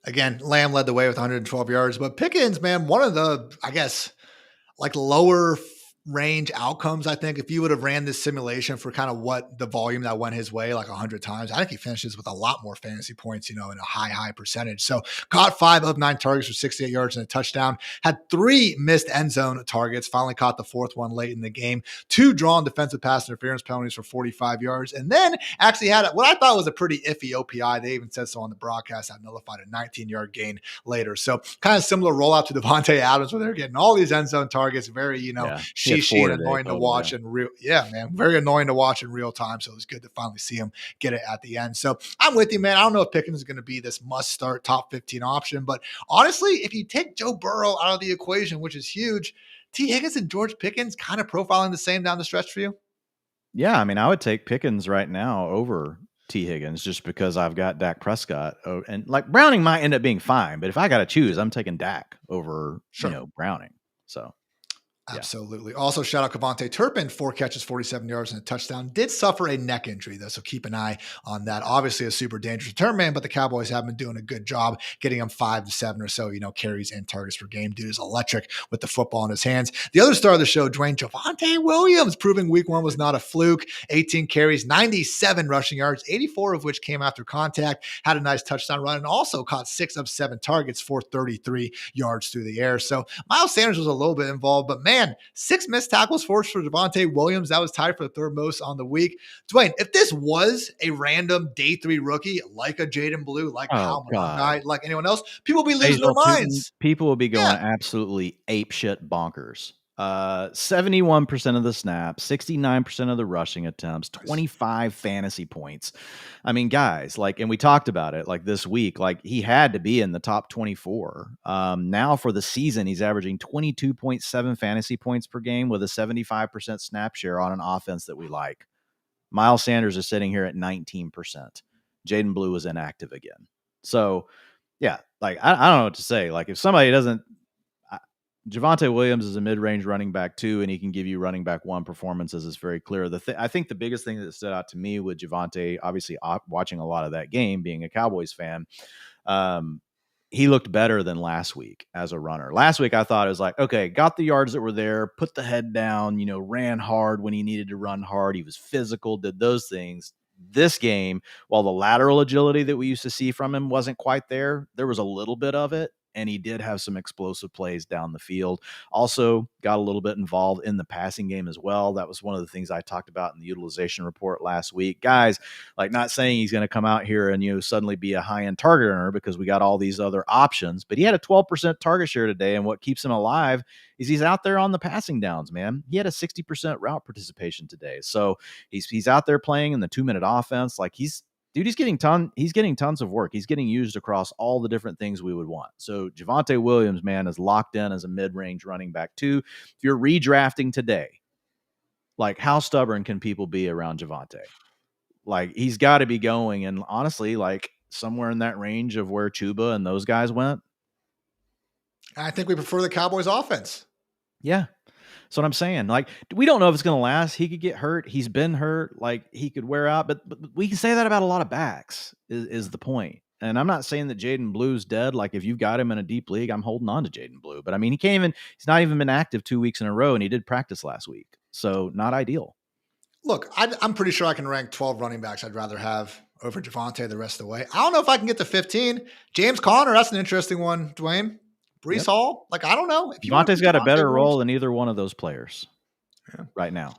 Again, Lamb led the way with 112 yards, but Pickens, man, one of the, I guess, like lower range outcomes. I think if you would have ran this simulation for kind of what the volume that went his way, like 100 times, I think he finishes with a lot more fantasy points, in a high percentage. So caught 5 of 9 targets for 68 yards and a touchdown, had 3 missed end zone targets, finally caught the 4th one late in the game, 2 drawn defensive pass interference penalties for 45 yards. And then actually had what I thought was a pretty iffy OPI. They even said so on the broadcast, that nullified a 19-yard gain later. So kind of similar rollout to Devontae Adams, where they're getting all these end zone targets, very, she and annoying to watch in real, very annoying to watch in real time. So it was good to finally see him get it at the end. So I'm with you, man. I don't know if Pickens is going to be this must start top 15 option, but honestly, if you take Joe Burrow out of the equation, which is huge, T. Higgins and George Pickens kind of profiling the same down the stretch for you. Yeah, I mean, I would take Pickens right now over T. Higgins just because I've got Dak Prescott. And like Browning might end up being fine, but if I got to choose, I'm taking Dak over, Browning. So. Absolutely. Also, shout out Kevontae Turpin, 4 catches, 47 yards, and a touchdown. Did suffer a neck injury, though, so keep an eye on that. Obviously, a super dangerous return man, but the Cowboys have been doing a good job getting him 5 to 7 or so, carries and targets per game. Dude is electric with the football in his hands. The other star of the show, Dwain Javonte Williams, proving week 1 was not a fluke. 18 carries, 97 rushing yards, 84 of which came after contact. Had a nice touchdown run and also caught 6 of 7 targets for 33 yards through the air. So Miles Sanders was a little bit involved, but man, 6 missed tackles forced for Javonte Williams. That was tied for the 3rd most on the week. Dwayne, if this was a random day 3 rookie, like a Jaden Blue, like Kyle Malone, like anyone else, people would be losing their minds. People will be going absolutely apeshit bonkers. 71% of the snaps, 69% of the rushing attempts, 25 fantasy points. I mean, guys, and we talked about it this week, he had to be in the top 24. Now for the season, he's averaging 22.7 fantasy points per game with a 75% snap share on an offense that we like. Miles Sanders is sitting here at 19%. Jaden Blue is inactive again. So yeah, I don't know what to say. If somebody doesn't, Javonte Williams is a mid-range running back 2, and he can give you running back 1 performances. It's very clear. I think the biggest thing that stood out to me with Javonte, obviously watching a lot of that game, being a Cowboys fan, he looked better than last week as a runner. Last week, I thought it was okay, got the yards that were there, put the head down, ran hard when he needed to run hard. He was physical, did those things. This game, while the lateral agility that we used to see from him wasn't quite there, there was a little bit of it. And he did have some explosive plays down the field. Also got a little bit involved in the passing game as well. That was one of the things I talked about in the utilization report last week. Guys, not saying he's going to come out here and, suddenly be a high-end target earner because we got all these other options, but he had a 12% target share today. And what keeps him alive is he's out there on the passing downs, man. He had a 60% route participation today. So he's out there playing in the 2-minute offense. He's getting tons of work. He's getting used across all the different things we would want. So Javonte Williams, man, is locked in as a mid-range running back 2. If you're redrafting today, how stubborn can people be around Javonte? He's got to be going, and honestly, somewhere in that range of where Chuba and those guys went. I think we prefer the Cowboys offense. Yeah. That's what I'm saying. We don't know if it's going to last. He could get hurt. He's been hurt. He could wear out. But we can say that about a lot of backs is the point. And I'm not saying that Jaden Blue's dead. Like if you've got him in a deep league, I'm holding on to Jaden Blue. But I mean, he's not even been active 2 weeks in a row, and he did practice last week. So not ideal. Look, I'm pretty sure I can rank 12 running backs I'd rather have over Javonte the rest of the way. I don't know if I can get to 15. James Conner, that's an interesting one, Dwayne. Brees Hall, like, I don't know. If Javonte's got a better role than either one of those players right now.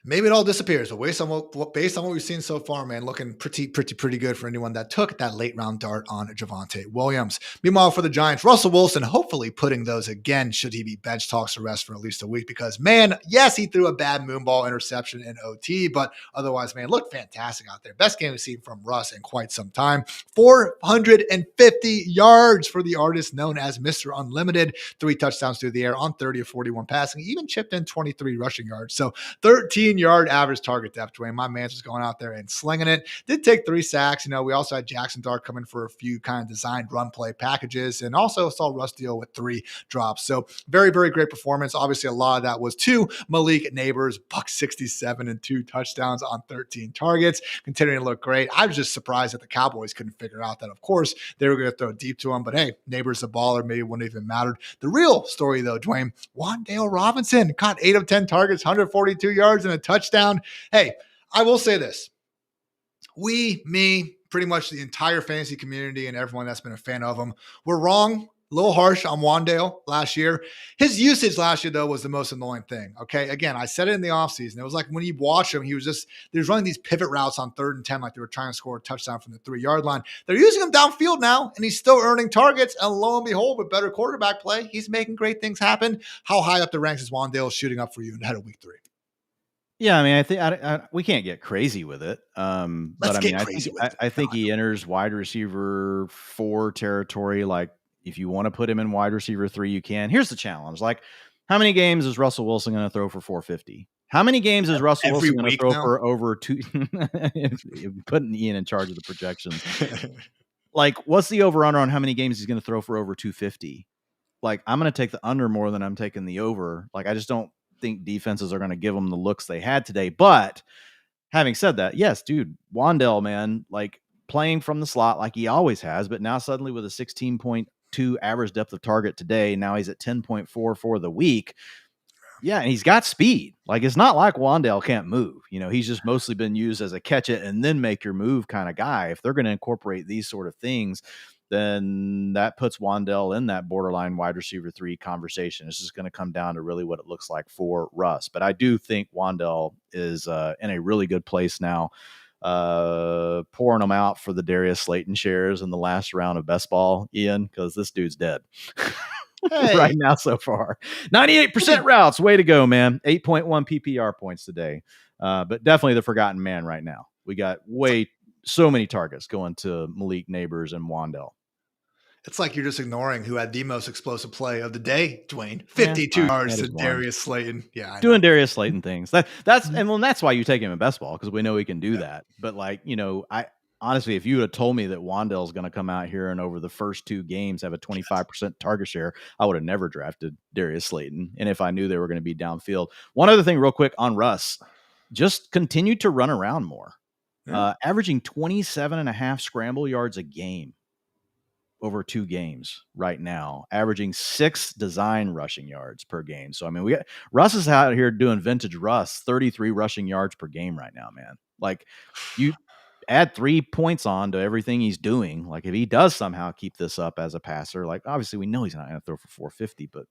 Maybe it all disappears, but based on what we've seen so far, man, looking pretty good for anyone that took that late round dart on Javonte Williams. Meanwhile, for the Giants, Russell Wilson hopefully putting those again should he be bench talks to rest for at least a week because, man, yes, he threw a bad moonball interception in OT, but otherwise, man, looked fantastic out there. Best game we've seen from Russ in quite some time. 450 yards for the artist known as Mr. Unlimited. 3 touchdowns through the air on 30 of 41 passing. He even chipped in 23 rushing yards. So 13-yard average target depth, Dwayne. My man's just going out there and slinging it. Did take 3 sacks. We also had Jackson Dart come in for a few kind of designed run play packages and also saw Russ deal with 3 drops. So very, very great performance. Obviously, a lot of that was to Malik Neighbors, $167 and 2 touchdowns on 13 targets, continuing to look great. I was just surprised that the Cowboys couldn't figure out that, of course, they were going to throw deep to him. But hey, Neighbors a baller. Maybe it wouldn't even mattered. The real story, though, Dwayne, Wan'Dale Robinson caught 8 of 10 targets, 142 yards and a touchdown. Hey, I will say this. Pretty much the entire fantasy community and everyone that's been a fan of him, were wrong. A little harsh on Wan'Dale last year. His usage last year, though, was the most annoying thing. Okay. Again, I said it in the offseason. It was like when you watch him, he was running these pivot routes on 3rd and 10, like they were trying to score a touchdown from the 3-yard line. They're using him downfield now, and he's still earning targets. And lo and behold, with better quarterback play, he's making great things happen. How high up the ranks is Wan'Dale shooting up for you ahead of week 3? Yeah, I mean, I think we can't get crazy with it. But I think he enters wide receiver 4 territory. Like, if you want to put him in wide receiver 3, you can. Here's the challenge: like, how many games is Russell Wilson going to throw for 450? How many games is Russell Wilson going to throw for over 2? Putting Ian in charge of the projections. Like, what's the over/under on how many games he's going to throw for over 250? Like, I'm going to take the under more than I'm taking the over. Like, I just don't think defenses are going to give them the looks they had today. But having said that, yes, dude, Wan'Dale, man, like playing from the slot like he always has, but now suddenly with a 16.2 average depth of target today, now he's at 10.4 for the week. Yeah, and he's got speed. Like, it's not like Wan'Dale can't move. He's just mostly been used as a catch it and then make your move kind of guy. If they're going to incorporate these sort of things, then that puts Wan'Dale in that borderline wide receiver 3 conversation. It's just going to come down to really what it looks like for Russ. But I do think Wan'Dale is in a really good place now, pouring them out for the Darius Slayton shares in the last round of best ball, Ian, because this dude's dead. Hey. Right now so far. 98% routes. Way to go, man. 8.1 PPR points today. But definitely the forgotten man right now. We got so many targets going to Malik Neighbors and Wan'Dale. It's like you're just ignoring who had the most explosive play of the day, Dwayne. 52 yards to Darius Slayton. Yeah, doing Darius Slayton things. That's why you take him in best ball, because we know he can do that. But I honestly, if you would have told me that Wan'Dale's going to come out here and over the first 2 games have a 25% target share, I would have never drafted Darius Slayton. And if I knew they were going to be downfield. One other thing real quick on Russ, just continue to run around more. Averaging 27.5 scramble yards a game over 2 games right now, averaging 6 design rushing yards per game. So, I mean, Russ is out here doing vintage Russ, 33 rushing yards per game right now, man. Like, you add 3 points on to everything he's doing. Like, if he does somehow keep this up as a passer, like, obviously we know he's not going to throw for 450, but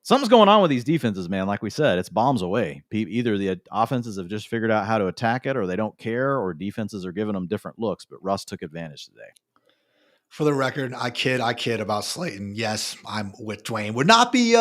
something's going on with these defenses, man. Like we said, it's bombs away. Either the offenses have just figured out how to attack it, or they don't care, or defenses are giving them different looks. But Russ took advantage today. For the record, I kid about Slayton. Yes, I'm with Dwayne. Would not be,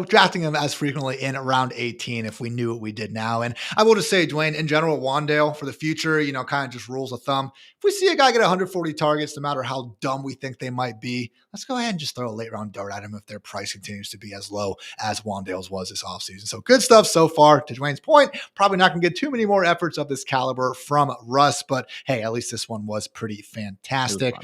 drafting him as frequently in around 18 if we knew what we did now. And I will just say, Dwayne, in general, Wan'Dale for the future, kind of just rules of thumb. If we see a guy get 140 targets, no matter how dumb we think they might be, let's go ahead and just throw a late round dart at him if their price continues to be as low as Wan'Dale's was this offseason. So good stuff so far. To Dwayne's point, probably not going to get too many more efforts of this caliber from Russ, but hey, at least this one was pretty fantastic.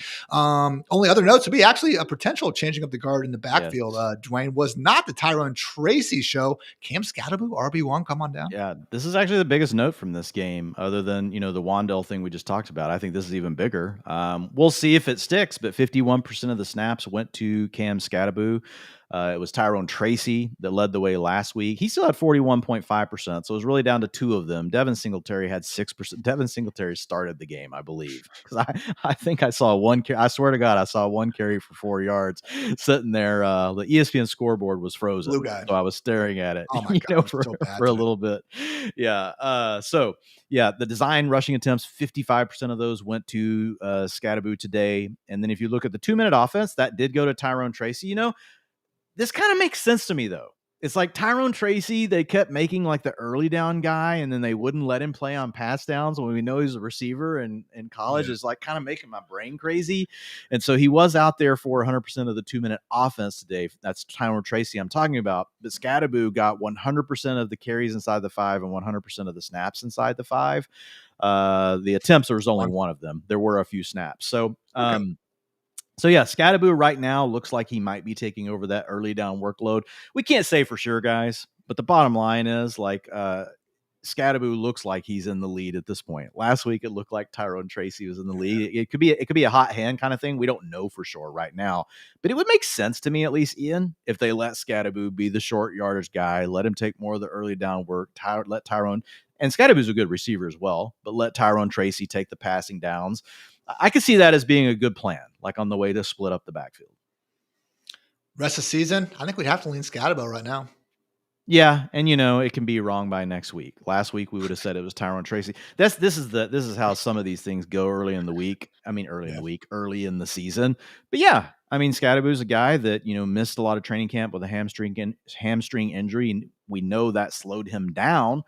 Only other notes would be actually a potential changing of the guard in the backfield. Yes. Dwain was not the Tyrone Tracy show. Cam Scatterboo, RB1, come on down. Yeah, this is actually the biggest note from this game, other than the Wandell thing we just talked about. I think this is even bigger. We'll see if it sticks, but 51% of the snaps went to Cam Scatterboo. It was Tyrone Tracy that led the way last week. He still had 41.5%, so it was really down to two of them. Devin Singletary had 6%. Devin Singletary started the game, I believe, because I think I saw one carry. I swear to God, I saw one carry for 4 yards sitting there. The ESPN scoreboard was frozen, Blue guy. so I was staring at it. Oh my God, for so bad a little bit. Yeah. So yeah, the design rushing attempts, 55% of those went to Scatterboo today. And then if you look at the 2-minute offense, that did go to Tyrone Tracy. This kind of makes sense to me, though. It's like Tyrone Tracy, they kept making like the early down guy, and then they wouldn't let him play on pass downs when we know he's a receiver in college. Yeah. Is like kind of making my brain crazy. And so he was out there for 100% of the 2-minute offense today. That's Tyrone Tracy I'm talking about. But Scatterboo got 100% of the carries inside the 5 and 100% of the snaps inside the 5. The attempts, there was only one of them. There were a few snaps. So, Okay. So yeah, Scatterboo right now looks like he might be taking over that early down workload. We can't say for sure, guys, but the bottom line is Scatterboo looks like he's in the lead at this point. Last week it looked like Tyrone Tracy was in the lead. It could be a hot hand kind of thing. We don't know for sure right now, but it would make sense to me, at least, Ian, if they let Scatterboo be the short yardage guy, let him take more of the early down work, let Tyrone, and Scatterboo's a good receiver as well, but let Tyrone Tracy take the passing downs. I could see that as being a good plan, like on the way to split up the backfield. Rest of the season, I think we'd have to lean Scatterboo right now. Yeah, and it can be wrong by next week. Last week we would have said it was Tyrone Tracy. This is how some of these things go early in the week. I mean, early in the season. But yeah, I mean, Scatterboo's a guy that missed a lot of training camp with a hamstring injury, and we know that slowed him down.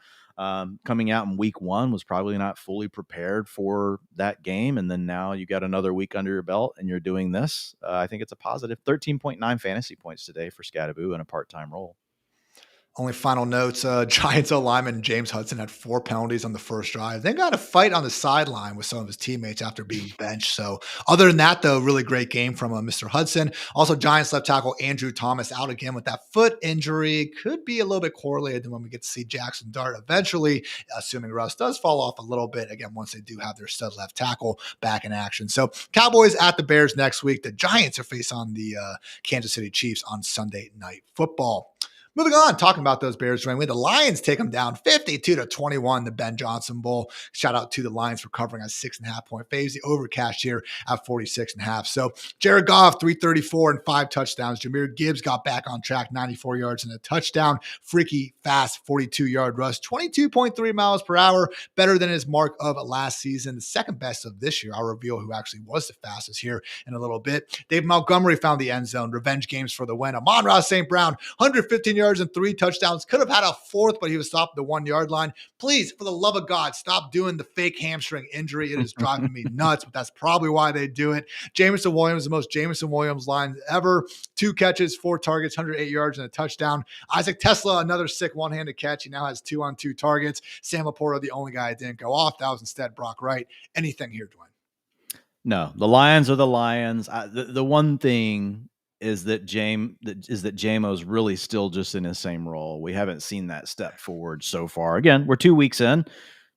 Coming out in week 1 was probably not fully prepared for that game. And then now you got another week under your belt and you're doing this. I think it's a positive. 13.9 fantasy points today for Scatterboo in a part-time role. Only final notes, Giants O-lineman James Hudson had 4 penalties on the first drive. Then got a fight on the sideline with some of his teammates after being benched. So other than that, though, really great game from Mr. Hudson. Also, Giants left tackle Andrew Thomas out again with that foot injury. Could be a little bit correlated to when we get to see Jackson Dart eventually, assuming Russ does fall off a little bit, again, once they do have their stud left tackle back in action. So Cowboys at the Bears next week. The Giants are facing on the Kansas City Chiefs on Sunday Night Football. Moving on, talking about those Bears, we had the Lions take them down 52-21, the Ben Johnson Bowl. Shout out to the Lions for covering a 6.5-point faves. The overcash here at 46.5. So Jared Goff, 334 and 5 touchdowns. Jahmyr Gibbs got back on track, 94 yards and a touchdown. Freaky fast 42-yard rush, 22.3 miles per hour, better than his mark of last season, the second best of this year. I'll reveal who actually was the fastest here in a little bit. Dave Montgomery found the end zone. Revenge games for the win. Amon-Ra St. Brown, 115 yards and 3 touchdowns. Could have had a fourth, but he was stopped at the 1-yard line. Please, for the love of God, stop doing the fake hamstring injury. It is driving me nuts, but that's probably why they do it. Jameson Williams, the most Jameson Williams line ever. 2 catches, 4 targets, 108 yards and a touchdown. Isaac Tesla, another sick one-handed catch. He now has 2-on-2 targets. Sam Laporta, the only guy that didn't go off. That was instead Brock Wright. Anything here, Dwayne? No, the Lions are the Lions. The one thing is that Jamo's really still just in his same role. We haven't seen that step forward so far. Again, we're 2 weeks in,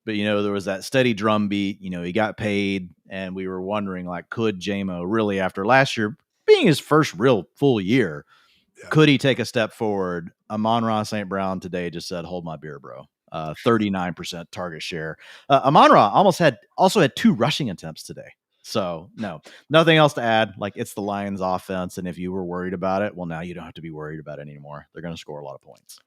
but there was that steady drumbeat. He got paid, and we were wondering, like, could Jamo really, after last year being his first real full year, could he take a step forward? Amon-Ra St. Brown today just said, "Hold my beer, bro." 39% target share. Amon-Ra also had 2 rushing attempts today. So, no, nothing else to add. Like, it's the Lions offense, and if you were worried about it, well, now you don't have to be worried about it anymore. They're going to score a lot of points.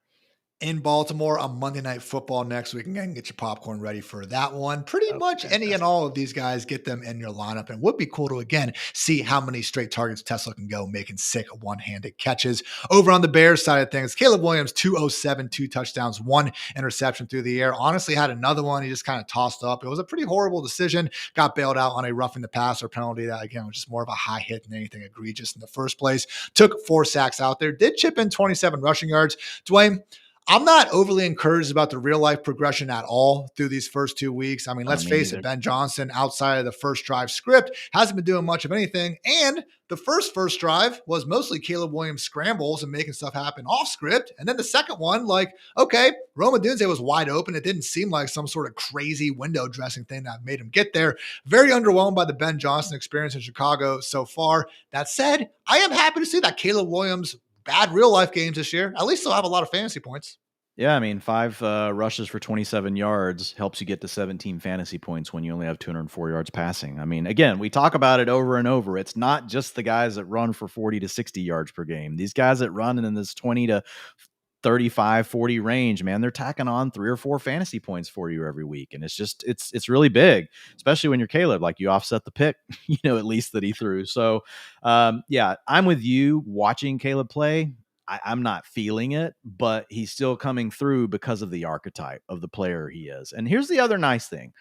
In Baltimore on Monday Night Football next week. Again, get your popcorn ready for that one. Pretty much any and all of these guys, get them in your lineup. And it would be cool to, again, see how many straight targets Tesla can go, making sick one-handed catches. Over on the Bears side of things, Caleb Williams, 207, 2 touchdowns, 1 interception through the air. Honestly, had another one he just kind of tossed up. It was a pretty horrible decision. Got bailed out on a roughing the passer penalty that, again, was just more of a high hit than anything egregious in the first place. Took 4 sacks out there. Did chip in 27 rushing yards. Dwayne, I'm not overly encouraged about the real life progression at all through these first 2 weeks. I mean, let's Me face it, neither. Ben Johnson, outside of the first drive script, hasn't been doing much of anything. And the first drive was mostly Caleb Williams scrambles and making stuff happen off script. And then the second one, like, okay, Roma Dunze was wide open. It didn't seem like some sort of crazy window dressing thing that made him get there. Very underwhelmed by the Ben Johnson experience in Chicago so far. That said, I am happy to see that Caleb Williams bad real life games this year. At least they'll have a lot of fantasy points. Yeah, I mean, 5 rushes for 27 yards helps you get to 17 fantasy points when you only have 204 yards passing. I mean, again, we talk about it over and over. It's not just the guys that run for 40 to 60 yards per game. These guys that run in this 20 to 35, 40 range, man, they're tacking on 3 or 4 fantasy points for you every week. And it's really big, especially when you're Caleb, like you offset the pick, at least that he threw. So, yeah, I'm with you watching Caleb play. I'm not feeling it, but he's still coming through because of the archetype of the player he is. And here's the other nice thing.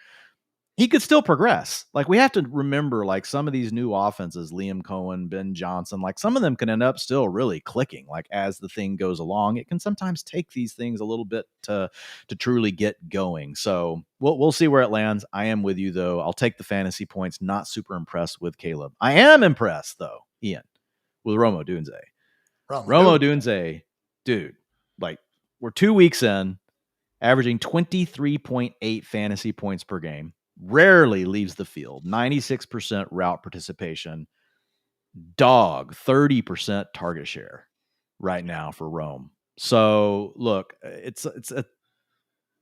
He could still progress. Like, we have to remember, like, some of these new offenses, Liam Cohen, Ben Johnson, like some of them can end up still really clicking. Like, as the thing goes along, it can sometimes take these things a little bit to truly get going. So we'll see where it lands. I am with you though. I'll take the fantasy points. Not super impressed with Caleb. I am impressed though, Ian, with Roma Odunze. Roma Odunze, dude, like, we're 2 weeks in, averaging 23.8 fantasy points per game. Rarely leaves the field. 96% route participation. Dog, 30% target share right now for Rome. So look,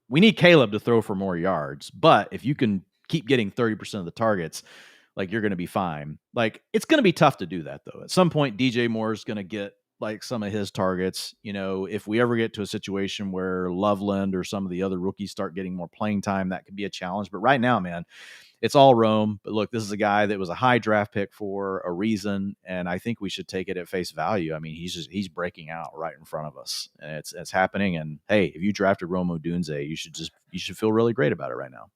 we need Caleb to throw for more yards, but if you can keep getting 30% of the targets, like, you're going to be fine. Like, it's going to be tough to do that though. At some point, DJ Moore is going to get like some of his targets. If we ever get to a situation where Loveland or some of the other rookies start getting more playing time, that could be a challenge. But right now, man, it's all Rome. But look, this is a guy that was a high draft pick for a reason, and I think we should take it at face value. I mean, he's breaking out right in front of us, and it's happening. And hey, if you drafted Rome Odunze, you should feel really great about it right now.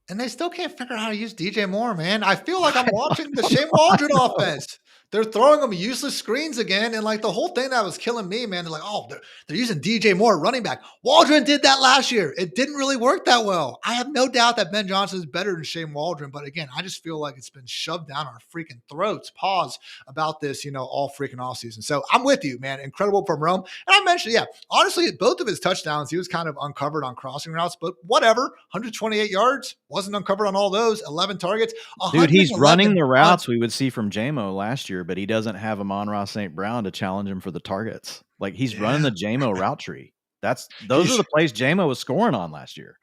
And they still can't figure out how to use DJ Moore, man. I feel like I'm watching the Shane Waldron offense. They're throwing them useless screens again. And like the whole thing that was killing me, man, they're like, oh, they're using DJ Moore running back. Waldron did that last year. It didn't really work that well. I have no doubt that Ben Johnson is better than Shane Waldron. But again, I just feel like it's been shoved down our freaking throats. Pause about this, all freaking offseason. So I'm with you, man. Incredible from Rome. And I mentioned, yeah, honestly, both of his touchdowns, he was kind of uncovered on crossing routes, but whatever. 128 yards, wasn't uncovered on all those. 11 targets. Dude, he's running the routes we would see from JMO last year, but he doesn't have Amon-Ra St. Brown to challenge him for the targets. Like, he's running the JMO route tree. Those are the plays JMO was scoring on last year.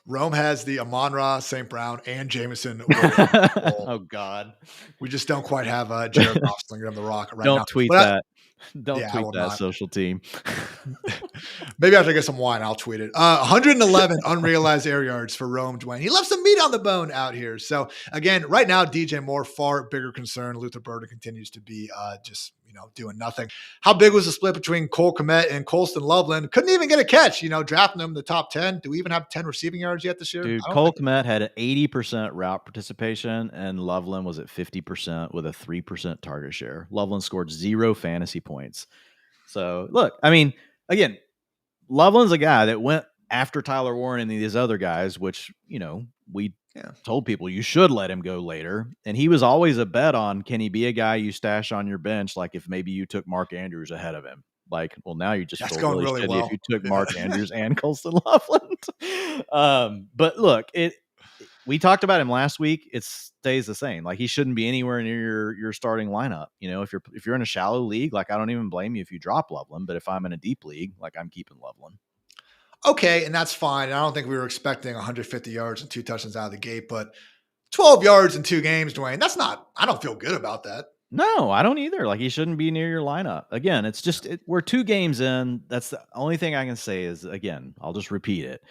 Rome has the Amon-Ra St. Brown and Jameson. Oh God, we just don't quite have Jared Goff slinging on the rock right now. Don't tweet that. Don't tweet that, not. Social team. Maybe after I get some wine, I'll tweet it. 111 unrealized air yards for Rome Dwain. He left some meat on the bone out here. So again, right now, DJ Moore, far bigger concern. Luther Burden continues to be just doing nothing. How big was the split between Cole Kmet and Colston Loveland? Couldn't even get a catch, drafting them in the top 10. Do we even have 10 receiving yards yet this year? Dude, Cole Kmet had an 80% route participation, and Loveland was at 50% with a 3% target share. Loveland scored 0 fantasy points. So look, I mean, again, Loveland's a guy that went after Tyler Warren and these other guys, which, we told people you should let him go later. And he was always a bet on, can he be a guy you stash on your bench? Like, if maybe you took Mark Andrews ahead of him. Like, well, now you just feel really shitty well if you took Mark Andrews and Colston Loveland. But look, we talked about him last week. It stays the same. Like, he shouldn't be anywhere near your starting lineup. If you're in a shallow league, like, I don't even blame you if you drop Loveland. But if I'm in a deep league, like, I'm keeping Loveland. Okay, and that's fine. I don't think we were expecting 150 yards and 2 touchdowns out of the gate, but 12 yards in 2 games, Dwayne, I don't feel good about that. No, I don't either. Like, he shouldn't be near your lineup. Again, it's just we're 2 games in. That's the only thing I can say is, again, I'll just repeat it.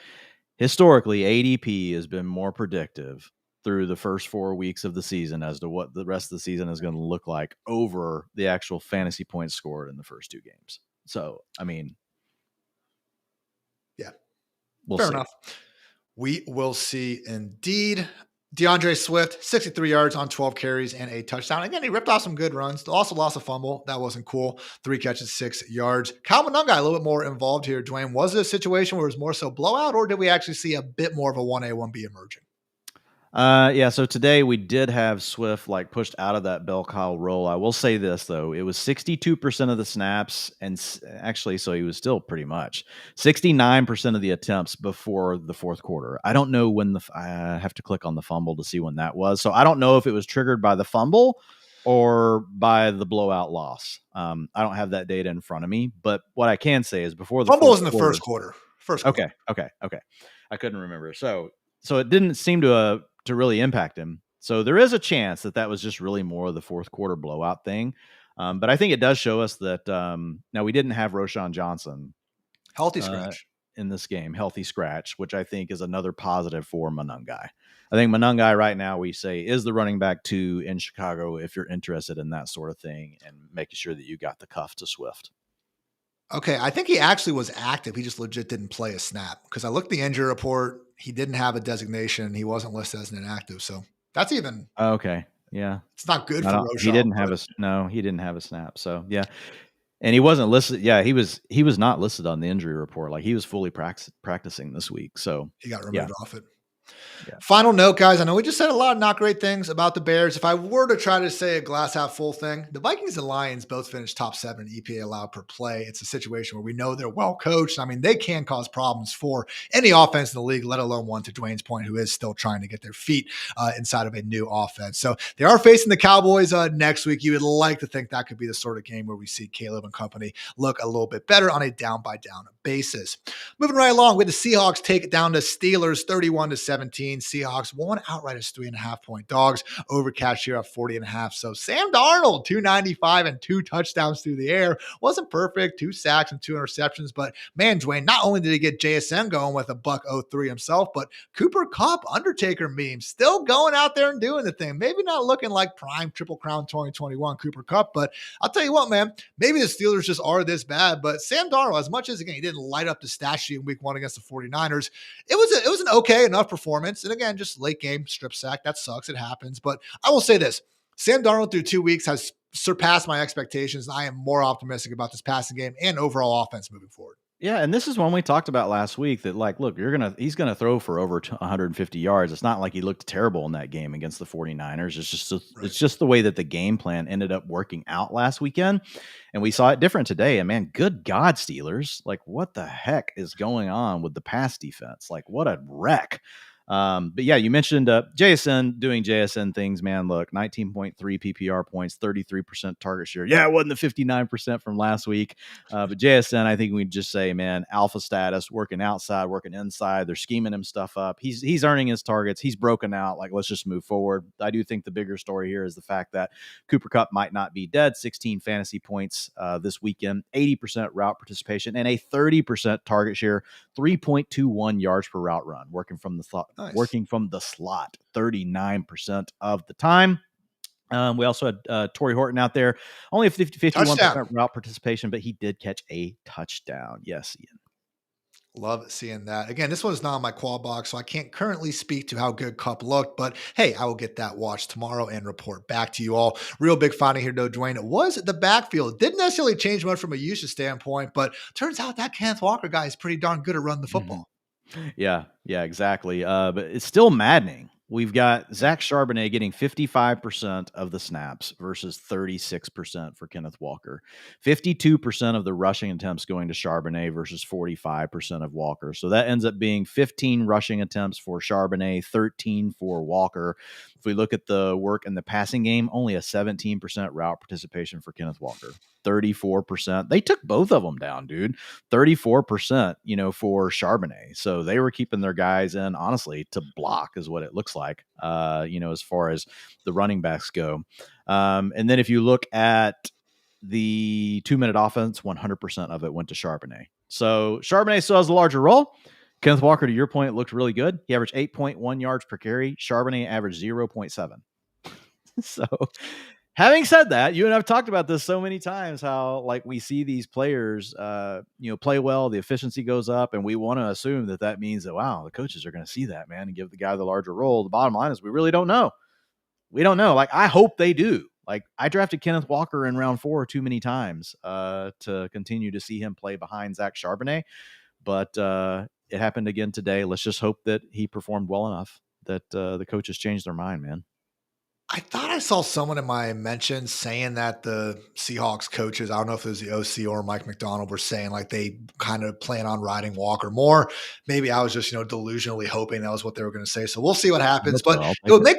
Historically, ADP has been more predictive through the first 4 weeks of the season as to what the rest of the season is going to look like over the actual fantasy points scored in the first 2 games. So, I mean, yeah, we'll fair see. enough. We will see indeed. DeAndre Swift, 63 yards on 12 carries and a touchdown. Again, he ripped off some good runs. Also lost a fumble. That wasn't cool. 3 catches, 6 yards. Kyle Monunga, a little bit more involved here. Dwayne, was it a situation where it was more so blowout, or did we actually see a bit more of a 1A, 1B emerging? Yeah, so today we did have Swift like pushed out of that bell cow role. I will say this though, it was 62% of the snaps, and actually, so he was still pretty much 69% of the attempts before the fourth quarter. I don't know when I have to click on the fumble to see when that was. So I don't know if it was triggered by the fumble or by the blowout loss. I don't have that data in front of me, but what I can say is before the fumble was in the first quarter. Okay. I couldn't remember. So it didn't seem to really impact him. So there is a chance that was just really more of the fourth quarter blowout thing. But I think it does show us that now we didn't have Roschon Johnson healthy scratch in this game, healthy scratch, which I think is another positive for Monungai. I think Monungai right now, we say, is the running back 2 in Chicago if you're interested in that sort of thing and making sure that you got the cuff to Swift. Okay, I think he actually was active. He just legit didn't play a snap because I looked the injury report. He didn't have a designation. He wasn't listed as an inactive. So that's even okay. Yeah, it's not good for Roschon. He didn't have he didn't have a snap. So yeah, and he wasn't listed. Yeah, he was not listed on the injury report. Like he was fully practicing this week. So he got removed off it. Yeah. Final note, guys. I know we just said a lot of not great things about the Bears. If I were to try to say a glass half full thing, the Vikings and Lions both finished top 7 EPA allowed per play. It's a situation where we know they're well coached. I mean, they can cause problems for any offense in the league, let alone one, to Dwayne's point, who is still trying to get their feet inside of a new offense. So they are facing the Cowboys next week. You would like to think that could be the sort of game where we see Caleb and company look a little bit better on a down-by-down basis. Moving right along with the Seahawks take it down to Steelers 31-17. Seahawks won outright as 3.5-point dogs. Over cash here at 40.5. So Sam Darnold, 295 and 2 touchdowns through the air. Wasn't perfect, 2 sacks and 2 interceptions. But man, Dwayne, not only did he get JSN going with a $103 himself, but Cooper Kupp, Undertaker meme, still going out there and doing the thing. Maybe not looking like prime Triple Crown 2021 Cooper Kupp, but I'll tell you what, man, maybe the Steelers just are this bad. But Sam Darnold, as much as again, he didn't light up the stat sheet in week 1 against the 49ers, it was an okay enough performance. And again, just late game strip sack. That sucks. It happens. But I will say this, Sam Darnold through 2 weeks has surpassed my expectations. I am more optimistic about this passing game and overall offense moving forward. Yeah, and this is one we talked about last week that, like, look, he's going to throw for over 150 yards. It's not like he looked terrible in that game against the 49ers. It's just the way that the game plan ended up working out last weekend. And we saw it different today. And man, good God, Steelers, like what the heck is going on with the pass defense? Like what a wreck. But yeah, you mentioned JSN doing JSN things, man. Look, 19.3 PPR points, 33% target share. Yeah, it wasn't the 59% from last week. But JSN, I think we'd just say, man, alpha status, working outside, working inside. They're scheming him stuff up. He's earning his targets. He's broken out. Like, let's just move forward. I do think the bigger story here is the fact that Cooper Kupp might not be dead. 16 fantasy points this weekend, 80% route participation, and a 30% target share, 3.21 yards per route run, working from the slot. Nice. Working from the slot 39% of the time. We also had Torrey Horton out there, only a 51% route participation, but he did catch a touchdown. Yes, Ian. Love seeing that. Again, this one's not on my qual box, so I can't currently speak to how good Kupp looked, but hey, I will get that watch tomorrow and report back to you all. Real big finding here, though, Dwayne. It was the backfield. Didn't necessarily change much from a usage standpoint, but turns out that Kenneth Walker guy is pretty darn good at running the football. Yeah, exactly. But it's still maddening. We've got Zach Charbonnet getting 55% of the snaps versus 36% for Kenneth Walker. 52% of the rushing attempts going to Charbonnet versus 45% of Walker. So that ends up being 15 rushing attempts for Charbonnet, 13 for Walker. If we look at the work in the passing game, only a 17% route participation for Kenneth Walker. 34%. They took both of them down, dude. 34%, for Charbonnet. So they were keeping their guys in, honestly, to block is what it looks like, as far as the running backs go. And then if you look at the 2-minute offense, 100% of it went to Charbonnet. So Charbonnet still has a larger role. Kenneth Walker, to your point, looked really good. He averaged 8.1 yards per carry. Charbonnet averaged 0.7. So Having said that, you and I've talked about this so many times, how like we see these players, play well, the efficiency goes up, and we want to assume that that means that, wow, the coaches are going to see that, man, and give the guy the larger role. The bottom line is we really don't know. We don't know. Like, I hope they do. Like, I drafted Kenneth Walker in round 4 too many times to continue to see him play behind Zach Charbonnet. But it happened again today. Let's just hope that he performed well enough that the coaches changed their mind, man. I thought I saw someone in my mentions saying that the Seahawks coaches, I don't know if it was the OC or Mike McDonald, were saying like they kind of plan on riding Walker more. Maybe I was just, delusionally hoping that was what they were going to say. So we'll see what happens. But it would make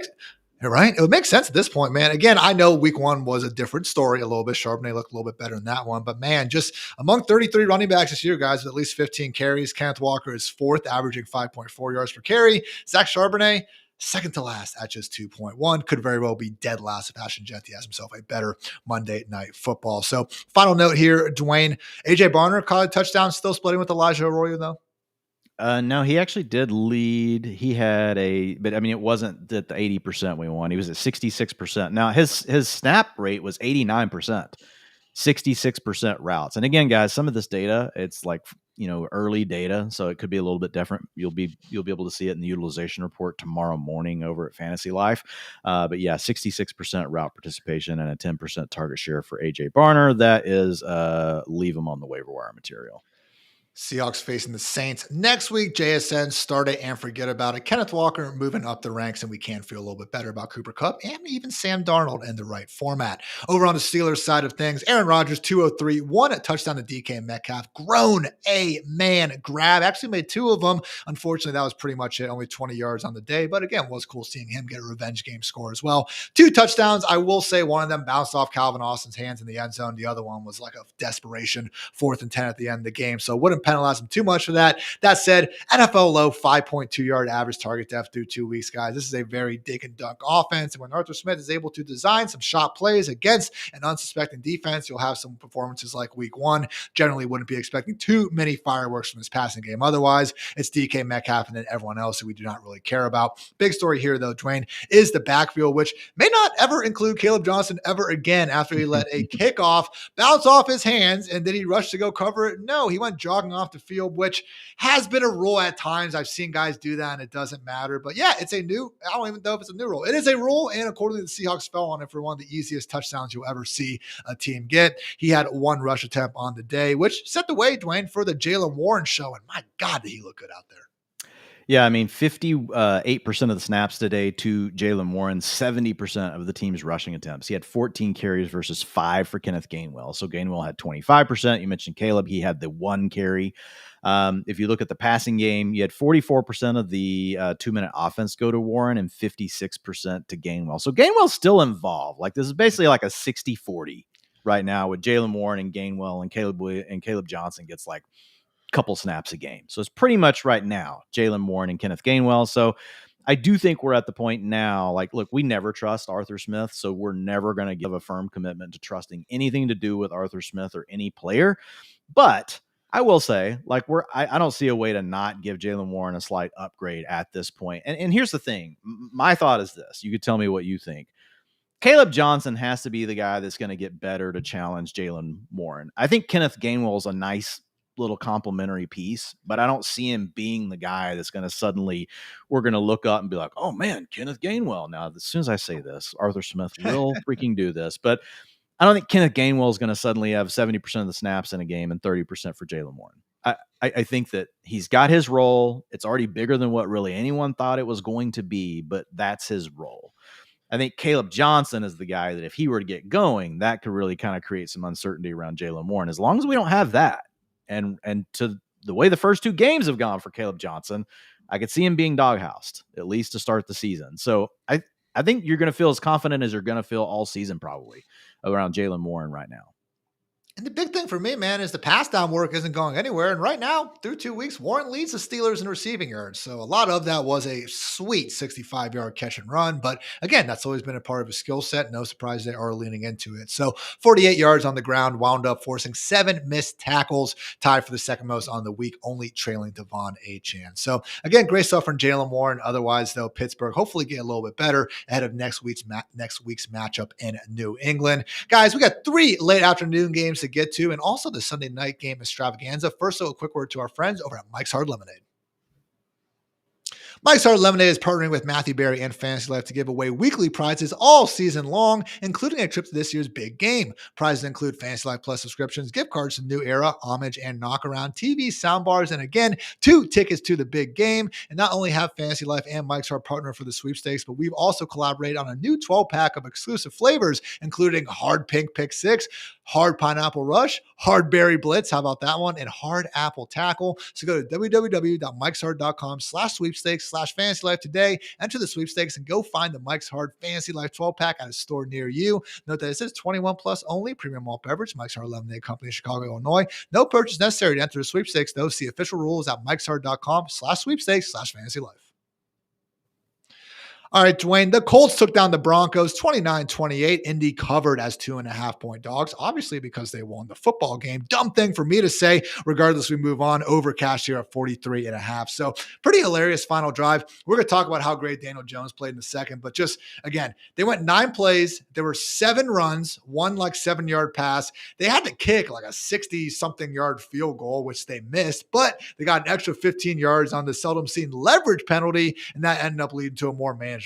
right. It would make sense at this point, man. Again, I know week 1 was a different story a little bit. Charbonnet looked a little bit better in that one. But man, just among 33 running backs this year, guys, with at least 15 carries, Kenneth Walker is 4th, averaging 5.4 yards per carry. Zach Charbonnet, second to last at just 2.1. Could very well be dead last if Ashton Jeanty has himself a better Monday Night Football. So final note here, Dwain, AJ Barner caught a touchdown, still splitting with Elijah Arroyo though. No, he actually did lead. He had but I mean, it wasn't at the 80% we want. He was at 66%. Now his snap rate was 89%, 66% routes. And again, guys, some of this data, it's like, early data, so it could be a little bit different. You'll be able to see it in the utilization report tomorrow morning over at Fantasy Life. But yeah, 66% route participation and a 10% target share for AJ Barner. That is leave him on the waiver wire material. Seahawks facing the Saints next week. JSN, start it and forget about it. Kenneth Walker moving up the ranks, and we can feel a little bit better about Cooper Kupp and even Sam Darnold in the right format. Over on the Steelers side of things, Aaron Rodgers, 203, 1 touchdown to DK Metcalf. Grown a man grab. Actually made 2 of them. Unfortunately, that was pretty much it. Only 20 yards on the day, but again, was cool seeing him get a revenge game score as well. 2 touchdowns. I will say one of them bounced off Calvin Austin's hands in the end zone. The other one was like a desperation 4th and 10 at the end of the game. So wouldn't penalize him too much for that. That said, NFL low 5.2 yard average target depth through 2 weeks, guys. This is a very dig and dunk offense. And when Arthur Smith is able to design some shot plays against an unsuspecting defense, you'll have some performances like week 1. Generally wouldn't be expecting too many fireworks from his passing game. Otherwise, it's DK Metcalf and then everyone else who we do not really care about. Big story here, though, Dwain, is the backfield, which may not ever include Caleb Johnson ever again after he let a kickoff bounce off his hands and then he rushed to go cover it. No, he went jogging off the field, which has been a rule at times. I've seen guys do that and it doesn't matter. But yeah, I don't even know if it's a new rule. It is a rule, and accordingly, the Seahawks fell on it for one of the easiest touchdowns you'll ever see a team get. He had 1 rush attempt on the day, which set the way, Dwain, for the Jaylen Warren show. And my God, did he look good out there. Yeah, I mean, 58% of the snaps today to Jaylen Warren, 70% of the team's rushing attempts. He had 14 carries versus 5 for Kenneth Gainwell. So Gainwell had 25%. You mentioned Caleb. He had the 1 carry. If you look at the passing game, you had 44% of the 2-minute offense go to Warren and 56% to Gainwell. So Gainwell's still involved. Like, this is basically like a 60-40 right now with Jaylen Warren and Gainwell, and Caleb Johnson gets like couple snaps a game. So it's pretty much right now Jaylen Warren and Kenneth Gainwell. So I do think we're at the point now, like, look, we never trust Arthur Smith, so we're never going to give a firm commitment to trusting anything to do with Arthur Smith or any player. But I will say, like, I don't see a way to not give Jaylen Warren a slight upgrade at this point. And here's the thing. My thought is this. You could tell me what you think. Caleb Johnson has to be the guy that's going to get better to challenge Jaylen Warren. I think Kenneth Gainwell is a nice little complimentary piece, but I don't see him being the guy that's going to suddenly, we're going to look up and be like, oh man, Kenneth Gainwell. Now, as soon as I say this, Arthur Smith will freaking do this, but I don't think Kenneth Gainwell is going to suddenly have 70% of the snaps in a game and 30% for Jaylen Warren. I think that he's got his role. It's already bigger than what really anyone thought it was going to be, but that's his role. I think Caleb Johnson is the guy that if he were to get going, that could really kind of create some uncertainty around Jaylen Warren. As long as we don't have that, and to the way the first 2 games have gone for Caleb Johnson, I could see him being doghoused, at least to start the season. So I think you're going to feel as confident as you're going to feel all season probably around Jaylen Warren right now. And the big thing for me, man, is the pass down work isn't going anywhere. And right now, through 2 weeks, Warren leads the Steelers in receiving yards. So a lot of that was a sweet 65-yard catch and run. But again, that's always been a part of his skill set. No surprise they are leaning into it. So 48 yards on the ground, wound up forcing 7 missed tackles, tied for the second most on the week, only trailing Devon Achane. So again, great stuff from Jalen Warren. Otherwise, though, Pittsburgh hopefully get a little bit better ahead of next week's matchup in New England. Guys, we got 3 late afternoon games to get to, and also the Sunday night game extravaganza. First, a quick word to our friends over at Mike's Hard Lemonade. Mike's Hard Lemonade is partnering with Matthew Berry and Fantasy Life to give away weekly prizes all season long, including a trip to this year's big game. Prizes include Fantasy Life Plus subscriptions, gift cards to New Era, Homage, and Knockaround, TV, soundbars, and again, 2 tickets to the big game. And not only have Fantasy Life and Mike's Hard partner for the sweepstakes, but we've also collaborated on a new 12-pack of exclusive flavors, including Hard Pink Pick 6, Hard Pineapple Rush, Hard Berry Blitz, how about that one, and Hard Apple Tackle. So go to www.mikeshard.com/sweepstakes/fantasy life today, enter the sweepstakes, and go find the Mike's Hard Fantasy Life 12-pack at a store near you. Note that it says 21 plus only, premium malt beverage, Mike's Hard Lemonade Company, Chicago, Illinois. No purchase necessary to enter the sweepstakes, though. See official rules at mikeshard.com/sweepstakes/fantasy life. All right, Dwayne, the Colts took down the Broncos 29-28. Indy covered as 2.5-point dogs, obviously because they won the football game. Dumb thing for me to say. Regardless, we move on. Overcash here at 43.5. So pretty hilarious final drive. We're going to talk about how great Daniel Jones played in a second, but just, again, they went 9 plays. There were 7 runs, one 7-yard pass. They had to kick a 60-something yard field goal, which they missed, but they got an extra 15 yards on the seldom seen leverage penalty, and that ended up leading to a more manageable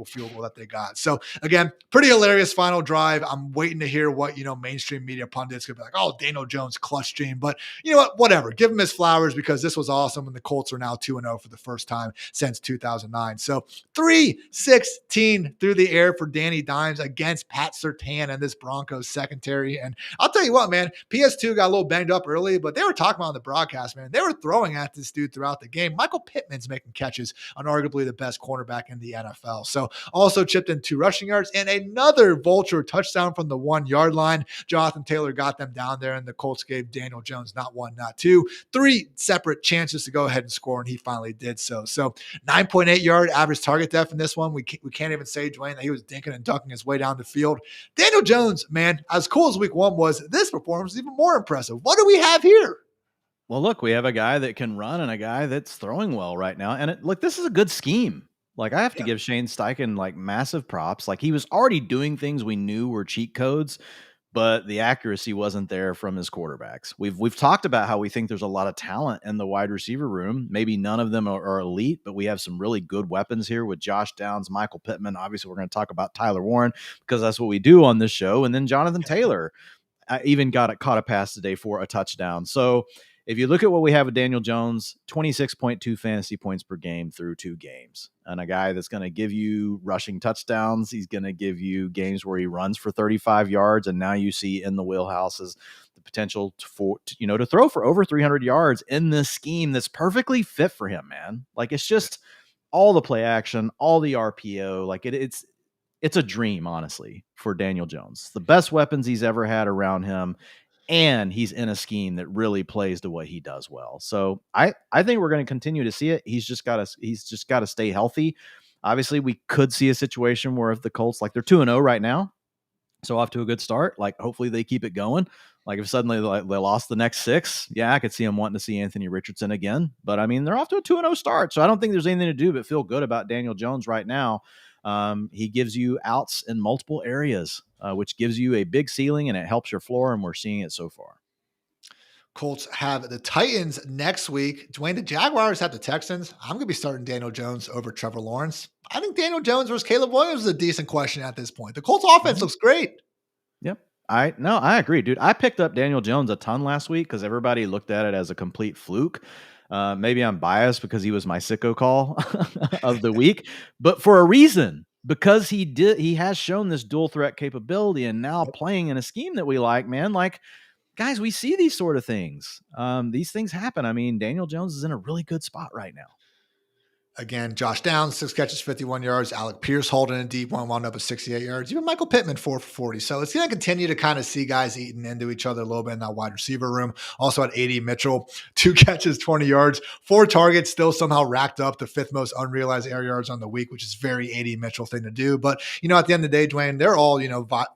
field goal that they got. So again, pretty hilarious final drive. I'm waiting to hear what, mainstream media pundits could be like, oh, Daniel Jones clutch stream, but you know what, whatever, give him his flowers because this was awesome. And the Colts are now 2-0 for the first time since 2009. So 3-16 through the air for Danny Dimes against Pat Surtain and this Broncos secondary. And I'll tell you what, man, PS2 got a little banged up early, but they were talking about on the broadcast, man, they were throwing at this dude throughout the game. Michael Pittman's making catches on arguably the best cornerback in the NFL. So also chipped in 2 rushing yards and another vulture touchdown from the 1-yard line. Jonathan Taylor got them down there, and the Colts gave Daniel Jones not 1, not 2, 3 separate chances to go ahead and score, and he finally did so. So 9.8-yard average target depth in this one. We can't even say, Dwayne, that he was dinking and ducking his way down the field. Daniel Jones, man, as cool as week 1 was, this performance is even more impressive. What do we have here? Well, look, we have a guy that can run and a guy that's throwing well right now. And this is a good scheme. I have to give Shane Steichen massive props. He was already doing things we knew were cheat codes, but the accuracy wasn't there from his quarterbacks. We've talked about how we think there's a lot of talent in the wide receiver room. Maybe none of them are elite, but we have some really good weapons here with Josh Downs, Michael Pittman. Obviously, we're going to talk about Tyler Warren because that's what we do on this show. And then Jonathan Taylor even caught a pass today for a touchdown. So if you look at what we have with Daniel Jones, 26.2 fantasy points per game through 2 games. And a guy that's going to give you rushing touchdowns. He's going to give you games where he runs for 35 yards. And now you see in the wheelhouse is the potential to throw for over 300 yards in this scheme that's perfectly fit for him, man. It's just all the play action, all the RPO. It's a dream, honestly, for Daniel Jones. The best weapons he's ever had around him. And he's in a scheme that really plays to what he does well. So I think we're going to continue to see it. He's just got to stay healthy. Obviously, we could see a situation where if the Colts, they're 2-0 right now, so off to a good start. Hopefully they keep it going. If suddenly they lost the next 6, I could see him wanting to see Anthony Richardson again. But I mean, they're off to a 2-0 start, so I don't think there's anything to do but feel good about Daniel Jones right now. He gives you outs in multiple areas, which gives you a big ceiling and it helps your floor. And we're seeing it so far. Colts have the Titans next week. Dwayne, the Jaguars have the Texans. I'm going to be starting Daniel Jones over Trevor Lawrence. I think Daniel Jones versus Caleb Williams is a decent question at this point. The Colts offense looks great. Yep. I agree, dude. I picked up Daniel Jones a ton last week because everybody looked at it as a complete fluke. Maybe I'm biased because he was my sicko call of the week, but for a reason, because he has shown this dual threat capability and now playing in a scheme that we like, man. Guys, we see these sort of things. These things happen. I mean, Daniel Jones is in a really good spot right now. Again, Josh Downs, 6 catches, 51 yards. Alec Pierce holding a deep one, wound up with 68 yards. Even Michael Pittman, 4 for 40. So it's going to continue to kind of see guys eating into each other a little bit in that wide receiver room. Also at 80, Mitchell, 2 catches, 20 yards, 4 targets, still somehow racked up the 5th most unrealized air yards on the week, which is very 80 Mitchell thing to do. But, at the end of the day, Dwayne, they're all,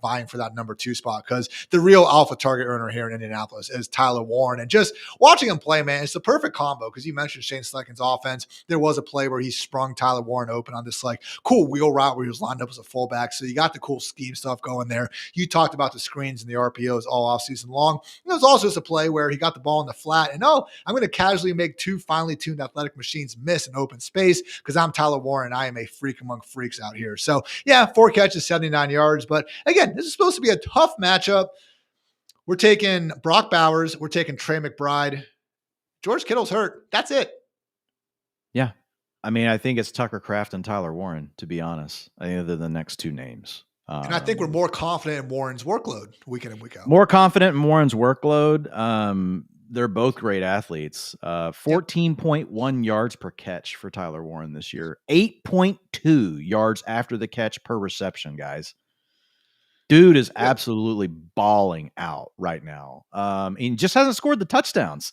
vying for that number 2 spot because the real alpha target earner here in Indianapolis is Tyler Warren. And just watching him play, man, it's the perfect combo because you mentioned Shane Steichen's offense. There was a play where he sprung Tyler Warren open on this cool wheel route where he was lined up as a fullback. So you got the cool scheme stuff going there. You talked about the screens and the RPOs all off season long. It was also just a play where he got the ball in the flat and I'm going to casually make 2 finely tuned athletic machines miss in open space because I'm Tyler Warren. I am a freak among freaks out here. So yeah, 4 catches, 79 yards. But again, this is supposed to be a tough matchup. We're taking Brock Bowers. We're taking Trey McBride. George Kittle's hurt. That's it. Yeah. I mean, I think it's Tucker Kraft and Tyler Warren, to be honest. I think they're the next 2 names. And I think we're more confident in Warren's workload week in and week out. More confident in Warren's workload. They're both great athletes. 14.1 yards per catch for Tyler Warren this year. 8.2 yards after the catch per reception, guys. Dude is absolutely balling out right now. He just hasn't scored the touchdowns.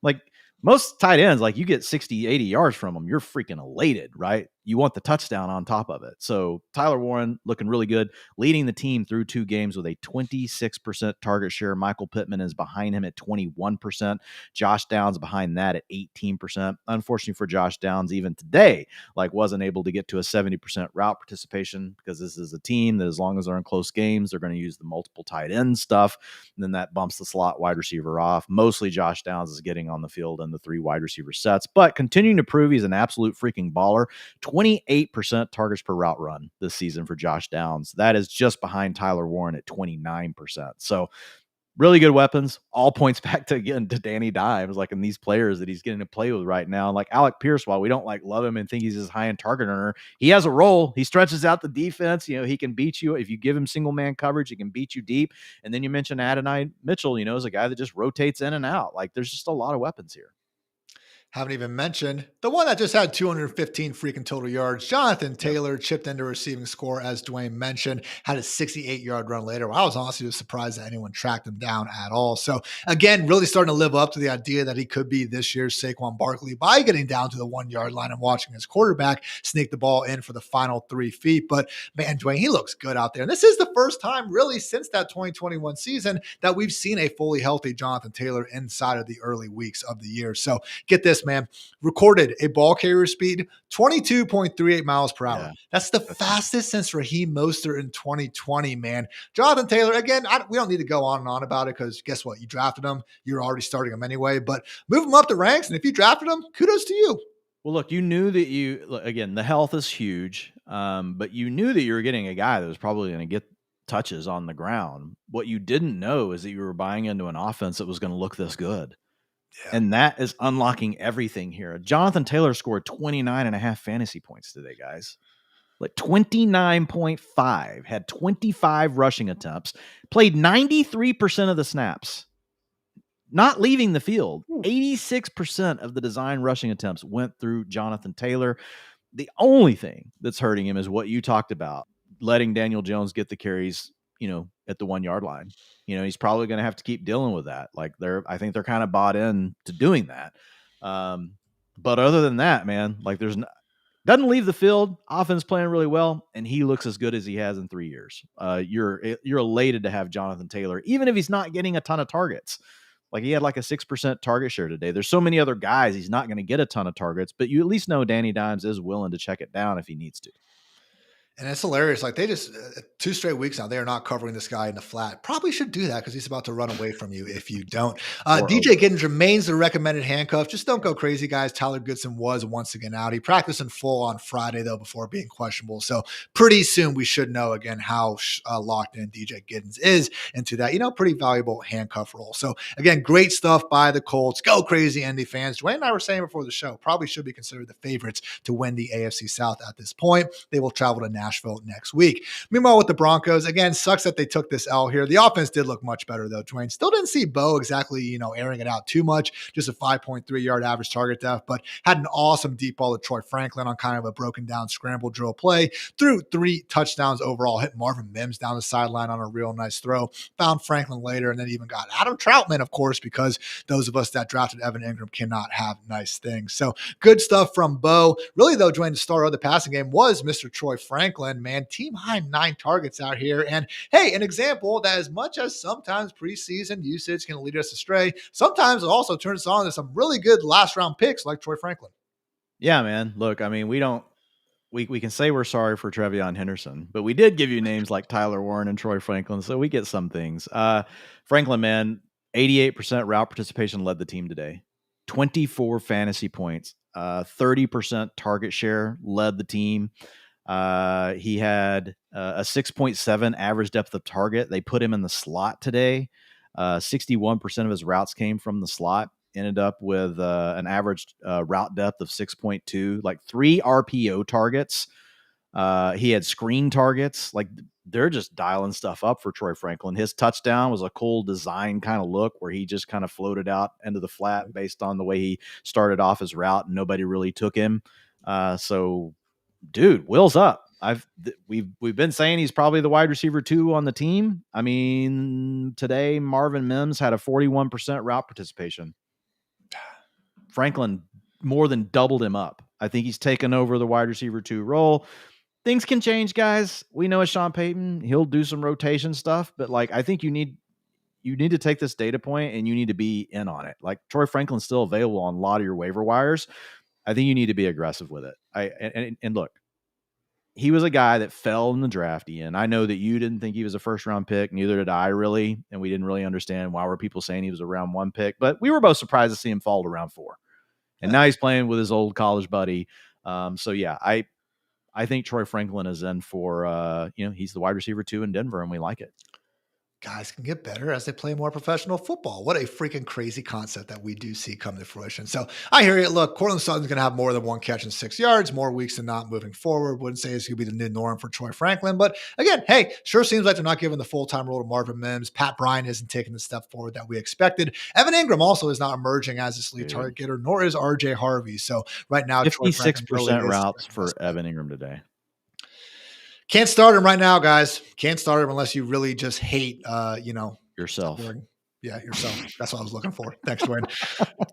Like, most tight ends, you get 60, 80 yards from them, you're freaking elated, right? You want the touchdown on top of it. So Tyler Warren looking really good, leading the team through 2 games with a 26% target share. Michael Pittman is behind him at 21%. Josh Downs behind that at 18%. Unfortunately for Josh Downs, even today, wasn't able to get to a 70% route participation because this is a team that as long as they're in close games, they're going to use the multiple tight end stuff. And then that bumps the slot wide receiver off. Mostly Josh Downs is getting on the field in the 3 wide receiver sets, but continuing to prove he's an absolute freaking baller. 28% targets per route run this season for Josh Downs. That is just behind Tyler Warren at 29%. So really good weapons. All points back to Danny Dimes, in these players that he's getting to play with right now. And Alec Pierce, while we don't love him and think he's his high-end target earner, he has a role. He stretches out the defense. He can beat you. If you give him single man coverage, he can beat you deep. And then you mentioned Adonai Mitchell, is a guy that just rotates in and out. There's just a lot of weapons here. Haven't even mentioned the one that just had 215 freaking total yards. Jonathan Taylor chipped into receiving score, as Dwayne mentioned, had a 68-yard run later. I was honestly just surprised that anyone tracked him down at all. So again, really starting to live up to the idea that he could be this year's Saquon Barkley by getting down to the 1-yard line and watching his quarterback sneak the ball in for the final 3 feet. But man, Dwayne, he looks good out there. And this is the first time really since that 2021 season that we've seen a fully healthy Jonathan Taylor inside of the early weeks of the year. So get this, man, recorded a ball carrier speed 22.38 miles per hour. Yeah, that's the fastest since Raheem Mostert in 2020, man. Jonathan Taylor, again, we don't need to go on and on about it because guess what? You drafted him. You're already starting him anyway, but move him up the ranks. And if you drafted him, kudos to you. Well, look, you knew that again, the health is huge, but you knew that you were getting a guy that was probably going to get touches on the ground. What you didn't know is that you were buying into an offense that was going to look this good. Yeah. And that is unlocking everything here. Jonathan Taylor scored 29.5 fantasy points today, guys. 29.5, had 25 rushing attempts, played 93% of the snaps, not leaving the field. 86% of the design rushing attempts went through Jonathan Taylor. The only thing that's hurting him is what you talked about, letting Daniel Jones get the carries, at the 1-yard line. He's probably going to have to keep dealing with that. I think they're kind of bought in to doing that. But other than that, man, doesn't leave the field. Offense playing really well, and he looks as good as he has in 3 years. You're elated to have Jonathan Taylor, even if he's not getting a ton of targets. He had a 6% target share today. There's so many other guys he's not going to get a ton of targets, but you at least know Danny Dimes is willing to check it down if he needs to. And it's hilarious. They just 2 straight weeks now, they are not covering this guy in the flat. Probably should do that because he's about to run away from you if you don't. DJ Giddens remains the recommended handcuff. Just don't go crazy, guys. Tyler Goodson was once again out. He practiced in full on Friday, though, before being questionable. So pretty soon we should know again how locked in DJ Giddens is into that, pretty valuable handcuff role. So again, great stuff by the Colts. Go crazy, Indy fans. Dwayne and I were saying before the show, probably should be considered the favorites to win the AFC South at this point. They will travel to Nashville Nashville next week. Meanwhile, with the Broncos, again, sucks that they took this L here. The offense did look much better, though, Dwayne. Still didn't see Bo exactly, airing it out too much, just a 5.3 yard average target depth, but had an awesome deep ball to Troy Franklin on kind of a broken down scramble drill play, threw 3 touchdowns overall, hit Marvin Mims down the sideline on a real nice throw, found Franklin later, and then even got Adam Troutman, of course, because those of us that drafted Evan Ingram cannot have nice things. So good stuff from Bo. Really, though, Dwayne, the star of the passing game was Mr. Troy Franklin, man, team high 9 targets out here. And hey, an example that as much as sometimes preseason usage can lead us astray, sometimes it also turns us on to some really good last round picks like Troy Franklin. Yeah, man. Look, I mean, we can say we're sorry for Trevion Henderson, but we did give you names like Tyler Warren and Troy Franklin, so we get some things. Franklin, man, 88% route participation led the team today. 24 fantasy points, 30% target share led the team. He had a 6.7 average depth of target. They put him in the slot today. 61% of his routes came from the slot. Ended up with an average route depth of 6.2, like 3 RPO targets. He had screen targets. Like, they're just dialing stuff up for Troy Franklin. His touchdown was a cool design kind of look where he just kind of floated out into the flat based on the way he started off his route and nobody really took him. So dude, Will's up. We've been saying he's probably the wide receiver 2 on the team. I mean, today Marvin Mims had a 41% route participation. Franklin more than doubled him up. I think he's taken over the wide receiver 2 role. Things can change, guys. We know it's Sean Payton. He'll do some rotation stuff, but like, I think you need to take this data point and you need to be in on it. Like, Troy Franklin's still available on a lot of your waiver wires. I think you need to be aggressive with it. And look, he was a guy that fell in the draft, Ian. I know that you didn't think he was a first round pick. Neither did I, really. And we didn't really understand why were people saying he was a round 1 pick, but we were both surprised to see him fall to round 4. And now he's playing with his old college buddy. So yeah, I think Troy Franklin is in for, he's the wide receiver 2 in Denver, and we like it. Guys can get better as they play more professional football. What a freaking crazy concept that we do see come to fruition. So I hear you. Look, Cortland Sutton's going to have more than 1 catch and 6 yards, more weeks than not moving forward. Wouldn't say it's going to be the new norm for Troy Franklin. But again, hey, sure seems like they're not giving the full-time role to Marvin Mims. Pat Bryant isn't taking the step forward that we expected. Evan Ingram also is not emerging as this lead target getter, nor is RJ Harvey. So right now, 56% routes for Evan Ingram today. Can't start him right now, guys. Can't start him unless you really just hate, yourself. Yeah, yourself. That's what I was looking for. Thanks, Dwayne.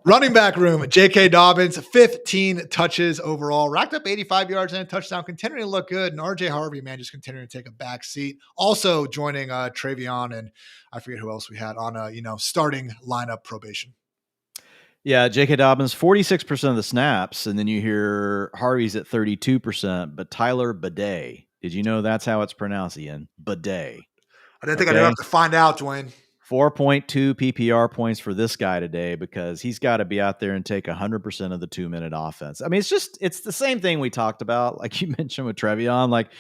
Running back room, J.K. Dobbins, 15 touches overall, racked up 85 yards and a touchdown, continuing to look good. And R.J. Harvey, man, just continuing to take a back seat. Also joining Travion, and I forget who else we had on, starting lineup probation. Yeah, J.K. Dobbins, 46% of the snaps, and then you hear Harvey's at 32%, but Tyler Bidet. Did you know that's how it's pronounced, Ian? Bidet. I didn't think I'd have to find out, Dwayne. 4.2 PPR points for this guy today because he's got to be out there and take 100% of the 2-minute offense. I mean, it's the same thing we talked about, like you mentioned with Trevion. Like,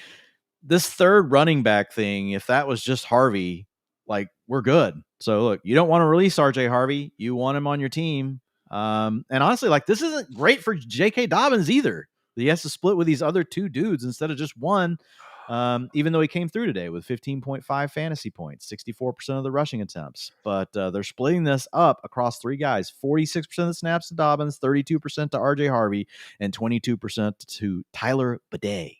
this third running back thing, if that was just Harvey, like, we're good. So, look, you don't want to release RJ Harvey. You want him on your team. And honestly, like, this isn't great for J.K. Dobbins either. He has to split with these other 2 dudes instead of just one, even though he came through today with 15.5 fantasy points, 64% of the rushing attempts. But they're splitting this up across 3 guys, 46% of the snaps to Dobbins, 32% to RJ Harvey, and 22% to Tyler Bidet.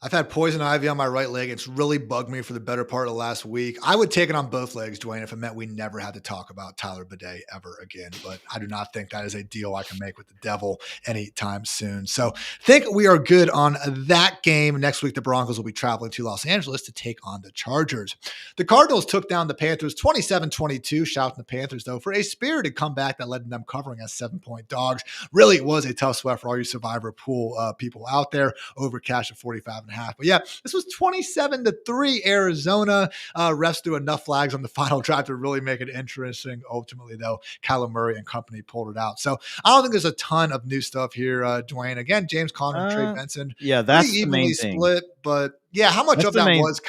I've had poison ivy on my right leg. It's really bugged me for the better part of the last week. I would take it on both legs, Dwayne, if it meant we never had to talk about Tyler Bidet ever again. But I do not think that is a deal I can make with the devil anytime soon. So I think we are good on that game. Next week, the Broncos will be traveling to Los Angeles to take on the Chargers. The Cardinals took down the Panthers 27-22. Shouting the Panthers, though, for a spirited comeback that led to them covering as 7-point dogs. Really was a tough sweat for all you survivor pool people out there. Over cash of 45.5. But yeah, this was 27-3 Arizona. Refs threw enough flags on the final drive to really make it interesting. Ultimately, though, Kyler Murray and company pulled it out. So I don't think there's a ton of new stuff here, Dwayne. Again, James Conner, Trey Benson. Yeah, that's the main thing. Split, but yeah, how much of that was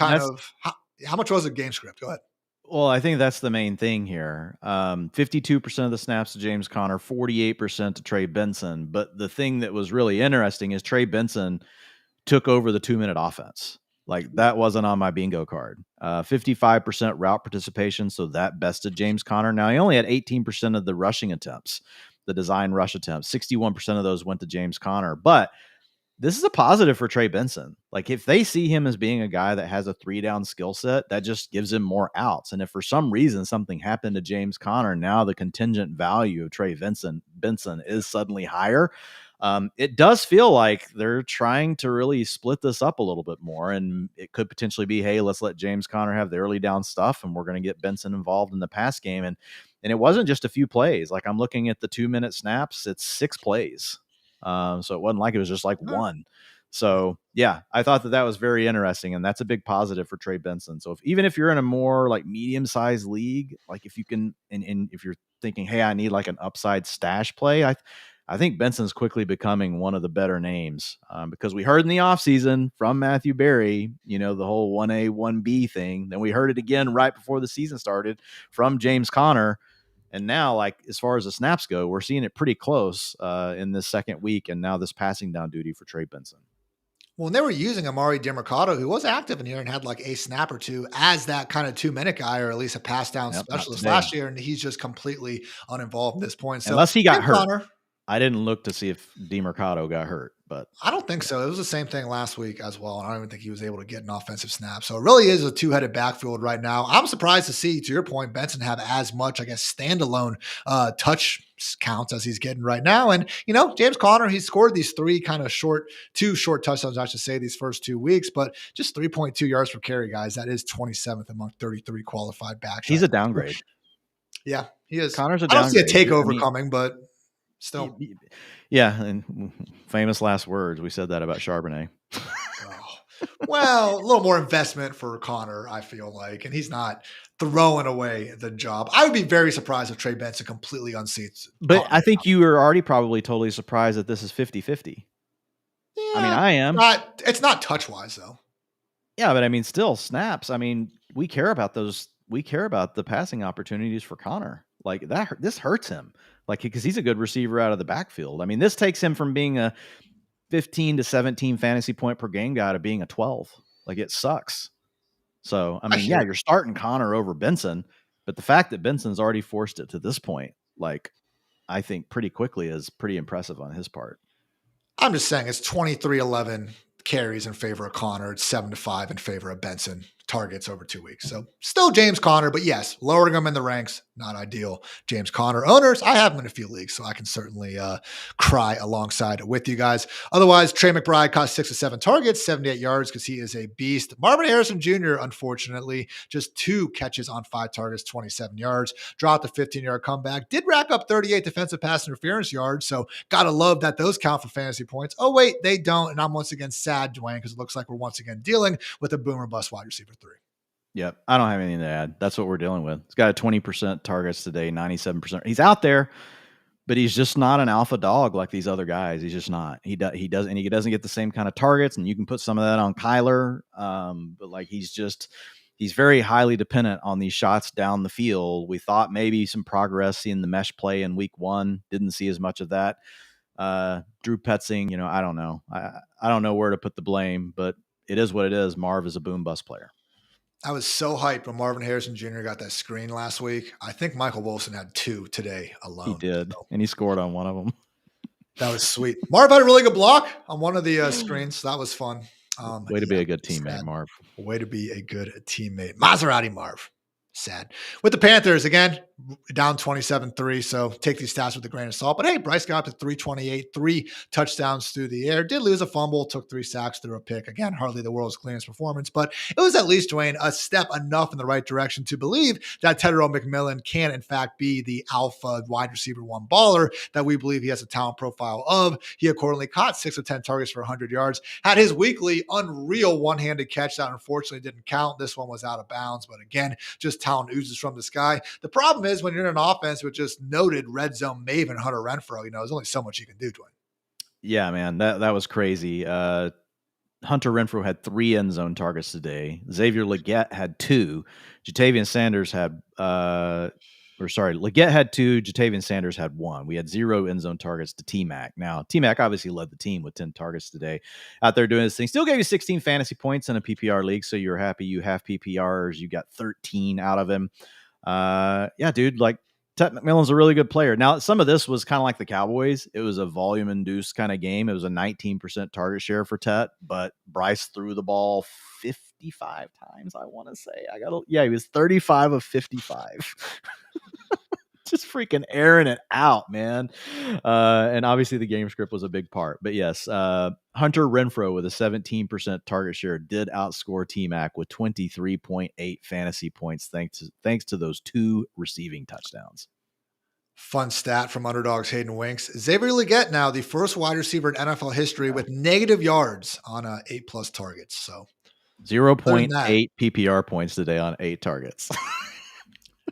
how much was a game script? Go ahead. Well, I think that's the main thing here. 52% of the snaps to James Conner, 48% to Trey Benson. But the thing that was really interesting is Trey Benson took over the 2-minute offense. Like that wasn't on my bingo card. 55% route participation, so that bested James Conner. Now he only had 18% of the rushing attempts, the design rush attempts. 61% of those went to James Conner, but this is a positive for Trey Benson. Like if they see him as being a guy that has a 3-down skill set, that just gives him more outs. And if for some reason something happened to James Conner, now the contingent value of Trey Benson is suddenly higher. It does feel like they're trying to really split this up a little bit more. And it could potentially be, hey, let's let James Conner have the early down stuff, and we're going to get Benson involved in the pass game. And it wasn't just a few plays. Like I'm looking at the 2-minute snaps, it's 6 plays. So it wasn't like it was just like one. So yeah, I thought that was very interesting, and that's a big positive for Trey Benson. So even if you're in a more like medium-sized league, like if you can, and if you're thinking, hey, I need like an upside stash play, I think Benson's quickly becoming one of the better names, because we heard in the offseason from Matthew Berry, the whole 1A, 1B thing. Then we heard it again right before the season started from James Conner. And now, like, as far as the snaps go, we're seeing it pretty close in this second week. And now this passing down duty for Trey Benson. Well, when they were using Amari DiMercato, who was active in here and had like a snap or two as that kind of 2-minute guy, or at least a pass down specialist last year. And he's just completely uninvolved at this point. So unless he got hurt. Conner, I didn't look to see if DiMercato got hurt, but I don't think so. It was the same thing last week as well. And I don't even think he was able to get an offensive snap. So it really is a 2-headed backfield right now. I'm surprised to see, to your point, Benson have as much, I guess, standalone touch counts as he's getting right now. And, James Conner, he scored these 2 short touchdowns, I should say, these first 2 weeks, but just 3.2 yards per carry, guys. That is 27th among 33 qualified backs. He's a downgrade. Yeah, he is. Connor's a downgrade. I don't see a takeover coming, but still. Yeah, and famous last words. We said that about Charbonnet. Well, a little more investment for Conner, I feel like, and he's not throwing away the job. I would be very surprised if Trey Benson completely unseats. But I think you are already probably totally surprised that this is 50-50. Yeah, I mean, I am. It's not touch-wise, though. Yeah, but I mean, still, snaps. I mean, we care about those. We care about the passing opportunities for Conner. Like that, this hurts him. Like, because he's a good receiver out of the backfield. I mean, this takes him from being a 15 to 17 fantasy point per game guy to being a 12. Like, it sucks. So, I mean, you're starting Conner over Benson, but the fact that Benson's already forced it to this point, like, I think pretty quickly is pretty impressive on his part. I'm just saying it's 23-11 carries in favor of Conner. It's 7-5 in favor of Benson. Targets over 2 weeks. So still James Conner, but yes, lowering him in the ranks, not ideal. James Conner owners, I have him in a few leagues, so I can certainly cry alongside with you guys. Otherwise, Trey McBride caught 6 or 7 targets, 78 yards, because he is a beast. Marvin Harrison Jr., unfortunately, just 2 catches on 5 targets, 27 yards, dropped a 15-yard comeback, did rack up 38 defensive pass interference yards, so gotta love that those count for fantasy points. Oh, wait, they don't, and I'm once again sad, Dwayne, because it looks like we're once again dealing with a boomer bust wide receiver 3. Yep. I don't have anything to add. That's what we're dealing with. He's got a 20% targets today, 97%. He's out there, but he's just not an alpha dog like these other guys. He's just not. He doesn't get the same kind of targets, and you can put some of that on Kyler. But like he's very highly dependent on these shots down the field. We thought maybe some progress in the mesh play in week 1. Didn't see as much of that. Drew Petzing, I don't know. I don't know where to put the blame, but it is what it is. Marv is a boom bust player. I was so hyped when Marvin Harrison Jr. got that screen last week. I think Michael Wilson had 2 today alone. He did, and he scored on one of them. That was sweet. Marv had a really good block on one of the screens. So that was fun. Way to be a good teammate, Marv. Way to be a good teammate. Maserati Marv. Sad. With the Panthers, again, down 27-3, so take these stats with a grain of salt. But hey, Bryce got up to 328, 3 touchdowns through the air. Did lose a fumble, took 3 sacks through a pick. Again, hardly the world's cleanest performance, but it was at least, Dwayne, a step enough in the right direction to believe that Tedero McMillan can, in fact, be the alpha wide receiver 1 baller that we believe he has a talent profile of. He accordingly caught 6 of 10 targets for 100 yards, had his weekly unreal one-handed catch that unfortunately didn't count. This one was out of bounds, but again, just talent oozes from the sky. The problem is when you're in an offense with just noted red zone maven Hunter Renfrow, there's only so much you can do, Dwayne. Yeah, man, that was crazy. Hunter Renfrow had 3 end zone targets today. Xavier Legette had 2. Jatavian Sanders had Leggett had 2, Jatavian Sanders had 1. We had 0 end zone targets to T-Mac. Now, T-Mac obviously led the team with 10 targets today out there doing this thing. Still gave you 16 fantasy points in a PPR league, so you're happy you have PPRs. You got 13 out of him. Yeah, dude, like, Ted McMillan's a really good player. Now, some of this was kind of like the Cowboys. It was a volume-induced kind of game. It was a 19% target share for Tet, but Bryce threw the ball 55 times, I want to say. He was 35 of 55. Just freaking airing it out, man. And obviously the game script was a big part. But yes, Hunter Renfrow with a 17% target share did outscore T-Mac with 23.8 fantasy points thanks to those 2 receiving touchdowns. Fun stat from Underdog's Hayden Winks. Xavier Leggett now the first wide receiver in NFL history with negative yards on 8+ targets. So 0.8 PPR points today on 8 targets.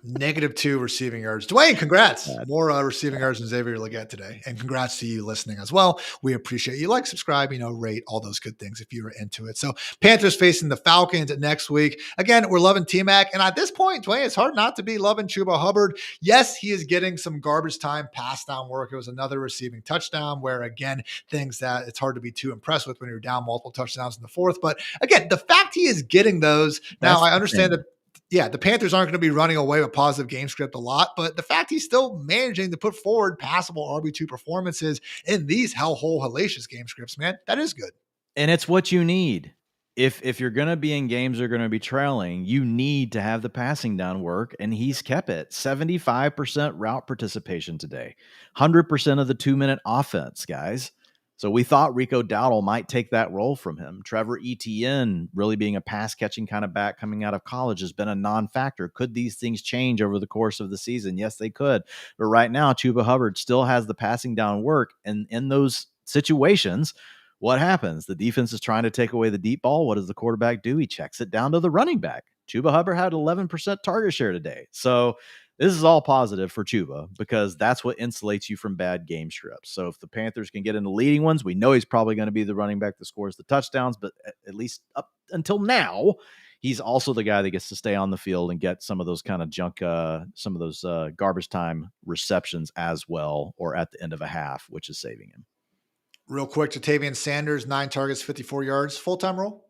-2 receiving yards. Dwain, congrats. More receiving yards than Xavier Leggett today. And congrats to you listening as well. We appreciate you. Like, subscribe, rate, all those good things if you're into it. So Panthers facing the Falcons next week. Again, we're loving T-Mac. And at this point, Dwain, it's hard not to be loving Chuba Hubbard. Yes, he is getting some garbage time pass down work. It was another receiving touchdown where, again, things that it's hard to be too impressed with when you're down multiple touchdowns in the fourth. But again, the fact he is getting those, now I understand that. Yeah, the Panthers aren't going to be running away with positive game script a lot, but the fact he's still managing to put forward passable RB2 performances in these hellhole hellacious game scripts, man, that is good. And it's what you need. If you're going to be in games that are going to be trailing, you need to have the passing down work, and he's kept it. 75% route participation today. 100% of the 2-minute offense, guys. So we thought Rico Dowdle might take that role from him. Trevor Etienne, really being a pass-catching kind of back coming out of college, has been a non-factor. Could these things change over the course of the season? Yes, they could. But right now, Chuba Hubbard still has the passing down work. And in those situations, what happens? The defense is trying to take away the deep ball. What does the quarterback do? He checks it down to the running back. Chuba Hubbard had 11% target share today. So this is all positive for Chuba because that's what insulates you from bad game scripts. So if the Panthers can get into leading ones, we know he's probably going to be the running back that scores the touchdowns, but at least up until now, he's also the guy that gets to stay on the field and get some of those kind of junk, some of those garbage time receptions as well, or at the end of a half, which is saving him. Real quick, Jatavian Sanders, 9 targets, 54 yards, full-time role?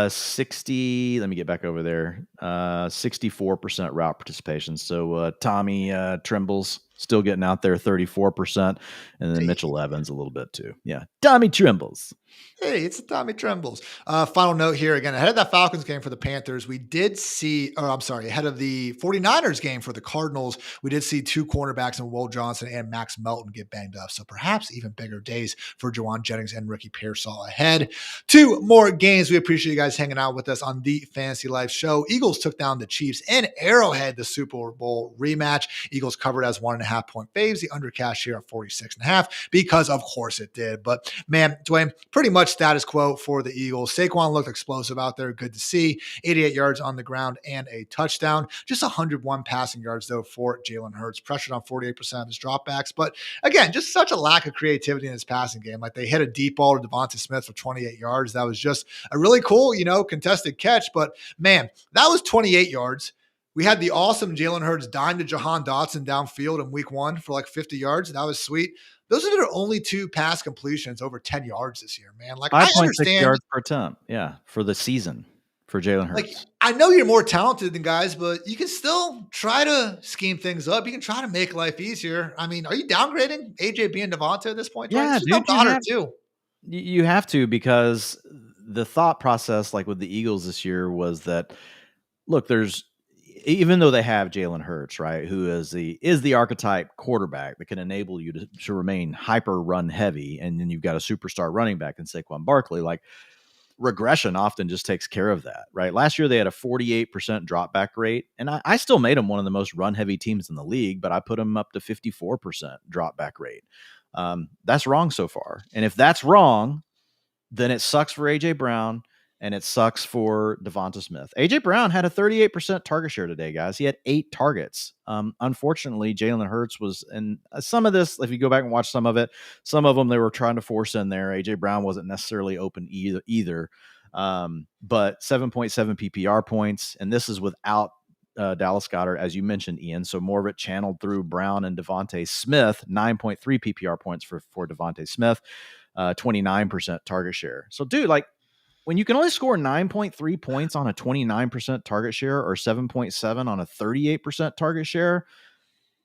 60, let me get back over there. 64% route participation. So Tommy Trimble's still getting out there, 34%, and then Mitchell Evans a little bit too. Yeah, Tommy Trembles. Hey, it's Tommy Trembles. Final note here, again, ahead of that Falcons game for the Panthers, we did see, ahead of the 49ers game for the Cardinals, we did see 2 cornerbacks in Will Johnson and Max Melton get banged up. So perhaps even bigger days for Juwan Jennings and Ricky Pearsall ahead. 2 more games. We appreciate you guys hanging out with us on the Fantasy Life Show. Eagles took down the Chiefs in Arrowhead, the Super Bowl rematch. Eagles covered as 1.5 point faves. The under cash here at 46.5 because of course it did. But man, Dwayne, pretty much status quo for the Eagles. Saquon looked explosive out there. Good to see. 88 yards on the ground and a touchdown. Just 101 passing yards, though, for Jalen Hurts. Pressured on 48% of his dropbacks. But again, just such a lack of creativity in his passing game. Like they hit a deep ball to Devonta Smith for 28 yards. That was just a really cool, contested catch. But man, that was 28 yards. We had the awesome Jalen Hurts dime to Jahan Dotson downfield in week 1 for like 50 yards. That was sweet. Those are their only 2 pass completions over 10 yards this year, man. Like 5.6 I understand yards per attempt. Yeah, for the season for Jalen Hurts. Like I know you're more talented than guys, but you can still try to scheme things up. You can try to make life easier. I mean, are you downgrading AJ being Devonta at this point? Yeah, dude, you have to because the thought process, like with the Eagles this year, was that look, even though they have Jalen Hurts, right, who is the archetype quarterback that can enable you to remain hyper run heavy, and then you've got a superstar running back in Saquon Barkley, like regression often just takes care of that, right? Last year they had a 48% drop back rate, and I still made them one of the most run heavy teams in the league, but I put them up to 54% drop back rate. That's wrong so far. And if that's wrong, then it sucks for AJ Brown. And it sucks for Devonta Smith. A.J. Brown had a 38% target share today, guys. He had 8 targets. Unfortunately, Jalen Hurts was in some of this. If you go back and watch some of it, some of them they were trying to force in there. A.J. Brown wasn't necessarily open either. But 7.7 PPR points. And this is without Dallas Goedert, as you mentioned, Ian. So more of it channeled through Brown and Devontae Smith. 9.3 PPR points for Devontae Smith, 29% target share. So, dude, like when you can only score 9.3 points on a 29% target share or 7.7 on a 38% target share,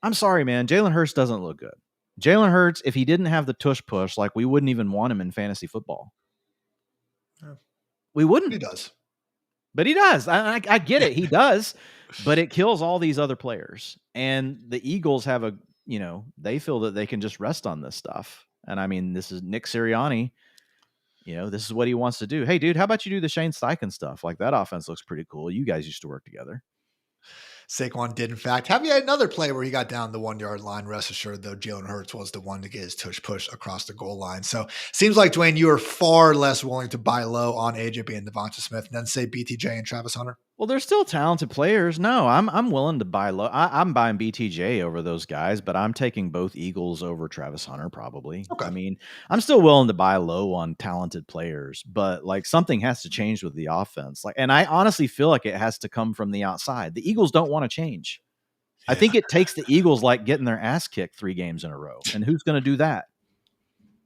I'm sorry, man. Jalen Hurts doesn't look good. Jalen Hurts, if he didn't have the tush push, like we wouldn't even want him in fantasy football. Yeah. We wouldn't. He does. But he does. I get it. He does. But it kills all these other players. And the Eagles have they feel that they can just rest on this stuff. And I mean, this is Nick Sirianni. This is what he wants to do. Hey, dude, how about you do the Shane Steichen stuff? Like that offense looks pretty cool. You guys used to work together. Saquon did, in fact, have yet another play where he got down the 1 yard line. Rest assured, though, Jalen Hurts was the one to get his tush push across the goal line. So seems like, Dwayne, you are far less willing to buy low on AJB and Devonta Smith than, say, BTJ and Travis Hunter. Well, they're still talented players. No, I'm willing to buy low. I'm buying BTJ over those guys, but I'm taking both Eagles over Travis Hunter probably. Okay. I mean, I'm still willing to buy low on talented players, but like something has to change with the offense. And I honestly feel like it has to come from the outside. The Eagles don't want to change. Yeah. I think it takes the Eagles like getting their ass kicked 3 games in a row. And who's going to do that?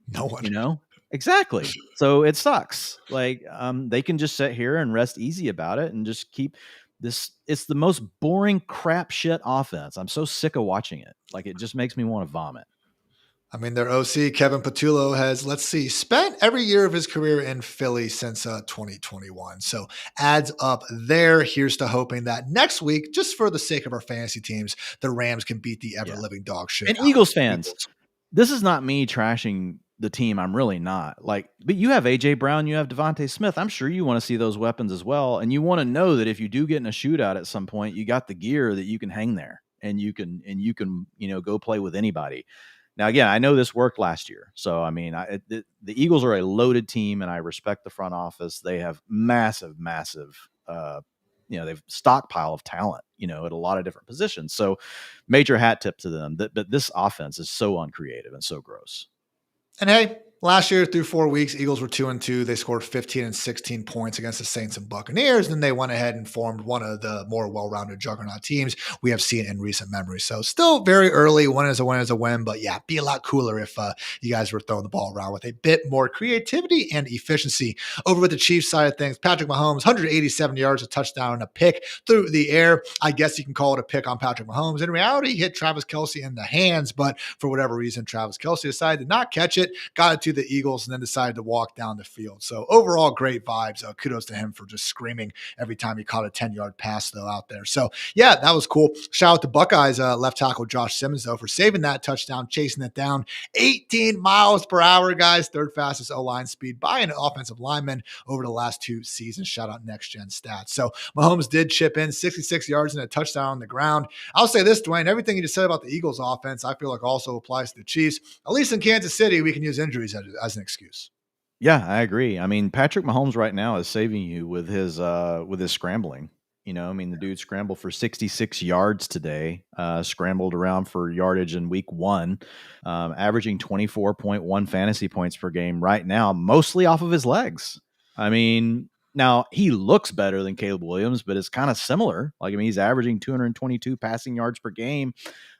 No one. Exactly. So it sucks. Like they can just sit here and rest easy about it and just keep this. It's the most boring crap shit offense. I'm so sick of watching it. Like it just makes me want to vomit. I mean, their OC, Kevin Patullo, has, spent every year of his career in Philly since 2021. So adds up there. Here's to hoping that next week, just for the sake of our fantasy teams, the Rams can beat the ever-living dog shit. And Eagles fans, this is not me trashing the team. I'm really not. But you have AJ Brown, you have Devontae Smith. I'm sure you want to see those weapons as well. And you want to know that if you do get in a shootout at some point, you got the gear that you can hang there and you can, go play with anybody. Now, again, I know this worked last year. So, I mean, the Eagles are a loaded team and I respect the front office. They have massive, they've stockpile of talent, at a lot of different positions. So major hat tip to them. But this offense is so uncreative and so gross. And hey, last year through 4 weeks, Eagles were 2-2. They scored 15 and 16 points against the Saints and Buccaneers. Then they went ahead and formed one of the more well-rounded juggernaut teams we have seen in recent memory. So still very early. Win is a win is a win. But yeah, be a lot cooler if you guys were throwing the ball around with a bit more creativity and efficiency. Over with the Chiefs side of things, Patrick Mahomes, 187 yards, a touchdown, and a pick through the air. I guess you can call it a pick on Patrick Mahomes. In reality, he hit Travis Kelce in the hands, but for whatever reason, Travis Kelce decided to not catch it, got it to the Eagles, and then decided to walk down the field. So overall, great vibes. Kudos to him for just screaming every time he caught a 10-yard pass, though, out there. So, yeah, that was cool. Shout out to Buckeyes left tackle Josh Simmons, though, for saving that touchdown, chasing it down. 18 miles per hour, guys. Third fastest O-line speed by an offensive lineman over the last 2 seasons. Shout out Next Gen Stats. So Mahomes did chip in 66 yards and a touchdown on the ground. I'll say this, Dwayne, everything you just said about the Eagles offense, I feel like also applies to the Chiefs. At least in Kansas City, we can use injuries as an excuse. Yeah, I agree. I mean, Patrick Mahomes right now is saving you with his scrambling. The dude scrambled for 66 yards today, scrambled around for yardage in week 1, averaging 24.1 fantasy points per game right now, mostly off of his legs. I mean, now he looks better than Caleb Williams, but it's kind of similar. He's averaging 222 passing yards per game.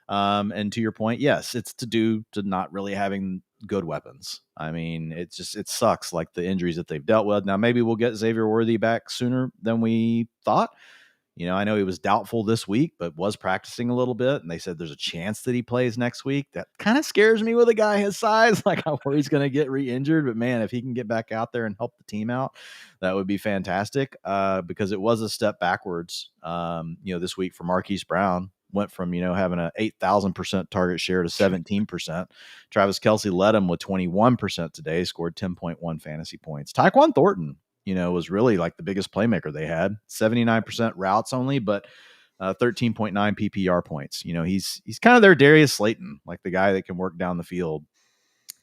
And to your point, yes, it's to not really having good weapons. I mean, it sucks, like the injuries that they've dealt with. Now, maybe we'll get Xavier Worthy back sooner than we thought. I know he was doubtful this week, but was practicing a little bit. And they said there's a chance that he plays next week. That kind of scares me with a guy his size. I worry he's going to get re-injured. But, man, if he can get back out there and help the team out, that would be fantastic because it was a step backwards, this week for Marquise Brown. Went from, having an 8,000% target share to 17%. Travis Kelce led him with 21% today, scored 10.1 fantasy points. Tyquan Thornton, was really like the biggest playmaker they had. 79% routes only, but 13.9 PPR points. He's kind of their Darius Slayton, like the guy that can work down the field.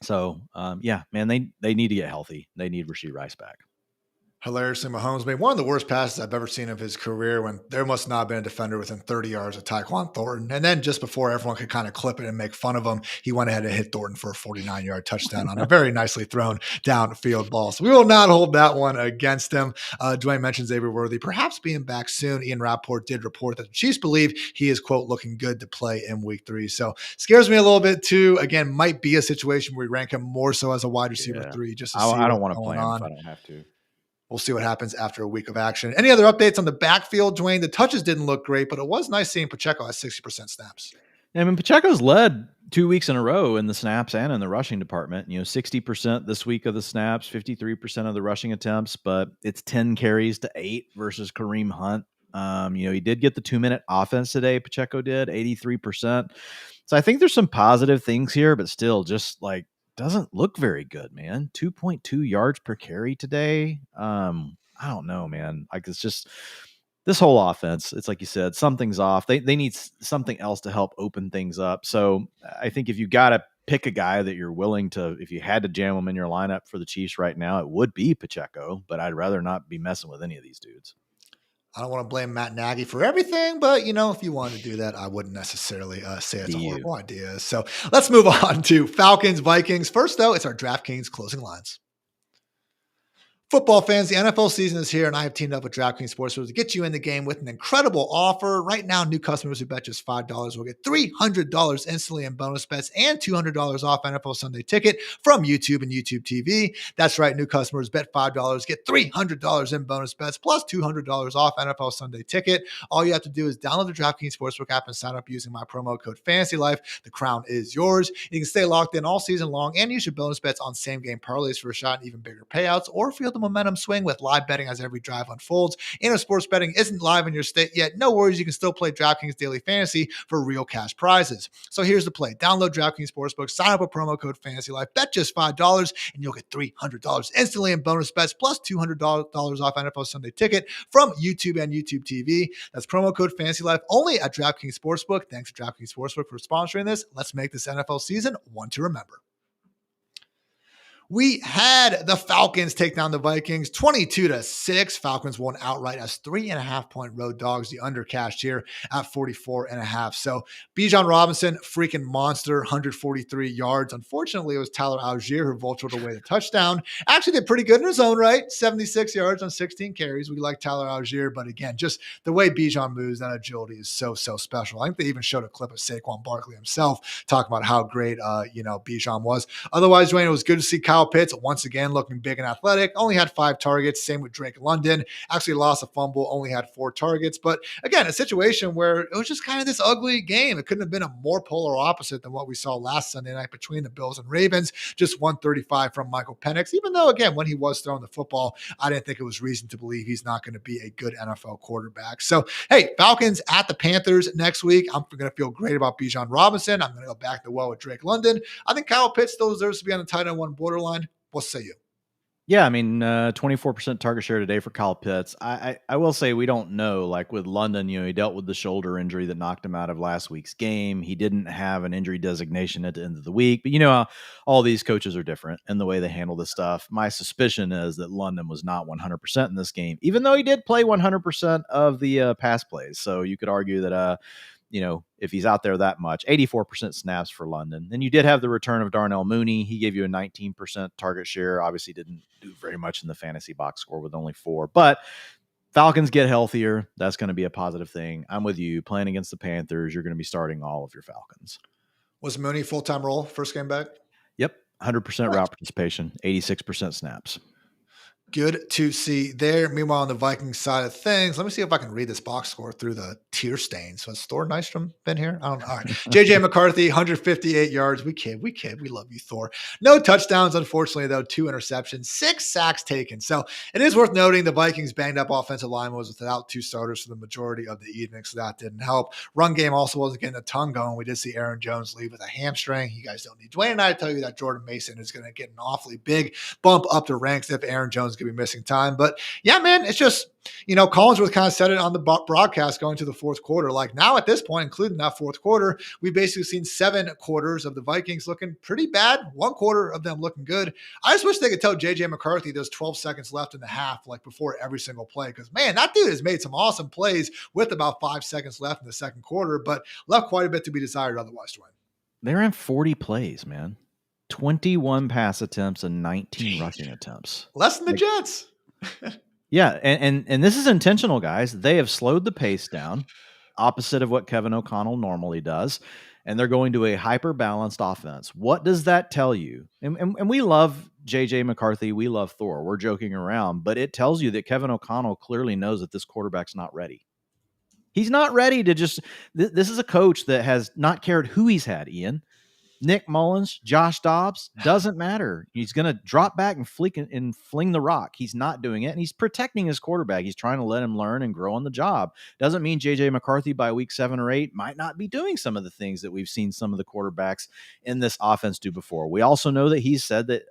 So, yeah, man, they need to get healthy. They need Rashee Rice back. Hilariously, Mahomes made one of the worst passes I've ever seen of his career when there must not have been a defender within 30 yards of Tyquan Thornton. And then just before everyone could kind of clip it and make fun of him, he went ahead and hit Thornton for a 49-yard touchdown on a very nicely thrown downfield ball. So we will not hold that one against him. Dwayne mentions Xavier Worthy perhaps being back soon. Ian Rappaport did report that the Chiefs believe he is, quote, looking good to play in week 3. So scares me a little bit too. Again, might be a situation where we rank him more so as a wide receiver 3 just to see I don't what's want to play going him on. if I don't have to. We'll see what happens after a week of action. Any other updates on the backfield, Dwayne? The touches didn't look great, but it was nice seeing Pacheco at 60% snaps. I mean, Pacheco's led 2 weeks in a row in the snaps and in the rushing department. 60% this week of the snaps, 53% of the rushing attempts, but it's 10 carries to 8 versus Kareem Hunt. He did get the 2-minute offense today. Pacheco did 83%. So I think there's some positive things here, but still just like doesn't look very good, man. 2.2 yards per carry today. I don't know, man. Like it's just this whole offense. It's like you said, something's off. They need something else to help open things up. So I think if you got to pick a guy that you're willing to, if you had to jam him in your lineup for the Chiefs right now, it would be Pacheco, but I'd rather not be messing with any of these dudes. I don't want to blame Matt Nagy for everything, but, if you wanted to do that, I wouldn't necessarily say it's a horrible idea. So let's move on to Falcons, Vikings. First, though, it's our DraftKings closing lines. Football fans, the NFL season is here, and I have teamed up with DraftKings Sportsbook to get you in the game with an incredible offer. Right now, new customers who bet just $5 will get $300 instantly in bonus bets and $200 off NFL Sunday Ticket from YouTube and YouTube TV. That's right, new customers bet $5, get $300 in bonus bets plus $200 off NFL Sunday Ticket. All you have to do is download the DraftKings Sportsbook app and sign up using my promo code FANTASYLIFE. The crown is yours. You can stay locked in all season long and use your bonus bets on same-game parlays for a shot at even bigger payouts, or feel the momentum swing with live betting as every drive unfolds. And if sports betting isn't live in your state yet, no worries. You can still play DraftKings Daily Fantasy for real cash prizes. So here's the play. Download DraftKings Sportsbook, sign up with promo code FANTASYLIFE, bet just $5, and you'll get $300 instantly in bonus bets plus $200 off NFL Sunday Ticket from YouTube and YouTube TV. That's promo code FANTASYLIFE only at DraftKings Sportsbook. Thanks to DraftKings Sportsbook for sponsoring this. Let's make this NFL season one to remember. We had the Falcons take down the Vikings 22-6. Falcons won outright as 3.5-point road dogs. The under cashed here at 44.5. So Bijan Robinson, freaking monster, 143 yards. Unfortunately, it was Tyler Algier who vultured away the touchdown. Actually did pretty good in his own right. 76 yards on 16 carries. We like Tyler Algier, but again, just the way Bijan moves, that agility is so special. I think they even showed a clip of Saquon Barkley himself talking about how great, Bijan was. Otherwise, Dwayne, it was good to see Kyle Pitts once again looking big and athletic. Only had 5 targets. Same with Drake London. Actually lost a fumble. Only had 4 targets. But again, a situation where it was just kind of this ugly game. It couldn't have been a more polar opposite than what we saw last Sunday night between the Bills and Ravens. Just 135 from Michael Penix. Even though, again, when he was throwing the football, I didn't think it was reason to believe he's not going to be a good NFL quarterback. So, hey, Falcons at the Panthers next week. I'm going to feel great about Bijan Robinson. I'm going to go back to well with Drake London. I think Kyle Pitts still deserves to be on the tight end 1 borderline. What say you? Yeah, I mean, 24% target share today for Kyle Pitts. I will say we don't know. Like with London, he dealt with the shoulder injury that knocked him out of last week's game. He didn't have an injury designation at the end of the week. But how all these coaches are different in the way they handle this stuff. My suspicion is that London was not 100% in this game, even though he did play 100% of the pass plays. So you could argue that if he's out there that much, 84% snaps for London. Then you did have the return of Darnell Mooney. He gave you a 19% target share. Obviously didn't do very much in the fantasy box score with only 4. But Falcons get healthier. That's going to be a positive thing. I'm with you. Playing against the Panthers, you're going to be starting all of your Falcons. Was Mooney full-time role first game back? Yep. 100% route participation, 86% snaps. Good to see there. Meanwhile, on the Vikings side of things, let me see if I can read this box score through the tier stain. So has Thor Nystrom been here? I don't know. All right. JJ McCarthy, 158 yards. We kid. We love you, Thor. No touchdowns, unfortunately, though. 2 interceptions, 6 sacks taken. So it is worth noting the Vikings banged up offensive line was without 2 starters for the majority of the evening, so that didn't help. Run game also wasn't getting a ton going. We did see Aaron Jones leave with a hamstring. You guys don't need Dwayne and I to tell you that Jordan Mason is going to get an awfully big bump up the ranks if Aaron Jones be missing time. But yeah, man, it's just Collinsworth kind of said it on the broadcast going to the fourth quarter. Like now at this point, including that fourth quarter, we've basically seen 7 quarters of the Vikings looking pretty bad, 1 quarter of them looking good. I just wish they could tell JJ McCarthy there's 12 seconds left in the half, like before every single play. Because man, that dude has made some awesome plays with about 5 seconds left in the second quarter, but left quite a bit to be desired otherwise, Dwayne. They ran 40 plays, man. 21 pass attempts and 19 rushing attempts. Less than the Jets. Yeah, and this is intentional, guys. They have slowed the pace down, opposite of what Kevin O'Connell normally does, and they're going to a hyper-balanced offense. What does that tell you? And we love J.J. McCarthy. We love Thor. We're joking around, but it tells you that Kevin O'Connell clearly knows that this quarterback's not ready. He's not ready to just – this is a coach that has not cared who he's had, Ian. Nick Mullins, Josh Dobbs, doesn't matter. He's going to drop back and fling the rock. He's not doing it, and he's protecting his quarterback. He's trying to let him learn and grow on the job. Doesn't mean J.J. McCarthy by week 7 or 8 might not be doing some of the things that we've seen some of the quarterbacks in this offense do before. We also know that he said that,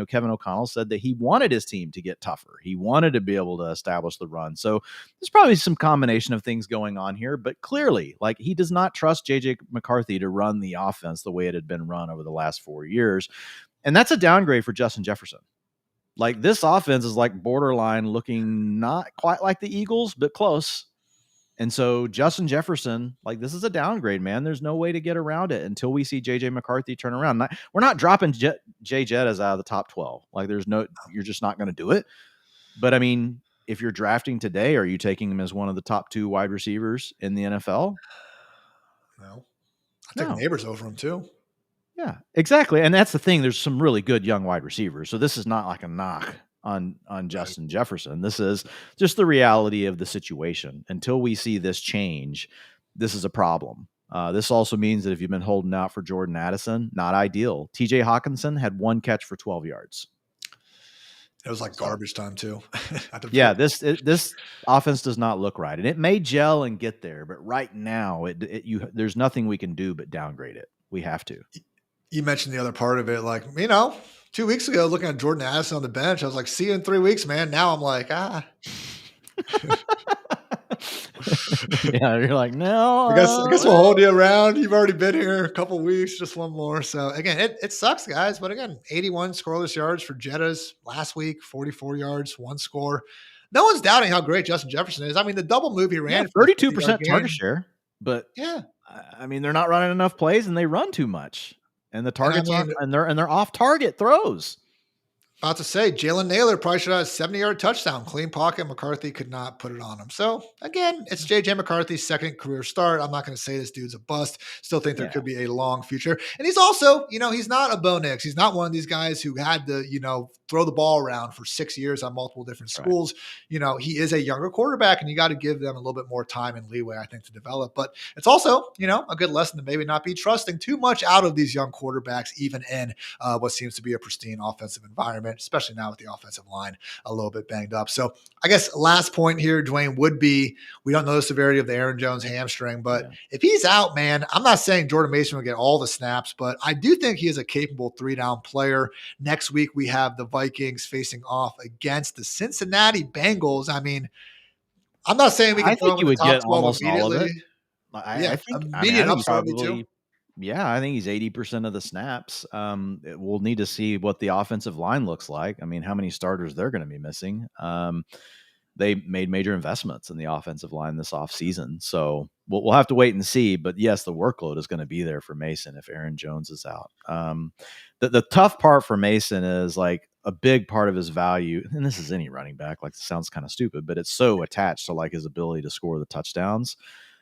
Kevin O'Connell said that he wanted his team to get tougher. He wanted to be able to establish the run. So there's probably some combination of things going on here, but clearly, like, he does not trust J.J. McCarthy to run the offense the way it had been run over the last 4 years. And that's a downgrade for Justin Jefferson. Like, this offense is like borderline looking not quite like the Eagles, but close. And so Justin Jefferson, like, this is a downgrade, man. There's no way to get around it until we see JJ McCarthy turn around. We're not dropping Jay Jettas out of the top 12. Like, you're just not going to do it. But I mean, if you're drafting today, are you taking him as one of the top 2 wide receivers in the NFL? No. I think Neighbors over him too. Yeah, exactly. And that's the thing. There's some really good young wide receivers. So this is not like a knock on Justin Jefferson. This is just the reality of the situation. Until we see this change, this is a problem. This also means that if you've been holding out for Jordan Addison, not ideal. TJ Hawkinson had 1 catch for 12 yards. It was like garbage time too. Yeah, this offense does not look right, and it may gel and get there, but right now, there's nothing we can do but downgrade it. We have to. You mentioned the other part of it, like 2 weeks ago, looking at Jordan Addison on the bench, I was like, "See you in 3 weeks, man." Now I'm like, Yeah, you're like, no. I guess we'll hold you around. You've already been here a couple weeks, just one more. So again, it sucks, guys. But again, 81 scoreless yards for Jettas last week, 44 yards, 1 score. No one's doubting how great Justin Jefferson is. I mean, the double move he ran, 32% target share, but yeah, I mean, they're not running enough plays and they run too much, and the targets and they're off target throws. About to say, Jalen Naylor probably should have a 70-yard touchdown. Clean pocket. McCarthy could not put it on him. So, again, it's J.J. McCarthy's second career start. I'm not going to say this dude's a bust. Still think there could be a long future. And he's also, he's not a Bo Nix. He's not one of these guys who had to, throw the ball around for 6 years on multiple different schools. Right. He is a younger quarterback, and you got to give them a little bit more time and leeway, I think, to develop. But it's also, a good lesson to maybe not be trusting too much out of these young quarterbacks, even in what seems to be a pristine offensive environment, especially now with the offensive line a little bit banged up. So I guess last point here, Dwayne, would be, we don't know the severity of the Aaron Jones hamstring, but if he's out, man, I'm not saying Jordan Mason will get all the snaps, but I do think he is a capable 3-down player. Next week, we have the Vikings facing off against the Cincinnati Bengals. I mean, I'm not saying we can throw him in the top 12 immediately. I think immediate upside too. Yeah, I think he's 80% of the snaps. We'll need to see what the offensive line looks like. I mean, how many starters they're going to be missing. They made major investments in the offensive line this offseason. So we'll have to wait and see. But yes, the workload is going to be there for Mason if Aaron Jones is out. The tough part for Mason is like a big part of his value. And this is any running back, like it sounds kind of stupid, but it's so attached to like his ability to score the touchdowns.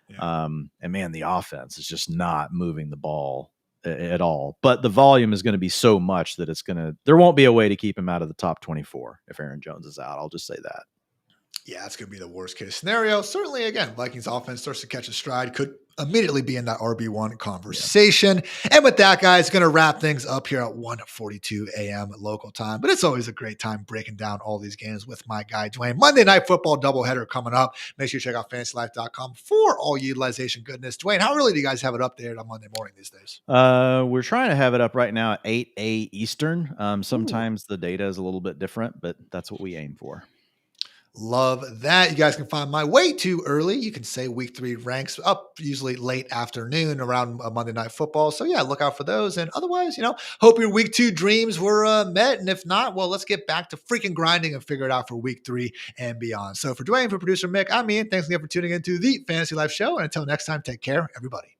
Yeah. And man, the offense is just not moving the ball at all. But the volume is going to be so much that there won't be a way to keep him out of the top 24 if Aaron Jones is out. I'll just say that. Yeah, it's going to be the worst case scenario. Certainly, again, Vikings offense starts to catch a stride, could immediately be in that RB1 conversation. Yeah. And with that, guys, going to wrap things up here at 1:42 a.m. local time. But it's always a great time breaking down all these games with my guy, Dwain. Monday Night Football doubleheader coming up. Make sure you check out fantasylife.com for all utilization goodness. Dwain, how early do you guys have it updated on Monday morning these days? We're trying to have it up right now at 8 a.m. Eastern. Sometimes the data is a little bit different, but that's what we aim for. Love that. You guys can find my way too early. You can say week 3 ranks up usually late afternoon around Monday Night Football. So yeah, look out for those. And otherwise, hope your week 2 dreams were met. And if not, well, let's get back to freaking grinding and figure it out for week 3 and beyond. So for Dwain, for producer Mick, I'm Ian. Thanks again for tuning into the Fantasy Life Show. And until next time, take care, everybody.